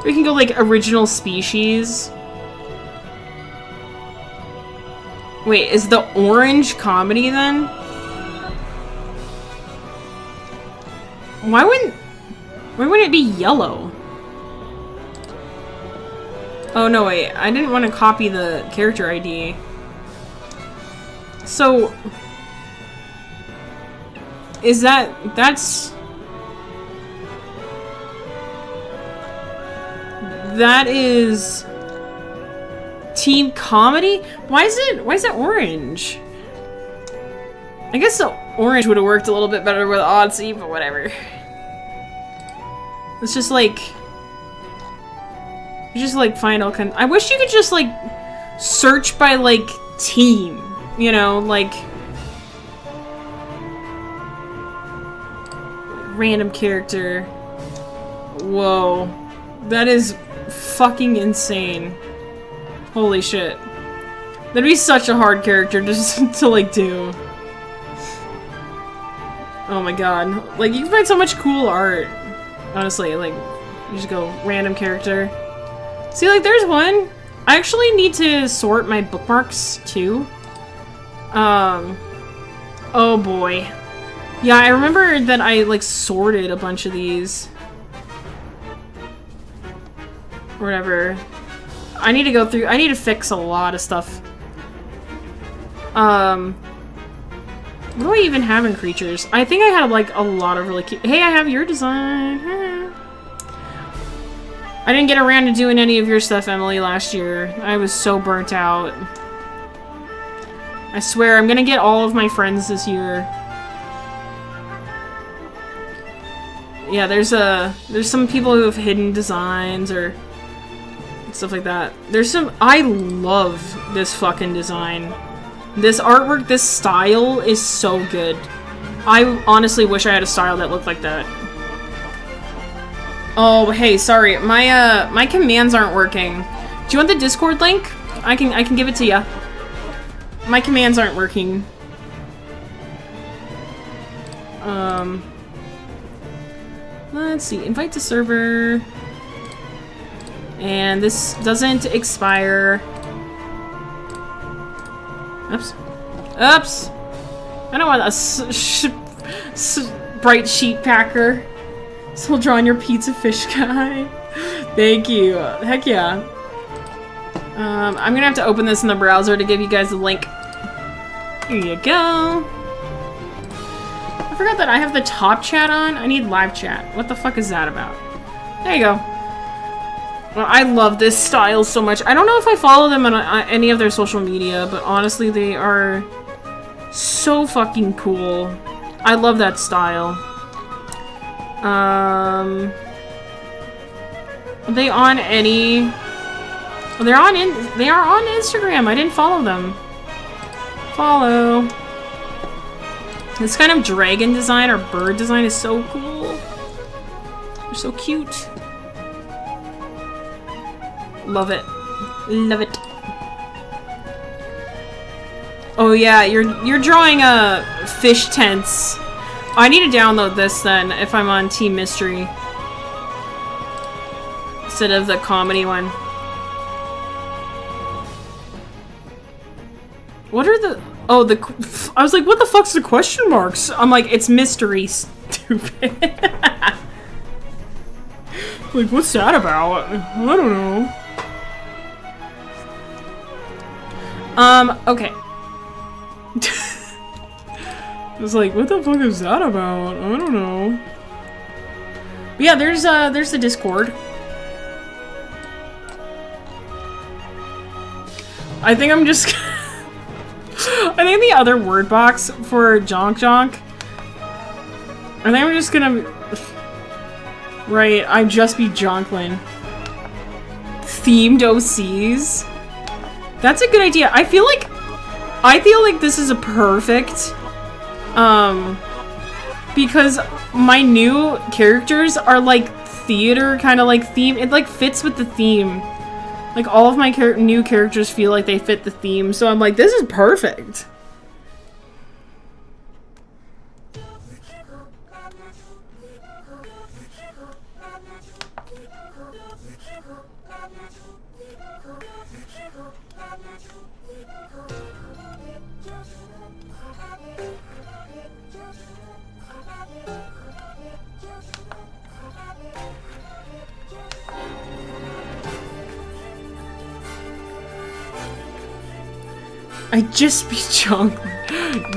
We can go like original species. Wait, is the orange comedy then? Why wouldn't it be yellow? Oh no, wait, I didn't want to copy the character ID. So is that's that is Team Comedy? Why is it orange? I guess the orange would have worked a little bit better with Odyssey, but whatever. It's just like find all kinds. I wish you could just like search by like team, you know, like random character. Whoa, that is fucking insane. Holy shit. That'd be such a hard character just to like do. Oh my god. Like, you can find so much cool art. Honestly, like, you just go random character. See, like, there's one. I actually need to sort my bookmarks, too. Oh boy. Yeah, I remember that I, like, sorted a bunch of these. Whatever. I need to go through- I need to fix a lot of stuff. What do I even have in creatures? I think I had, like, a lot of really cute- Hey, I have your design! I didn't get around to doing any of your stuff, Emily, last year. I was so burnt out. I swear, I'm gonna get all of my friends this year. Yeah, there's some people who have hidden designs or stuff like that. There's some- I love this fucking design. This artwork, this style is so good. I honestly wish I had a style that looked like that. Oh, hey, sorry. My commands aren't working. Do you want the Discord link? I can give it to ya. My commands aren't working. Let's see. Invite to server. And this doesn't expire. Oops. Oops! I don't want a bright sheet packer. Soldier on your pizza fish guy. Thank you. Heck yeah. I'm gonna have to open this in the browser to give you guys the link. Here you go. I forgot that I have the top chat on. I need live chat. What the fuck is that about? There you go. Well, I love this style so much. I don't know if I follow them on any of their social media, but honestly, they are so fucking cool. I love that style. Are they on any... Oh, they are on Instagram. I didn't follow them. Follow. This kind of dragon design or bird design is so cool. They're so cute. Love it. Love it. Oh yeah, you're drawing fish tents. I need to download this then if I'm on Team Mystery instead of the comedy one. What are the... Oh, I was like, what the fuck's the question marks? I'm like, it's mystery, stupid. Like, what's that about? I don't know. Okay. I was like, what the fuck is that about? I don't know. But yeah, there's the Discord. I think I'm just... I think the other word box for Jonk Jonk. I think I'm just gonna... Right, I'd just be Jonklin. Themed OCs. That's a good idea. I feel like this is a perfect... because my new characters are like theater kind of like theme. It like fits with the theme. Like all of my new characters feel like they fit the theme. So I'm like, this is perfect. I just be junk.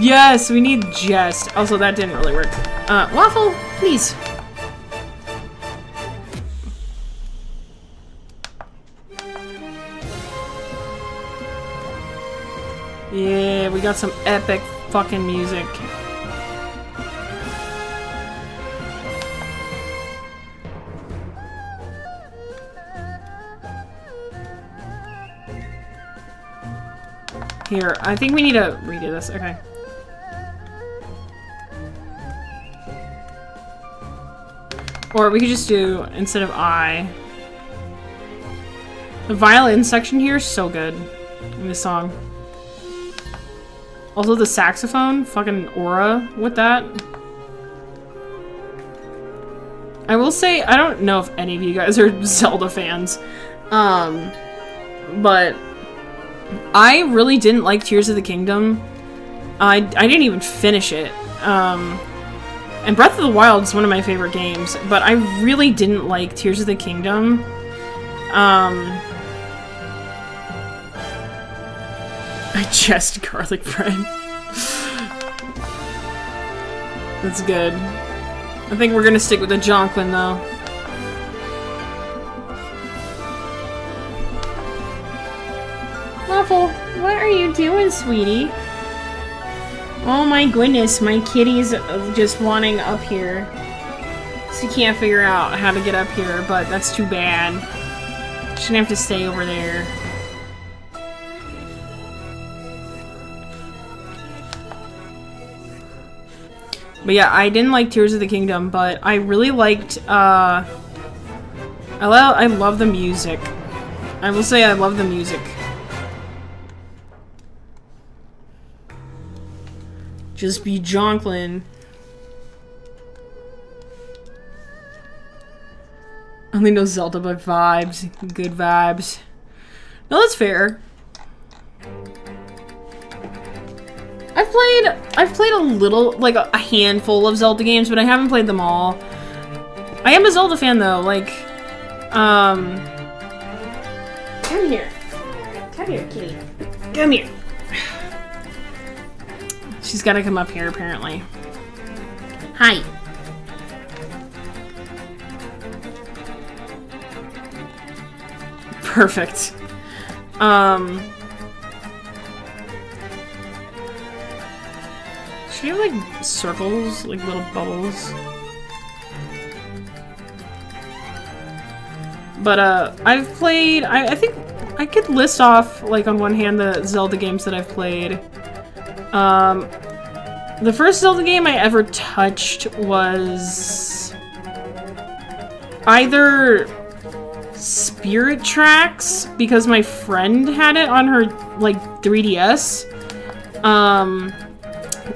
Yes, we need jest. Also, that didn't really work. Waffle, please. Yeah, we got some epic fucking music. Here, I think we need to redo this. Okay. Or we could just do, instead of I. The violin section here is so good in this song. Also the saxophone, fucking aura with that. I will say, I don't know if any of you guys are Zelda fans. But I really didn't like Tears of the Kingdom. I didn't even finish it. And Breath of the Wild is one of my favorite games, but I really didn't like Tears of the Kingdom. I just garlic bread. That's good. I think we're gonna stick with the Jonklin though. Waffle, what are you doing, sweetie? Oh my goodness, my kitty's just wanting up here. She can't figure out how to get up here, but that's too bad. She's gonna have to stay over there. But yeah, I didn't like Tears of the Kingdom, but I really liked, I love the music. I will say I love the music. Just be Jonklin. Only know Zelda by vibes. Good vibes. No, that's fair. I've played a little, like a handful of Zelda games, but I haven't played them all. I am a Zelda fan though, like, come here. Come here, kitty. Come here. She's gotta come up here, apparently. Hi. Perfect. Should you have, like, circles? Like, little bubbles? But, I've played... I think I could list off, like, on one hand, the Zelda games that I've played. The first Zelda game I ever touched was either Spirit Tracks, because my friend had it on her, like, 3DS,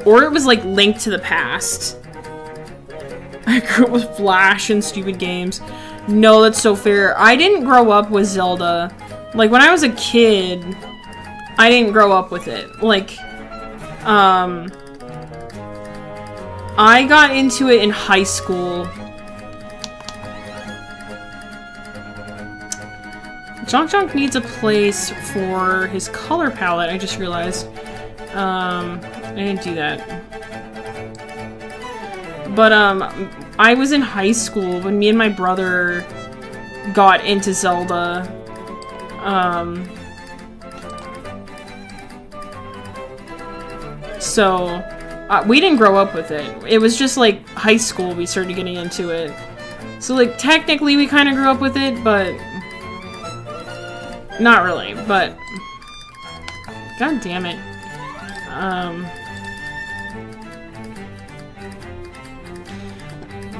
or it was, like, Link to the Past. I grew up with Flash and stupid games. No, that's so fair. I didn't grow up with Zelda. Like, when I was a kid, I didn't grow up with it. Like, I got into it in high school. Jonk needs a place for his color palette, I just realized. I didn't do that. But, I was in high school when me and my brother got into Zelda. So, we didn't grow up with it. It was just, like, high school we started getting into it. So, like, technically we kind of grew up with it, but... not really, but... God damn it.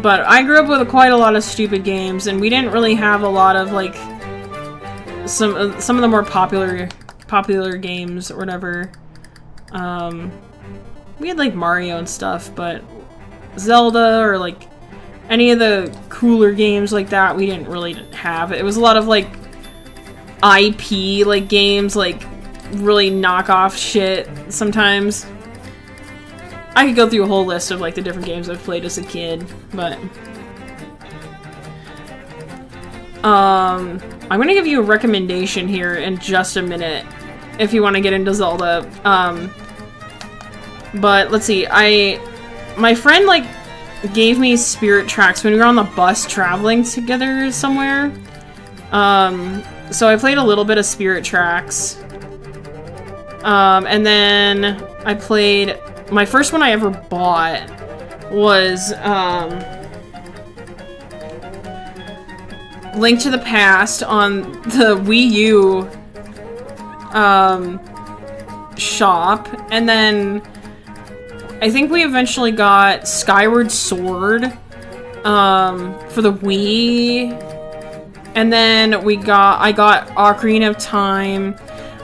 But I grew up with quite a lot of stupid games, and we didn't really have a lot of, like, some of the more popular games or whatever. We had, like, Mario and stuff, but Zelda or, like, any of the cooler games like that, we didn't really have. It was a lot of, like, IP, like, games, like, really knockoff shit sometimes. I could go through a whole list of, like, the different games I've played as a kid, but... I'm gonna give you a recommendation here in just a minute, if you want to get into Zelda. But, let's see, my friend, like, gave me Spirit Tracks when we were on the bus traveling together somewhere. So I played a little bit of Spirit Tracks. And then I played... my first one I ever bought was, Link to the Past on the Wii U, shop. And then I think we eventually got Skyward Sword, for the Wii. And then I got Ocarina of Time.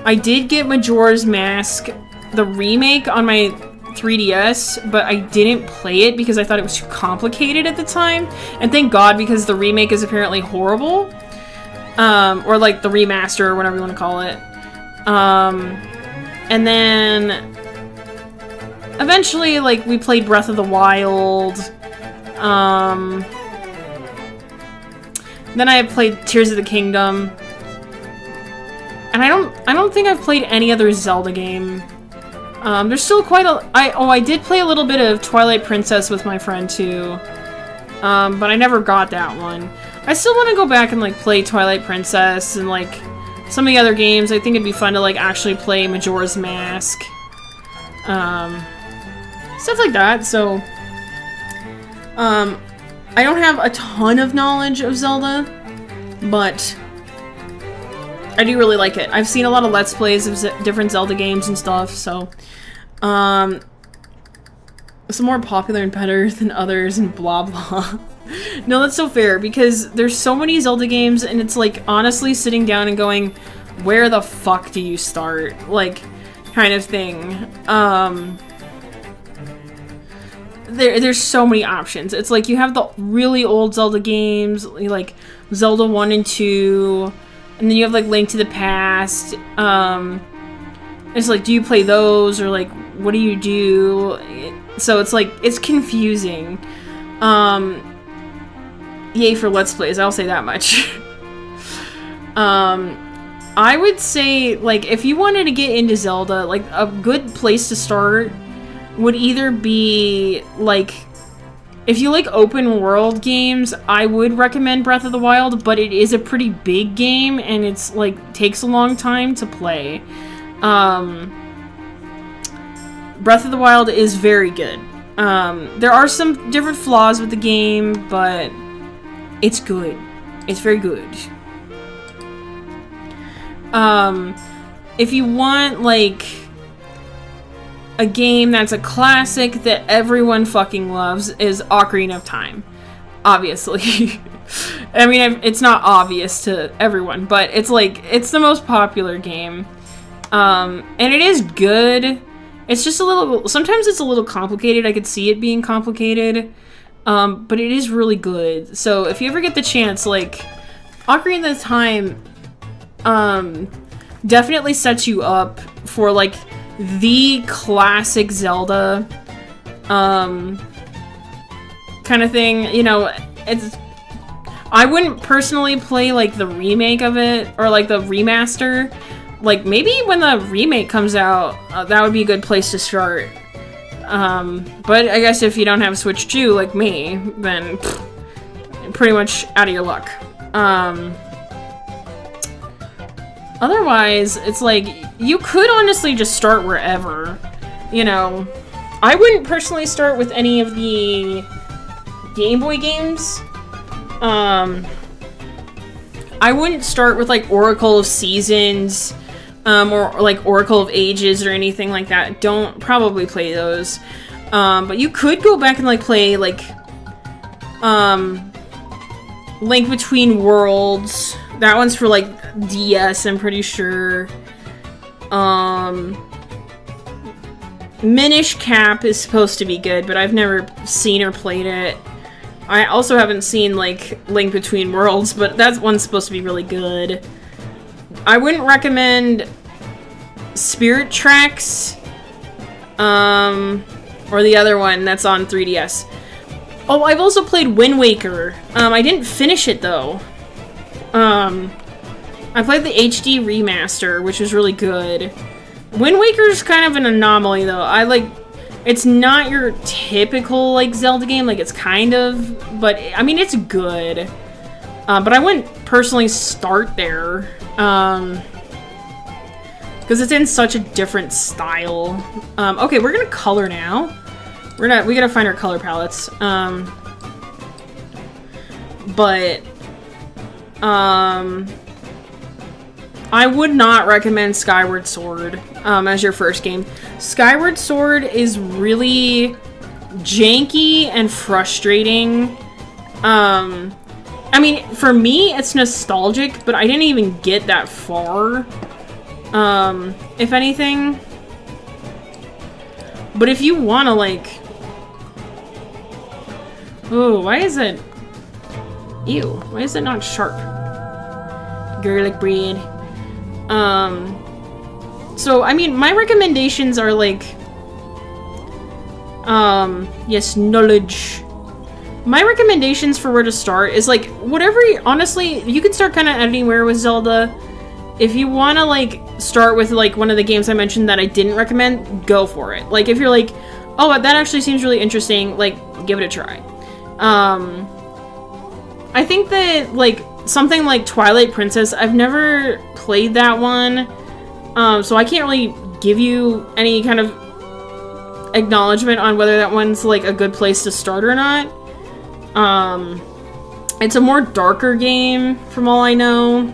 I did get Majora's Mask, the remake, on my 3DS, but I didn't play it because I thought it was too complicated at the time. And thank God, because the remake is apparently horrible. Or like the remaster, or whatever you want to call it. And then eventually, like, we played Breath of the Wild. Then I played Tears of the Kingdom. And I don't think I've played any other Zelda game. There's still quite a... I did play a little bit of Twilight Princess with my friend, too. But I never got that one. I still want to go back and, like, play Twilight Princess and, like, some of the other games. I think it'd be fun to, like, actually play Majora's Mask. Stuff like that, so... I don't have a ton of knowledge of Zelda, but... I do really like it. I've seen a lot of Let's Plays of different Zelda games and stuff, so... some more popular and better than others and blah blah. No, that's so fair, because there's so many Zelda games, and it's like, honestly, sitting down and going, where the fuck do you start? Like, kind of thing. There's so many options. It's like, you have the really old Zelda games, like Zelda 1 and 2, and then you have, like, Link to the Past. It's like, do you play those, or, like, what do you do? So it's like, it's confusing. Yay for Let's Plays, I'll say that much. I would say, like, if you wanted to get into Zelda, like, a good place to start would either be, like, if you like open world games, I would recommend Breath of the Wild, but it is a pretty big game, and it's, like, takes a long time to play. Breath of the Wild is very good. There are some different flaws with the game, but it's good. It's very good. If you want, like, a game that's a classic that everyone fucking loves is Ocarina of Time. Obviously. I mean, it's not obvious to everyone, but it's like, it's the most popular game. And it is good. It's just a little, sometimes it's a little complicated. I could see it being complicated. But it is really good. So if you ever get the chance, like, Ocarina of Time, definitely sets you up for, like, the classic Zelda, kind of thing. You know, I wouldn't personally play, like, the remake of it, or, like, the remaster. Like, maybe when the remake comes out, that would be a good place to start. But I guess if you don't have a Switch 2, like me, then pretty much out of your luck. Otherwise, it's like, you could honestly just start wherever, you know. I wouldn't personally start with any of the Game Boy games. I wouldn't start with, like, Oracle of Seasons, or like Oracle of Ages or anything like that. Don't probably play those. But you could go back and, like, play, like, Link Between Worlds. That one's for, like, DS, I'm pretty sure. Minish Cap is supposed to be good, but I've never seen or played it. I also haven't seen, like, Link Between Worlds, but that one's supposed to be really good. I wouldn't recommend Spirit Tracks, or the other one that's on 3DS. Oh, I've also played Wind Waker. I didn't finish it, though. I played the HD remaster, which was really good. Wind Waker's kind of an anomaly, though. It's not your typical, like, Zelda game. Like, it's kind of, but, I mean, it's good. But I wouldn't personally start there. Because it's in such a different style. Okay, we're gonna color now. We gotta find our color palettes. I would not recommend Skyward Sword as your first game. Skyward Sword is really janky and frustrating. I mean, for me, it's nostalgic, but I didn't even get that far. If anything. But if you wanna, like... Oh, why is it... Ew, why is it not sharp? Garlic bread. So, I mean, my recommendations are, like... yes, knowledge. My recommendations for where to start is, like, whatever... Honestly, you can start kind of anywhere with Zelda. If you want to, like, start with, like, one of the games I mentioned that I didn't recommend, go for it. Like, if you're like, oh, that actually seems really interesting, like, give it a try. I think that, like, something like Twilight Princess, I've never played that one, so I can't really give you any kind of acknowledgement on whether that one's, like, a good place to start or not. It's a more darker game, from all I know.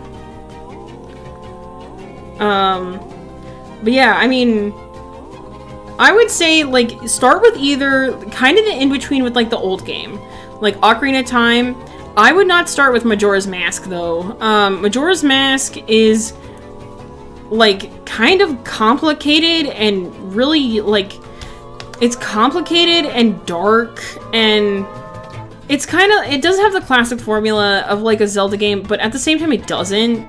But yeah, I mean, I would say, like, start with either kind of the in-between with, like, the old game. Like, Ocarina of Time. I would not start with Majora's Mask, though. Majora's Mask is, like, kind of complicated and really, like, it's complicated and dark, and it's kind of, it does have the classic formula of, like, a Zelda game, but at the same time it doesn't.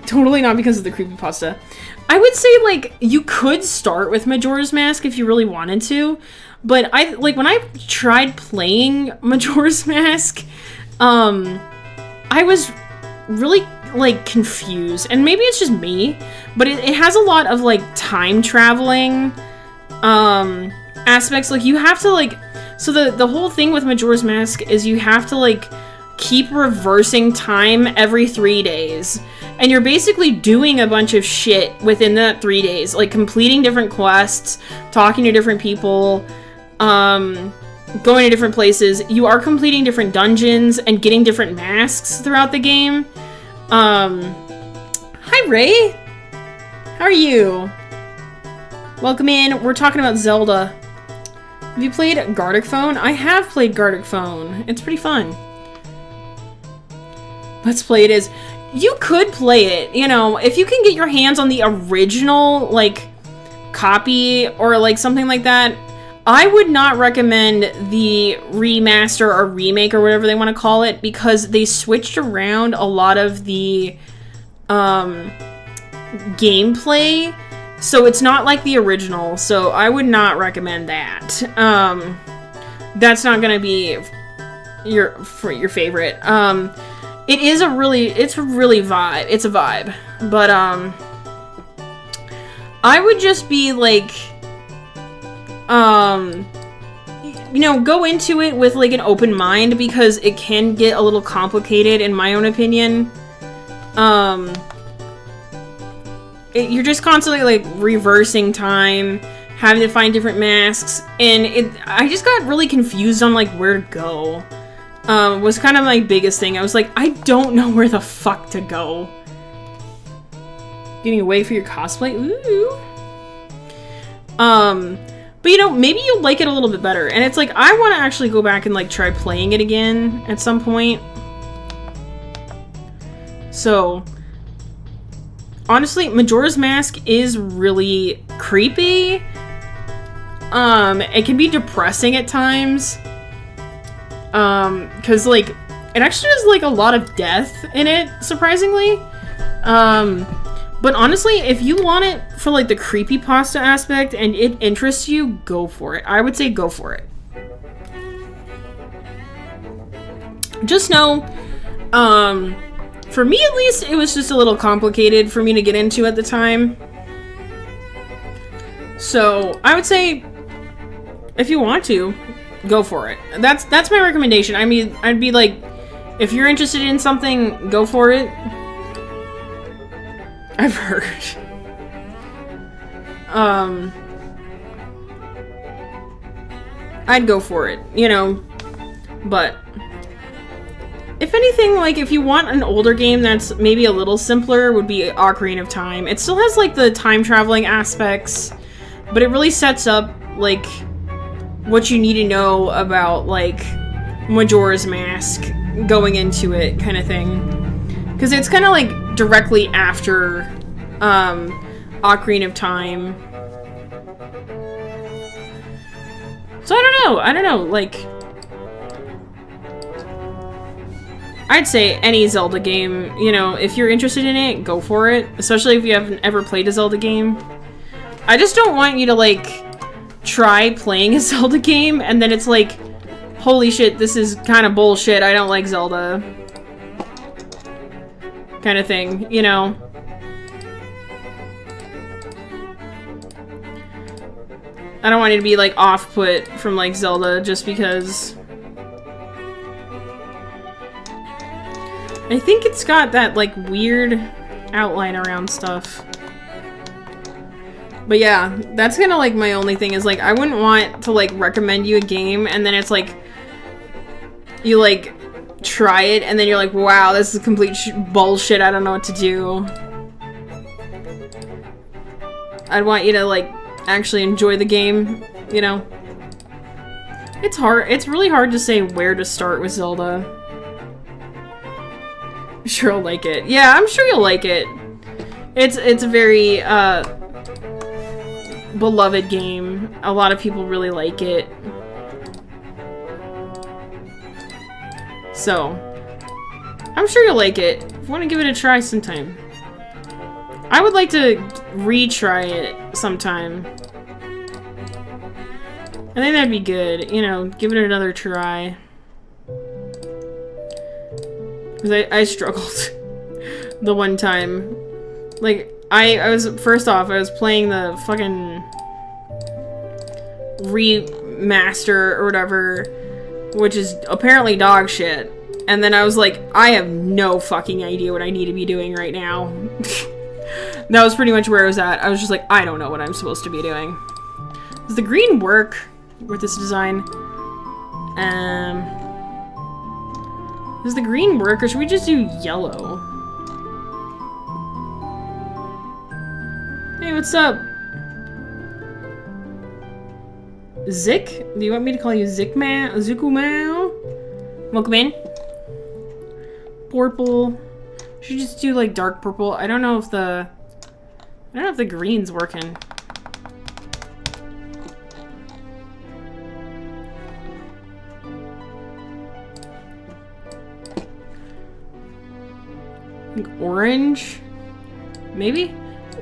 Totally not because of the creepypasta. I would say, like, you could start with Majora's Mask if you really wanted to, but when I tried playing Majora's Mask, I was really, like, confused, and maybe it's just me, but it has a lot of, like, time traveling, aspects. Like, you have to, like, so the whole thing with Majora's Mask is you have to, like, keep reversing time every 3 days. And you're basically doing a bunch of shit within that 3 days. Like, completing different quests, talking to different people, going to different places. You are completing different dungeons and getting different masks throughout the game. Hi, Ray! How are you? Welcome in. We're talking about Zelda. Have you played Gartic Phone? I have played Gartic Phone. It's pretty fun. Let's play it is. You could play it, you know, if you can get your hands on the original, like, copy or, like, something like that. I would not recommend the remaster or remake or whatever they want to call it because they switched around a lot of the gameplay, so it's not like the original, so I would not recommend that. That's not gonna be your favorite. It's a vibe, but I would just be like, you know, go into it with like an open mind because it can get a little complicated in my own opinion. You're just constantly like reversing time, having to find different masks, and I just got really confused on like where to go. Was kind of my biggest thing. I was like, I don't know where the fuck to go. Getting away for your cosplay? Ooh. But you know, maybe you'll like it a little bit better. And it's like, I want to actually go back and like try playing it again at some point. So, honestly, Majora's Mask is really creepy. It can be depressing at times. Cause like, it actually has like a lot of death in it, surprisingly. But honestly, if you want it for like the creepypasta aspect and it interests you, go for it. I would say go for it. Just know, for me at least, it was just a little complicated for me to get into at the time. So, I would say, if you want to, go for it. That's my recommendation. I mean, I'd be like, if you're interested in something, go for it. I've heard. I'd go for it, you know, but if anything, like, if you want an older game that's maybe a little simpler, would be Ocarina of Time. It still has, like, the time-traveling aspects, but it really sets up, like, what you need to know about, like, Majora's Mask going into it, kind of thing. Because it's kind of, like, directly after, Ocarina of Time. So, I don't know, like, I'd say any Zelda game, you know, if you're interested in it, go for it. Especially if you haven't ever played a Zelda game. I just don't want you to, like, try playing a Zelda game, and then it's like, holy shit, this is kind of bullshit, I don't like Zelda. Kind of thing, you know? I don't want you to be, like, off-put from, like, Zelda just because... I think it's got that, like, weird outline around stuff. But yeah, that's kind of, like, my only thing is, like, I wouldn't want to, like, recommend you a game and then it's, like, you, like, try it and then you're like, wow, this is complete bullshit, I don't know what to do. I'd want you to, like, actually enjoy the game, you know? It's hard, it's really hard to say where to start with Zelda. I'm sure I'll like it. Yeah, I'm sure you'll like it. It's a very, beloved game. A lot of people really like it. So, I'm sure you'll like it. If you want to give it a try sometime. I would like to retry it sometime. I think that'd be good. You know, give it another try. Because I struggled the one time. Like, I was, first off, I was playing the fucking remaster or whatever, which is apparently dog shit. And then I was like, I have no fucking idea what I need to be doing right now. That was pretty much where I was at. I was just like, I don't know what I'm supposed to be doing. Does the green work with this design? Does the green work, or should we just do yellow? Hey, what's up? Zik? Do you want me to call you Zikman? Zukuman? Welcome in. Purple. Should just do like dark purple. I don't know if the green's working. Orange? Maybe?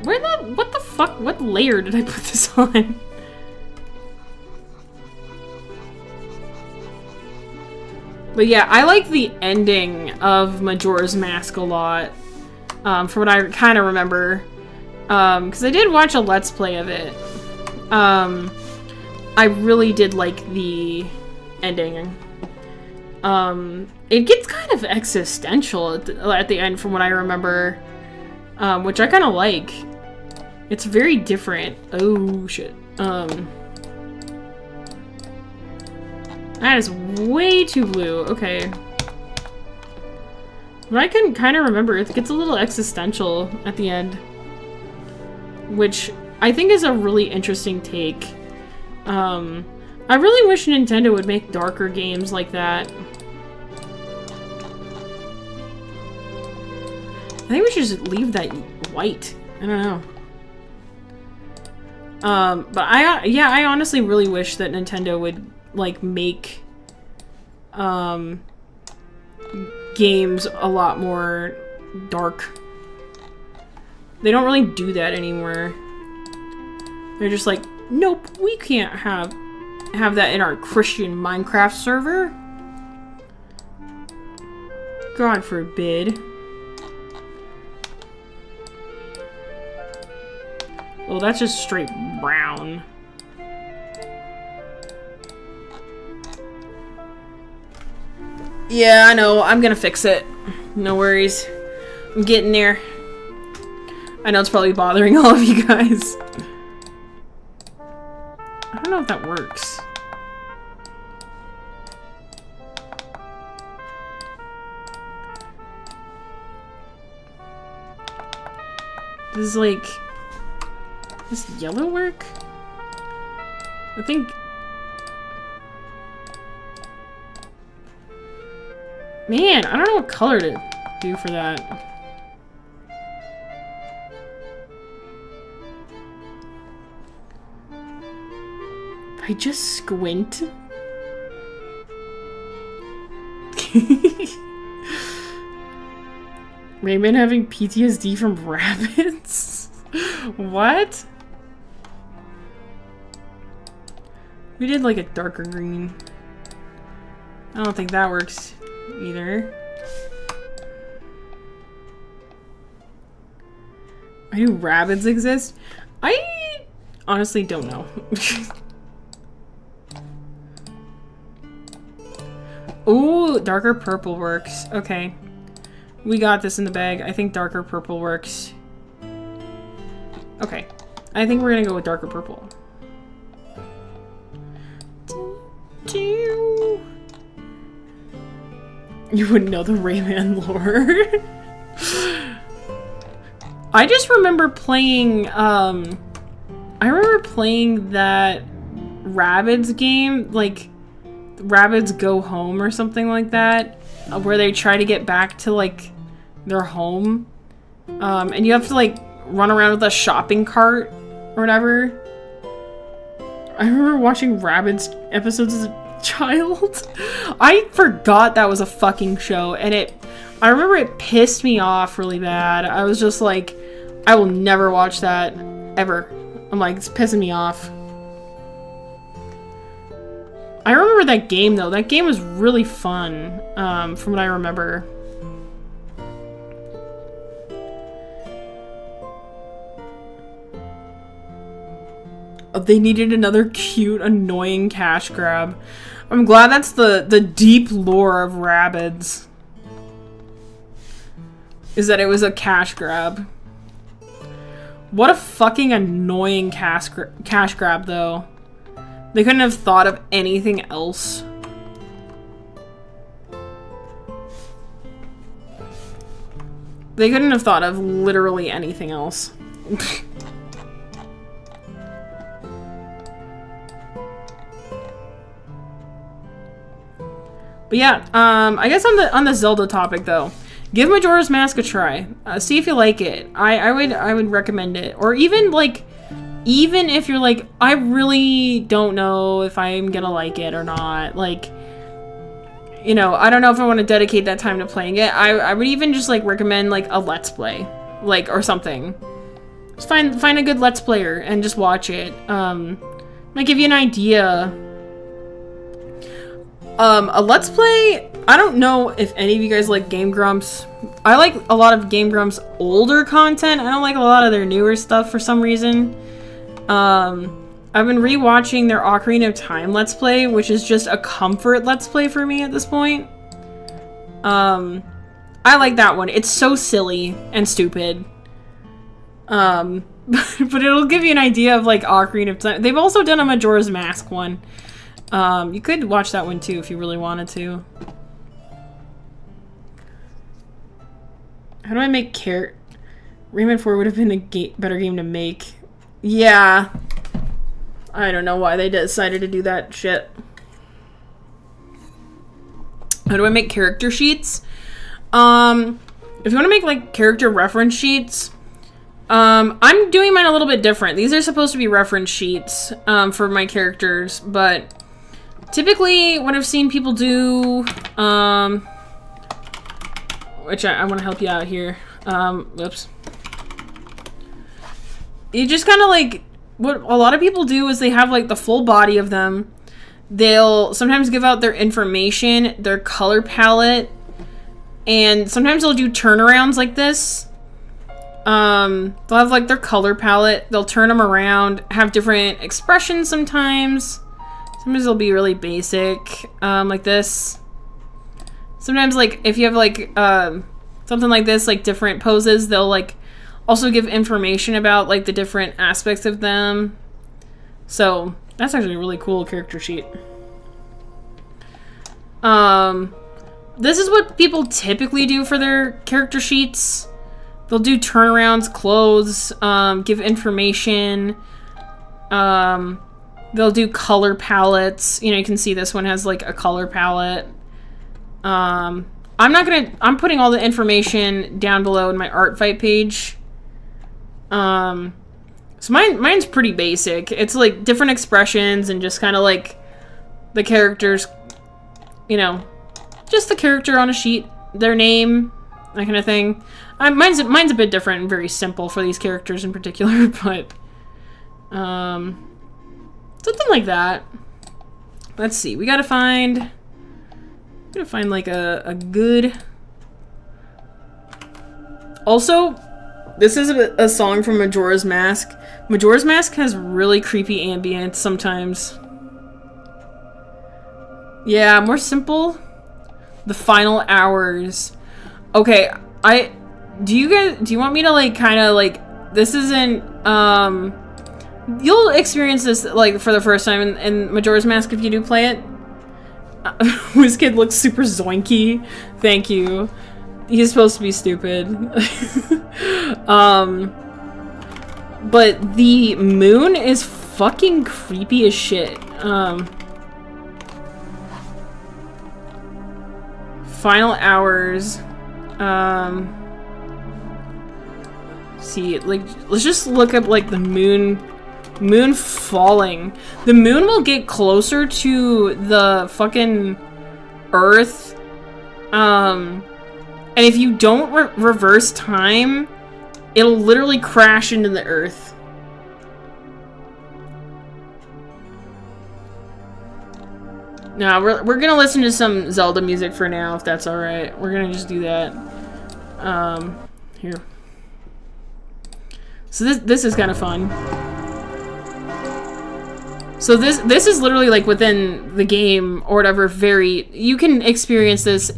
What the fuck? What layer did I put this on? But yeah, I like the ending of Majora's Mask a lot. From what I kind of remember. Because I did watch a Let's Play of it. I really did like the ending. It gets kind of existential at the end from what I remember. Which I kind of like. It's very different. Oh, shit. That is way too blue. Okay. But I can kind of remember. It gets a little existential at the end. Which I think is a really interesting take. I really wish Nintendo would make darker games like that. I think we should just leave that white. I don't know. But I honestly really wish that Nintendo would, like, make, games a lot more dark. They don't really do that anymore. They're just like, nope, we can't have that in our Christian Minecraft server. God forbid. Well, that's just straight brown. Yeah, I know. I'm gonna fix it. No worries. I'm getting there. I know it's probably bothering all of you guys. I don't know if that works. Does, like, this yellow work? I think... Man, I don't know what color to do for that. I just squint. Rayman having PTSD from rabbits? What? We did like a darker green. I don't think that works either. Why do rabbits exist? I honestly don't know. Ooh, darker purple works. Okay. We got this in the bag. I think darker purple works. Okay. I think we're gonna go with darker purple. You wouldn't know the Rayman lore. I just remember playing, I remember playing that Rabbids game, like, Rabbids Go Home or something like that, where they try to get back to, like, their home. And you have to, like, run around with a shopping cart or whatever. I remember watching Rabbids episodes as a child. I forgot that was a fucking show, and I remember it pissed me off really bad. I was just like, I will never watch that ever. I'm like, it's pissing me off. I remember that game though. That game was really fun, from what I remember. Oh, they needed another cute, annoying cash grab. I'm glad that's the deep lore of Rabbids. Is that it was a cash grab. What a fucking annoying cash grab, though. They couldn't have thought of anything else. They couldn't have thought of literally anything else. But yeah, I guess on the Zelda topic though, give Majora's Mask a try. See if you like it. I would recommend it. Or even like, even if you're like, I really don't know if I'm gonna like it or not. Like, you know, I don't know if I want to dedicate that time to playing it. I would even just like recommend like a Let's Play, like, or something. Just find a good Let's Player and just watch it. Might give you an idea. A Let's Play, I don't know if any of you guys like Game Grumps. I like a lot of Game Grumps' older content. I don't like a lot of their newer stuff for some reason. I've been rewatching their Ocarina of Time Let's Play, which is just a comfort Let's Play for me at this point. I like that one. It's so silly and stupid. But it'll give you an idea of like Ocarina of Time. They've also done a Majora's Mask one. You could watch that one too if you really wanted to. How do I make Rayman 4 would have been a better game to make. Yeah. I don't know why they decided to do that shit. How do I make character sheets? If you want to make like character reference sheets, I'm doing mine a little bit different. These are supposed to be reference sheets for my characters, but typically what I've seen people do, which I want to help you out here. Whoops. You just kind of like, what a lot of people do is they have like the full body of them. They'll sometimes give out their information, their color palette, and sometimes they'll do turnarounds like this. They'll have like their color palette, they'll turn them around, have different expressions sometimes. Sometimes they'll be really basic, like this. Sometimes like if you have like something like this, like different poses, they'll like also give information about like the different aspects of them. So that's actually a really cool character sheet. This is what people typically do for their character sheets. They'll do turnarounds, clothes, give information. They'll do color palettes. You know, you can see this one has like a color palette. I'm putting all the information down below in my art fight page. So mine's pretty basic. It's like different expressions and just kind of like the characters, you know, just the character on a sheet, their name, that kind of thing. Mine's a bit different and very simple for these characters in particular, but something like that. Let's see. We gotta find like a good. Also, this is a song from Majora's Mask. Majora's Mask has really creepy ambience sometimes. Yeah, more simple. The final hours. Okay, do you want me to like kind of like, this isn't you'll experience this like for the first time in Majora's Mask if you do play it. WizKid looks super zoinky. Thank you. He's supposed to be stupid. But the moon is fucking creepy as shit. Final hours. See, like, let's just look up like the moon falling. The moon will get closer to the fucking earth. And if you don't reverse time, it'll literally crash into the earth. No, we're gonna listen to some Zelda music for now, if that's alright. We're gonna just do that. Here. So this is kind of fun. So this is literally like within the game or whatever. You can experience this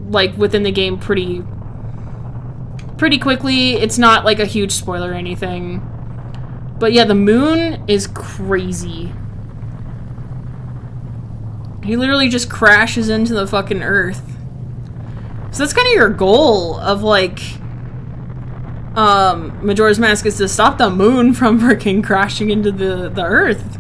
like within the game pretty quickly. It's not like a huge spoiler or anything. But yeah, the moon is crazy. He literally just crashes into the fucking earth. So that's kind of your goal of like Majora's Mask, is to stop the moon from freaking crashing into the earth.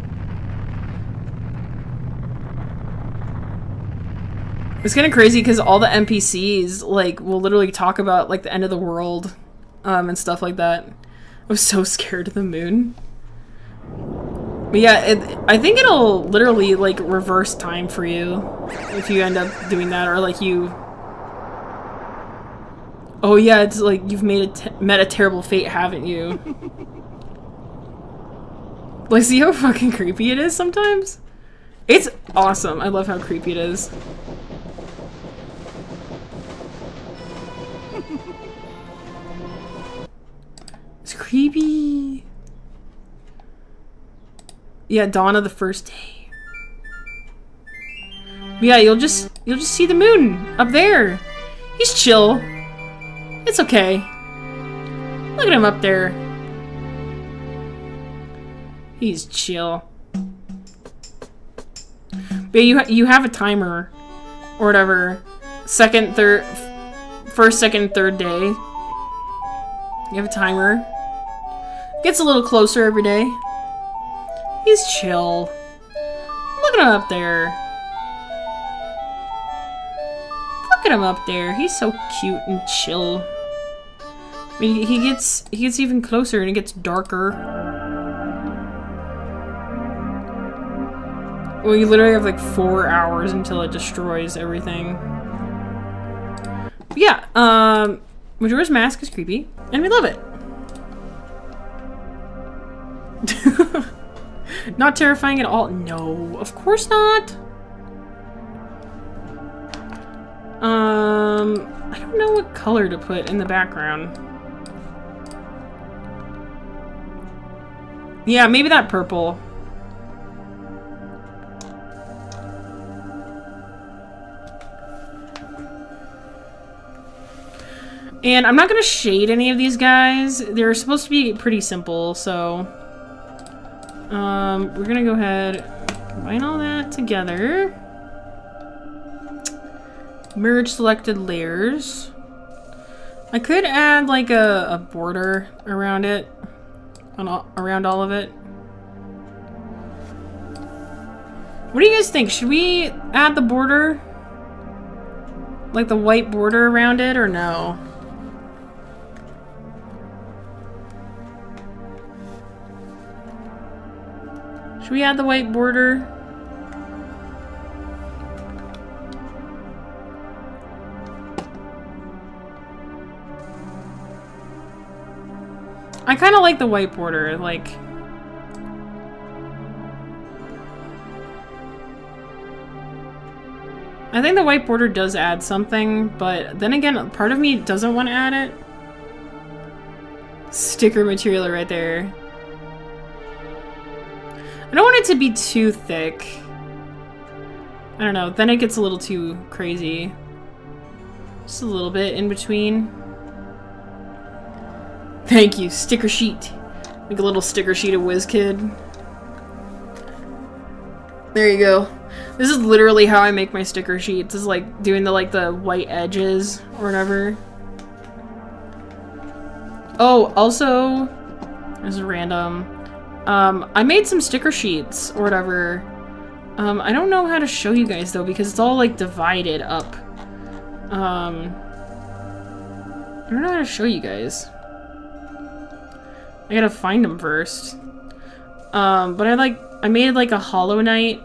It's kind of crazy because all the NPCs like will literally talk about like the end of the world, and stuff like that. I was so scared of the moon. But yeah, I think it'll literally like reverse time for you if you end up doing that, or like you. Oh yeah, it's like you've met a terrible fate, haven't you? Like, see how fucking creepy it is sometimes? It's awesome. I love how creepy it is. It's creepy. Yeah, dawn of the first day. But yeah, you'll just see the moon up there. He's chill. It's okay. Look at him up there. He's chill. But you have a timer or whatever. First, second, third day. You have a timer. Gets a little closer every day. He's chill. Look at him up there. Look at him up there. He's so cute and chill. I mean, he gets even closer and it gets darker. Well, you literally have like 4 hours until it destroys everything. But yeah, Majora's Mask is creepy, and we love it. Not terrifying at all. No, of course not. I don't know what color to put in the background. Yeah, maybe that purple. And I'm not gonna shade any of these guys. They're supposed to be pretty simple, so we're gonna go ahead, combine all that together. Merge selected layers. I could add like a border around it, around all of it. What do you guys think? Should we add the border? Like the white border around it, or no? Should we add the white border? I kind of like the white border, like... I think the white border does add something, but then again, part of me doesn't want to add it. Sticker material right there. I don't want it to be too thick. I don't know, then it gets a little too crazy. Just a little bit in between. Thank you, sticker sheet. Make a little sticker sheet of WizKid. There you go. This is literally how I make my sticker sheets, is like doing the white edges or whatever. Oh, also, this is random. I made some sticker sheets or whatever. I don't know how to show you guys though, because it's all like divided up. I don't know how to show you guys. I gotta find them first. But I made like a Hollow Knight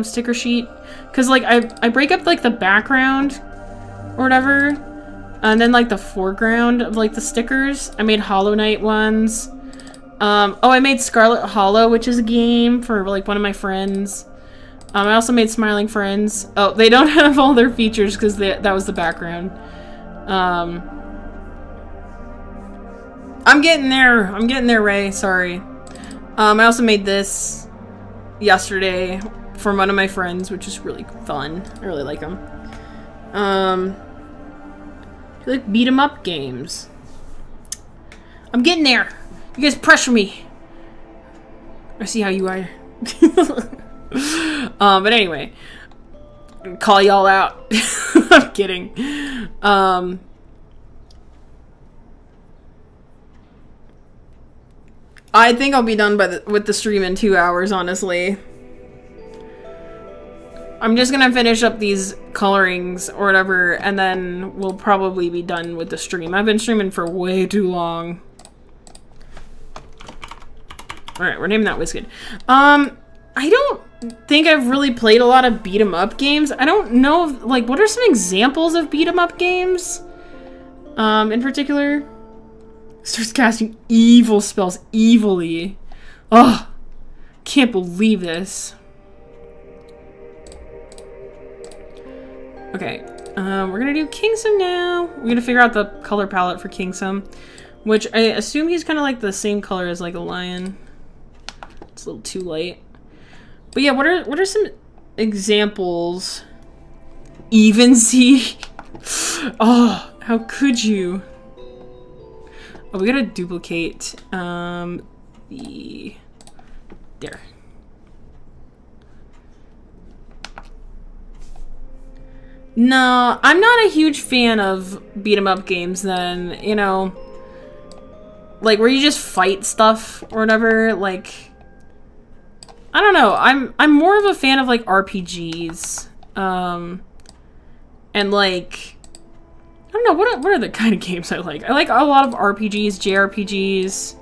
sticker sheet, because like I break up like the background or whatever, and then like the foreground of like the stickers. I made Hollow Knight ones. Oh, I made Scarlet Hollow, which is a game for like one of my friends. I also made Smiling Friends. Oh, they don't have all their features because that was the background. I'm getting there. I'm getting there, Ray. Sorry. I also made this yesterday for one of my friends, which is really fun. I really like them. I like beat 'em up games. I'm getting there. You guys pressure me. I see how you are. But anyway, call y'all out. I'm kidding. I think I'll be done with the stream in 2 hours, honestly. I'm just gonna finish up these colorings or whatever, and then we'll probably be done with the stream. I've been streaming for way too long. Alright, we're naming that Wizkid. I don't think I've really played a lot of beat 'em up games. I don't know if, like, what are some examples of beat 'em up games? In particular? Starts casting evil spells evilly. Ugh. Can't believe this. Okay, we're gonna do Kingsum now. We're gonna figure out the color palette for Kingsum, which I assume he's kind of like the same color as like a lion. It's a little too light. But yeah, what are some examples? Even see? Oh, how could you? Oh, we gotta duplicate the there. No, I'm not a huge fan of beat 'em up games then, you know, like where you just fight stuff or whatever. Like, I don't know, I'm more of a fan of like RPGs. And like, I don't know, what are the kind of games I like? I like a lot of RPGs, JRPGs,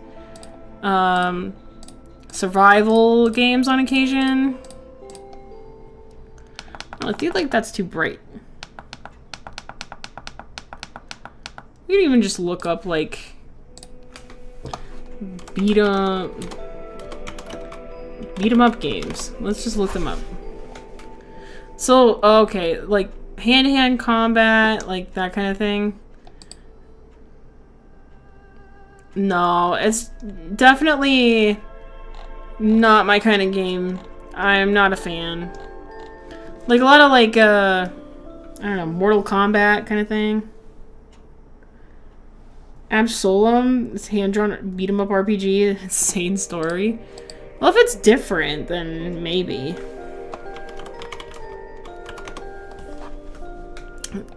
survival games on occasion. Oh, I feel like that's too bright. We can even just look up like beat 'em up games. Let's just look them up. So, okay, like hand-to-hand combat, like that kind of thing. No, it's definitely not my kind of game. I'm not a fan. Like a lot of like, I don't know, Mortal Kombat kind of thing. Absolum, this hand-drawn beat-em-up RPG, insane story. Well, if it's different, then maybe.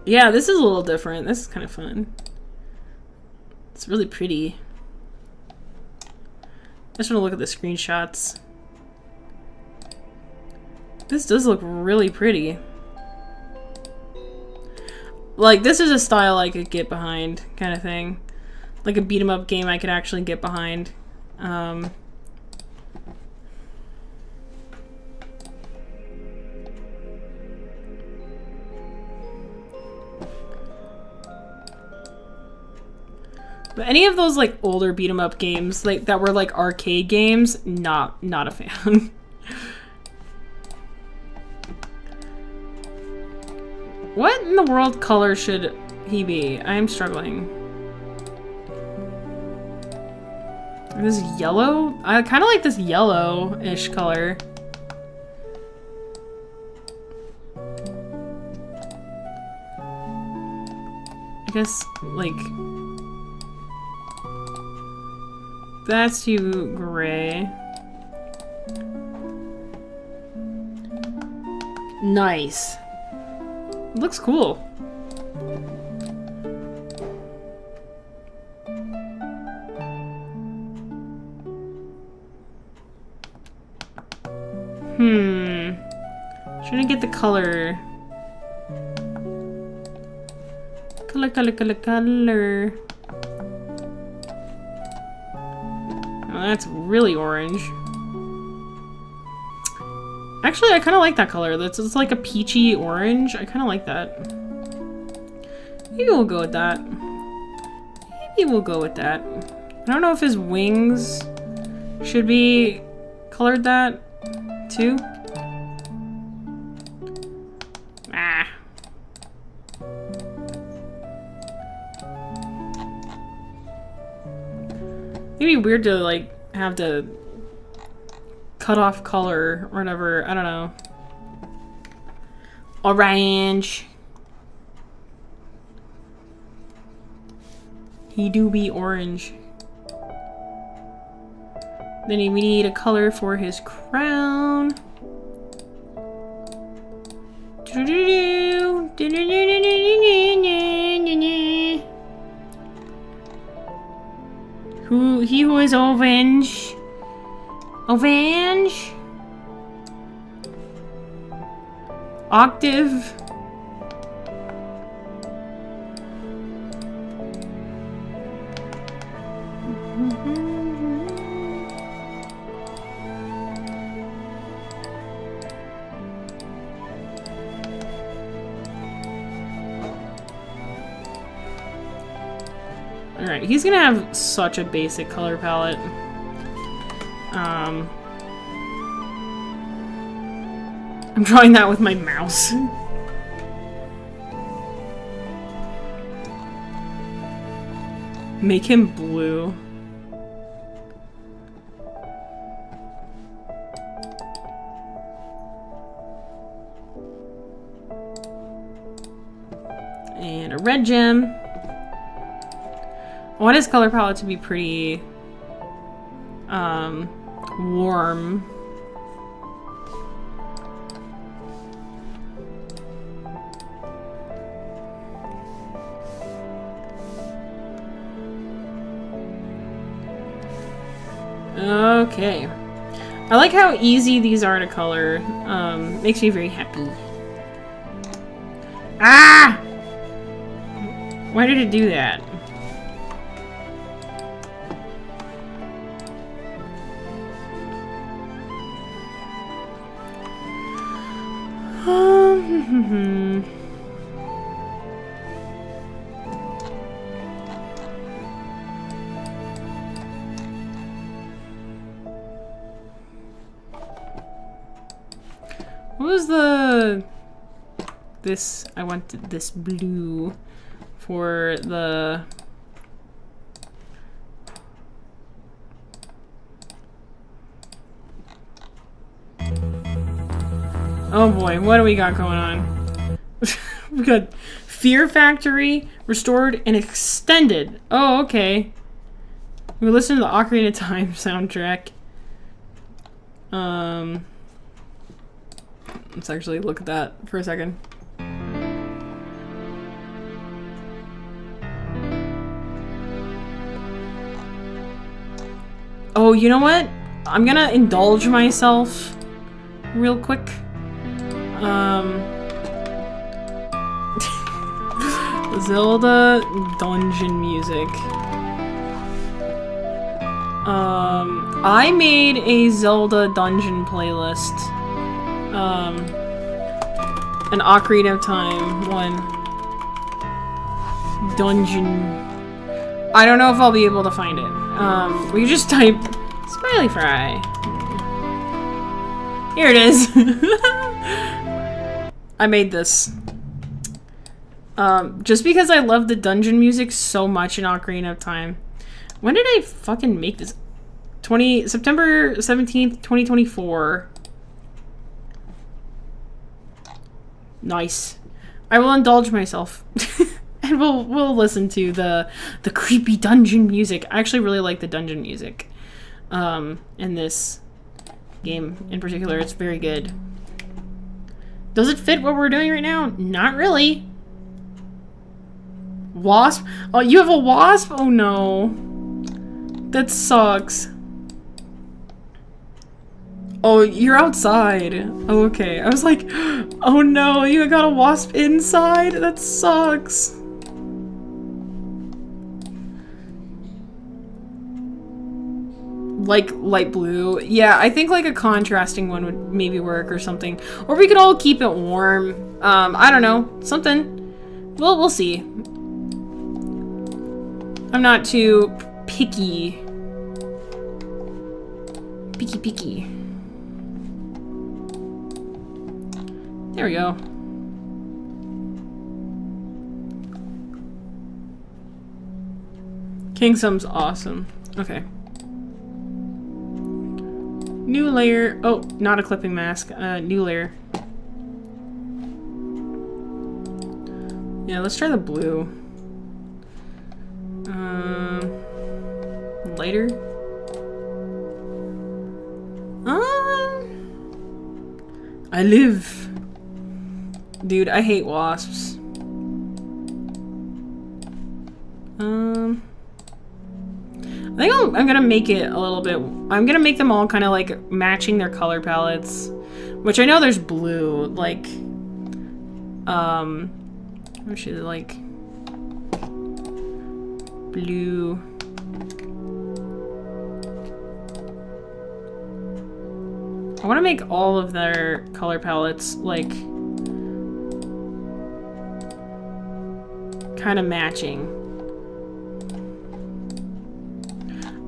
Yeah, this is a little different. This is kind of fun. It's really pretty. I just want to look at the screenshots. This does look really pretty. Like, this is a style I could get behind, kind of thing. Like a beat 'em up game I could actually get behind. But any of those like older beat 'em up games, like that were like arcade games, not a fan. What in the world color should he be? I'm struggling. This yellow? I kind of like this yellow-ish color. I guess, like... that's too gray. Nice. Looks cool. Trying to get the color. Color. Oh, that's really orange. Actually, I kind of like that color. It's like a peachy orange. I kind of like that. Maybe we'll go with that. Maybe we'll go with that. I don't know if his wings should be colored that too. Ah. It'd be weird to like have to cut off color or whatever. I don't know. Orange. He do be orange. Then we need a color for his crown. He who is orange. Orange. octave. Alright, he's gonna have such a basic color palette. I'm drawing that with my mouse. Make him blue. And a red gem. I want his color palette to be pretty warm. Okay. I like how easy these are to color. Makes me very happy. Ah! Why did it do that? What was the... This... I wanted this blue for the... Oh boy, what do we got going on? We got Fear Factory, restored and extended. Oh, okay. We listened to the Ocarina of Time soundtrack. Let's actually look at that for a second. Oh, you know what? I'm gonna indulge myself real quick. Zelda dungeon music. I made a Zelda dungeon playlist. An Ocarina of Time one. Dungeon. I don't know if I'll be able to find it. We just type Smiley Fry. Here it is. I made this. Just because I love the dungeon music so much in Ocarina of Time. When did I fucking make this? September 17th, 2024. Nice. I will indulge myself. And we'll listen to the creepy dungeon music. I actually really like the dungeon music. In this game in particular. It's very good. Does it fit what we're doing right now? Not really. Wasp? Oh, you have a wasp? Oh no. That sucks. Oh, you're outside. Oh, okay. I was like, oh no, you got a wasp inside? That sucks. Like light blue. Yeah, I think like a contrasting one would maybe work or something. Or we could all keep it warm. I don't know. Something. We'll see. I'm not too picky. Picky. There we go. Kingsum's awesome. Okay. New layer. Oh, not a clipping mask. New layer. Yeah, let's try the blue. Lighter. I live. Dude, I hate wasps. I think I'm gonna make it a little bit. I'm gonna make them all kind of like matching their color palettes, which I know there's blue. Like, What should I like? Blue. I want to make all of their color palettes like kind of matching.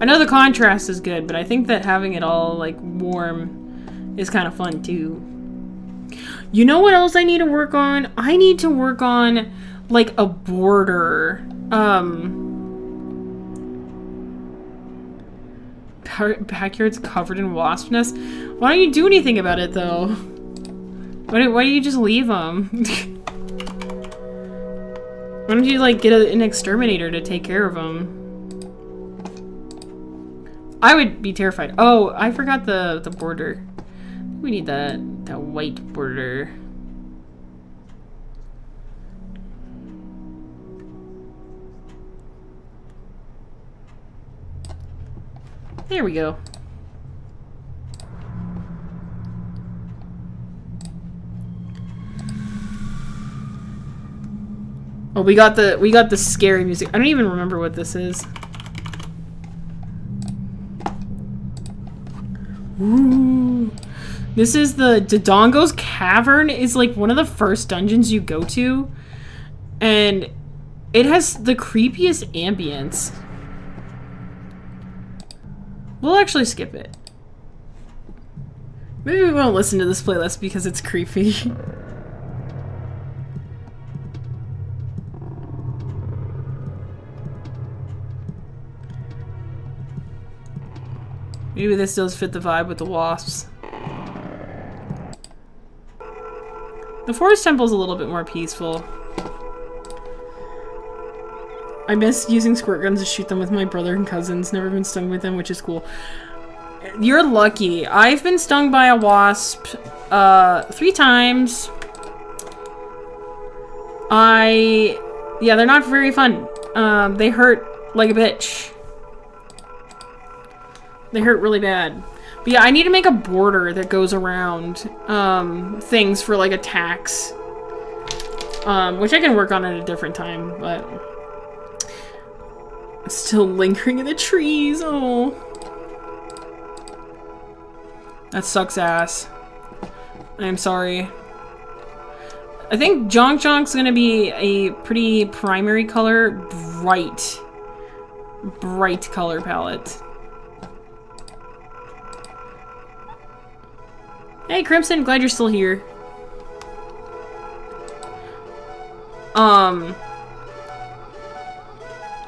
I know the contrast is good, but I think that having it all like warm is kind of fun too. You know what else I need to work on? I need to work on like a border. Backyard's covered in wasp nests. Why don't you do anything about it though? Why do you just leave them? Why don't you like get an exterminator to take care of them? I would be terrified. Oh, I forgot the border. We need that white border. There we go. Oh, we got the scary music. I don't even remember what this is. Ooh. This is the Dodongo's Cavern is like one of the first dungeons you go to. And it has the creepiest ambience. We'll actually skip it. Maybe we won't listen to this playlist because it's creepy. Maybe this does fit the vibe with the wasps. The forest temple is a little bit more peaceful. I miss using squirt guns to shoot them with my brother and cousins. Never been stung with them, which is cool. You're lucky. I've been stung by a wasp 3 times. Yeah, they're not very fun. They hurt like a bitch. They hurt really bad. But yeah, I need to make a border that goes around things for like attacks. Which I can work on at a different time, but it's still lingering in the trees. Oh. That sucks ass. I am sorry. I think Jonk Jonk's gonna be a pretty primary color, bright color palette. Hey Crimson, glad you're still here.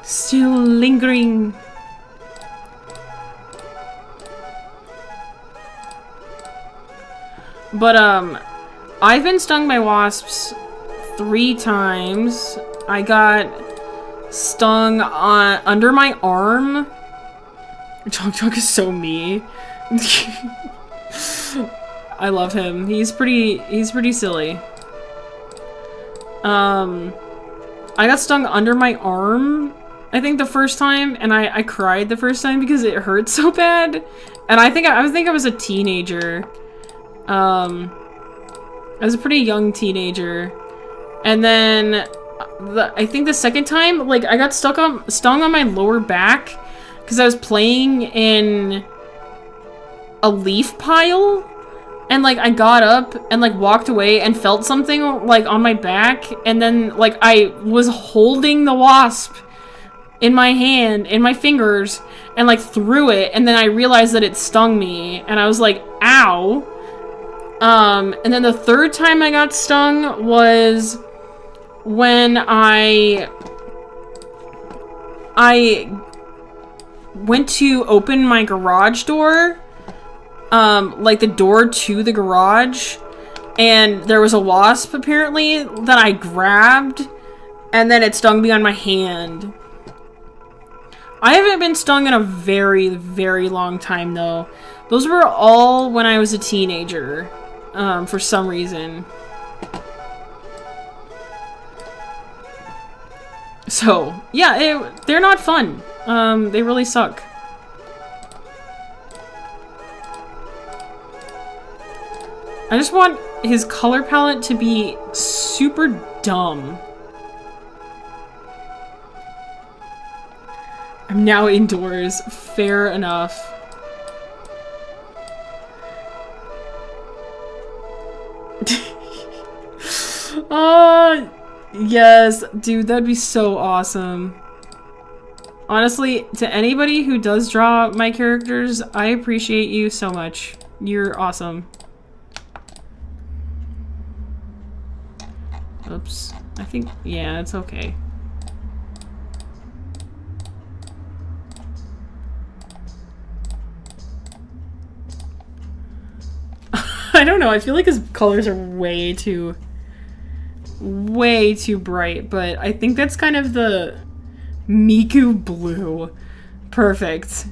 Still lingering. But I've been stung by wasps 3 times. I got stung under my arm. Chunk Chunk is so me. I love him. He's pretty silly. I got stung under my arm, I think the first time, and I cried the first time because it hurt so bad. And I think I was a teenager. I was a pretty young teenager. And then I think the second time, like, I got stung on my lower back because I was playing in a leaf pile. And, like, I got up and, like, walked away and felt something, like, on my back. And then, like, I was holding the wasp in my hand, in my fingers, and, like, threw it. And then I realized that it stung me. And I was like, ow. And then the third time I got stung was when I went to open my garage door. Like the door to the garage, and there was a wasp apparently that I grabbed, and then it stung me on my hand. I haven't been stung in a very, very long time though. Those were all when I was a teenager, for some reason. So, yeah, they're not fun. They really suck. I just want his color palette to be super dumb. I'm now indoors. Fair enough. Yes, dude, that'd be so awesome. Honestly, to anybody who does draw my characters, I appreciate you so much. You're awesome. Oops. I think, yeah, it's okay. I don't know, I feel like his colors are way too bright, but I think that's kind of the Miku blue. Perfect.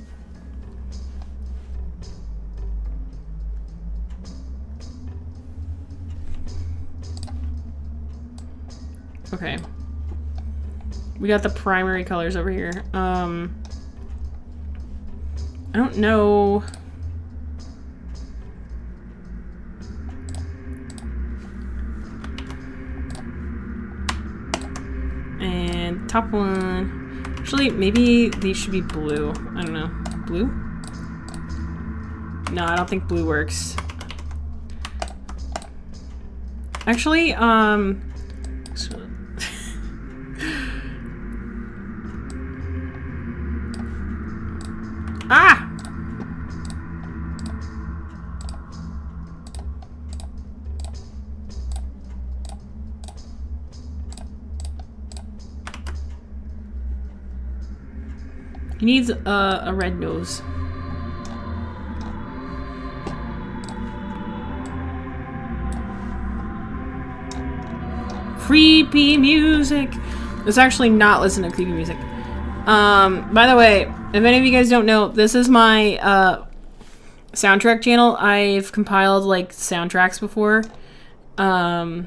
Okay. We got the primary colors over here. I don't know. And top one. Actually, maybe these should be blue. I don't know. Blue? No, I don't think blue works. Actually, ah! He needs a red nose. Creepy music. Let's actually not listen to creepy music. By the way, if any of you guys don't know, this is my soundtrack channel. I've compiled like soundtracks before. I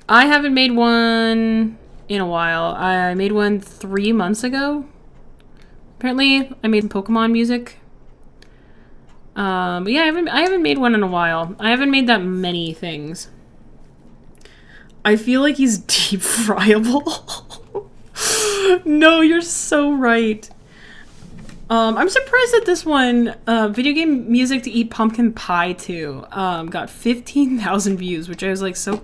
haven't made one in a while. I made one 3 months ago. Apparently, I made some Pokemon music. But yeah, I haven't made one in a while. I haven't made that many things. I feel like he's deep fryable. No, you're so right. I'm surprised that this one, video game music to eat pumpkin pie to, got 15,000 views, which I was like so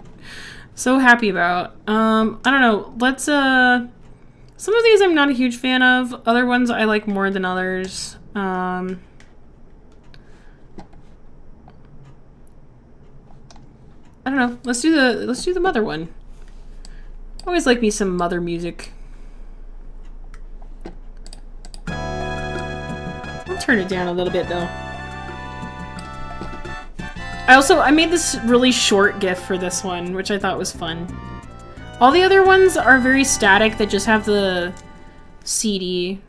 happy about. I don't know. Let's some of these I'm not a huge fan of. Other ones I like more than others. I don't know. Let's do the mother one. Always like me some mother music. I'll turn it down a little bit though. I made this really short GIF for this one, which I thought was fun. All the other ones are very static, that just have the CD.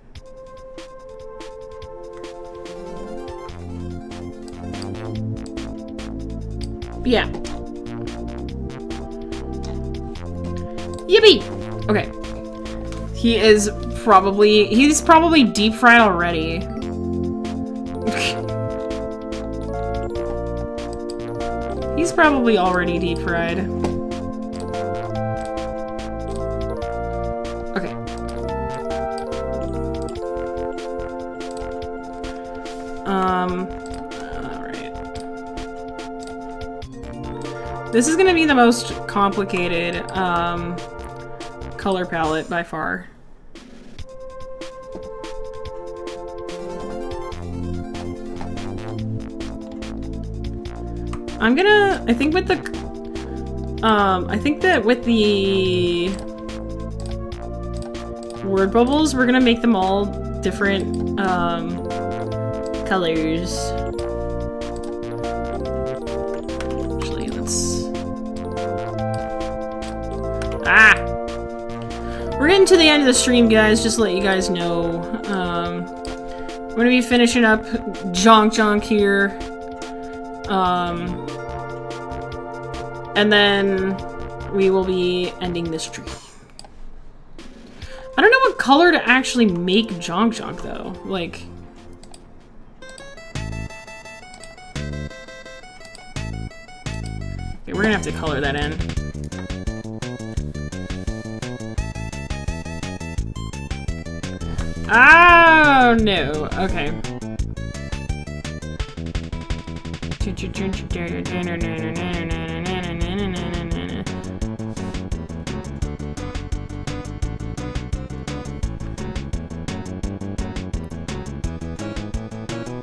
Yeah. Yippee! Okay. He's probably deep fried already. He's probably already deep fried. Okay. Alright. This is gonna be the most complicated, color palette by far. I think with the, I think that with the word bubbles, we're gonna make them all different, colors. Actually, let's... We're getting to the end of the stream, guys, just to let you guys know. I'm gonna be finishing up Jonk here. And then we will be ending this stream. I don't know what color to actually make Jonk though. Like... Okay, we're gonna have to color that in. Oh, no. Okay.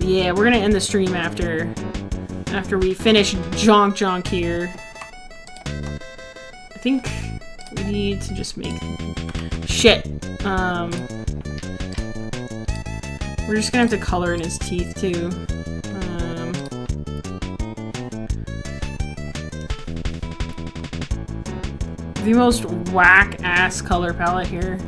Yeah, we're gonna end the stream after we finish Jonk here. I think we need to just make shit. We're just gonna have to color in his teeth too. The most whack-ass color palette here.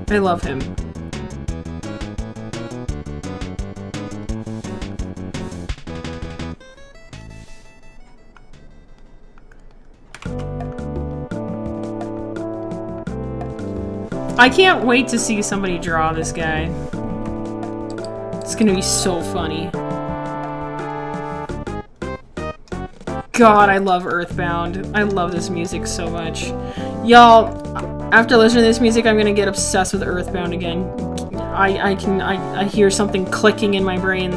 I love him. I can't wait to see somebody draw this guy. It's gonna be so funny. God, I love Earthbound. I love this music so much. Y'all, after listening to this music, I'm gonna get obsessed with Earthbound again. I hear something clicking in my brain.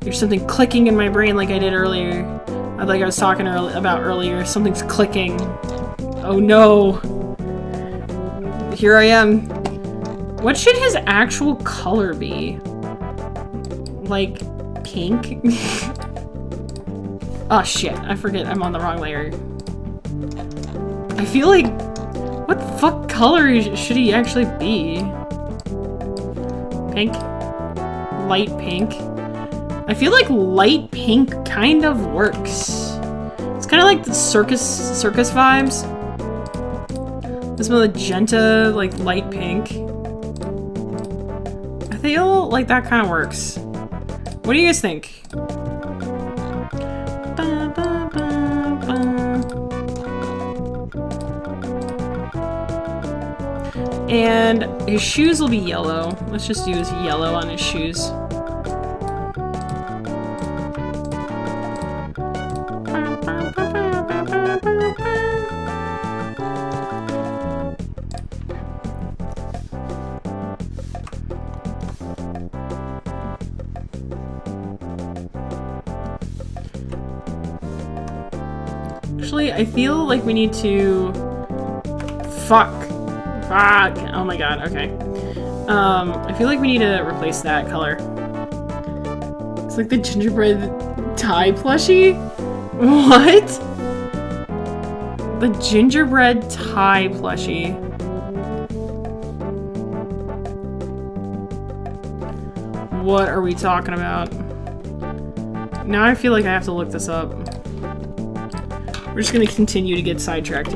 There's something clicking in my brain like I did earlier. Like I was talking about earlier. Something's clicking. Oh no. Here I am. What should his actual color be? Like, pink? Oh shit, I forget I'm on the wrong layer. I feel like... What the fuck color should he actually be? Pink? Light pink? I feel like light pink kind of works. It's kind of like the circus vibes. This magenta, like light pink. I feel like that kind of works. What do you guys think? And his shoes will be yellow. Let's just do his yellow on his shoes. Actually, I feel like we need to... Fuck. Oh my god, okay. I feel like we need to replace that color. It's like the gingerbread tie plushie? What? The gingerbread tie plushie. What are we talking about? Now I feel like I have to look this up. We're just gonna continue to get sidetracked.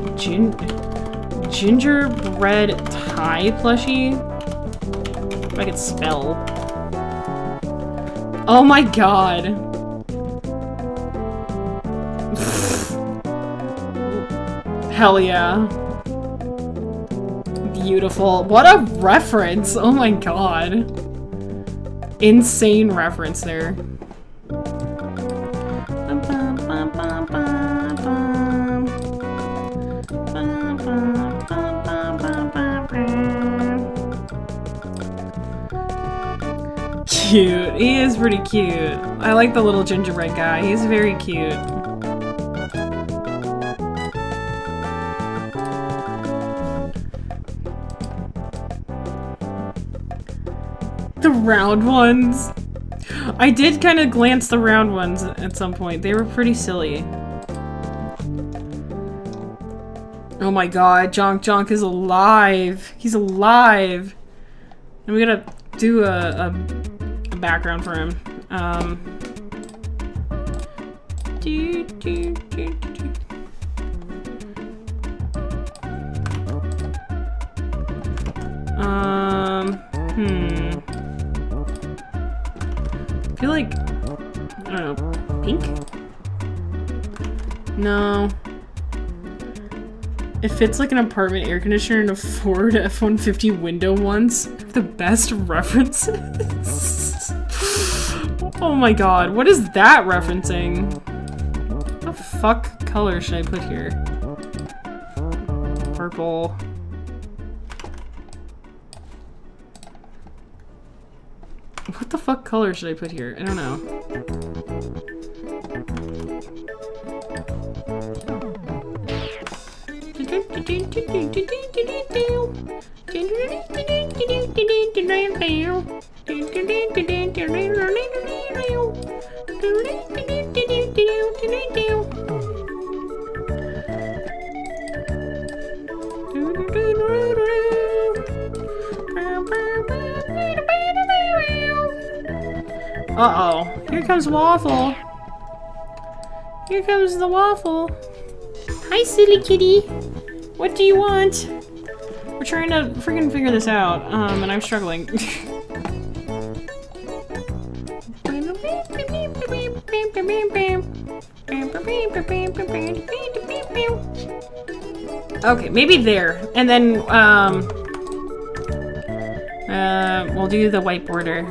Gingerbread tie plushie? If I could spell. Oh my god. Hell yeah. Beautiful. What a reference! Oh my god. Insane reference there. Cute. He is pretty cute. I like the little gingerbread guy. He's very cute. The round ones. I did kind of glance the round ones at some point. They were pretty silly. Oh my god, Jonk is alive. He's alive. And we gotta do a background for him. I feel like, I don't know, pink? No. It fits like an apartment air conditioner in a Ford F-150 window once. The best references. Oh my god, what is that referencing? What the fuck color should I put here? purple. What the fuck color should I put here? I don't know. Uh-oh. Here comes Waffle. Here comes the Waffle. Hi, silly kitty. What do you want? We're trying to freaking figure this out, and I'm struggling. Okay, maybe there. And then, we'll do the white border.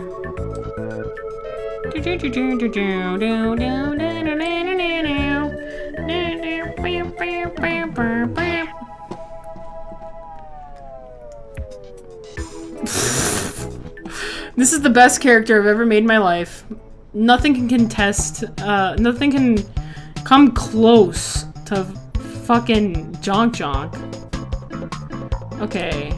This is the best character I've ever made in my life. Nothing can contest, nothing can come close to fucking Jonk Jonk. Okay.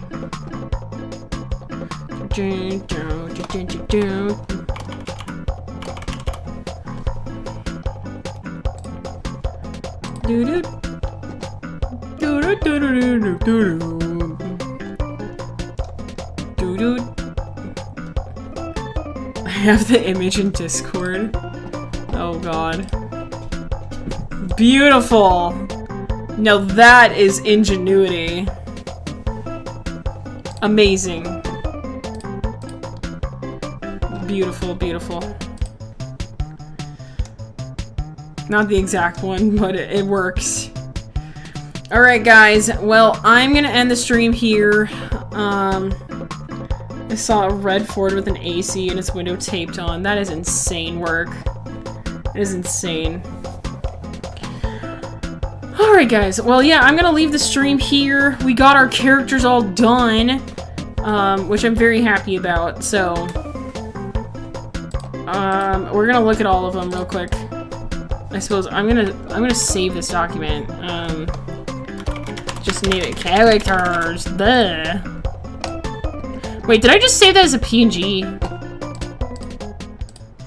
I have the image in Discord. Oh god. Beautiful! Now that is ingenuity. Amazing. Beautiful, beautiful. Not the exact one, but it works. Alright guys, well, I'm gonna end the stream here. I saw a red Ford with an AC and its window taped on. That is insane work. It is insane. Alright guys, well yeah, I'm gonna leave the stream here. We got our characters all done, which I'm very happy about, so... we're gonna look at all of them real quick. I suppose I'm gonna save this document. Just name it characters. Duh. Wait, did I just save that as a PNG?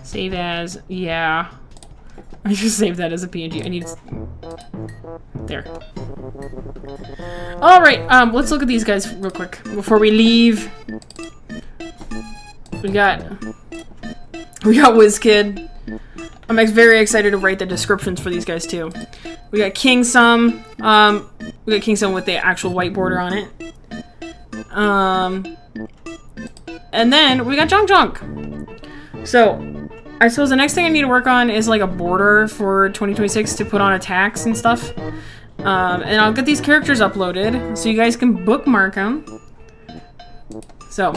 Save as, yeah. I just saved that as a PNG. I need there. Alright, let's look at these guys real quick before we leave. We got WizKid. I'm very excited to write the descriptions for these guys too. We got King Sum. We got King Sum with the actual white border on it. And then we got Jonk Jonk. So, I suppose the next thing I need to work on is like a border for 2026 to put on attacks and stuff. And I'll get these characters uploaded so you guys can bookmark them. So,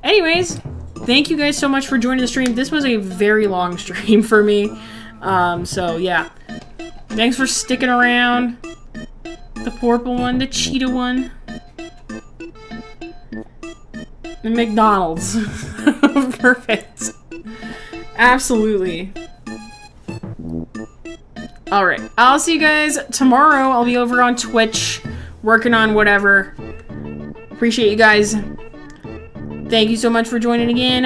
anyways, thank you guys so much for joining the stream. This was a very long stream for me. So yeah. Thanks for sticking around. The purple one, the cheetah one. The McDonald's. Perfect. Absolutely. Alright, I'll see you guys tomorrow. I'll be over on Twitch, working on whatever. Appreciate you guys. Thank you so much for joining again.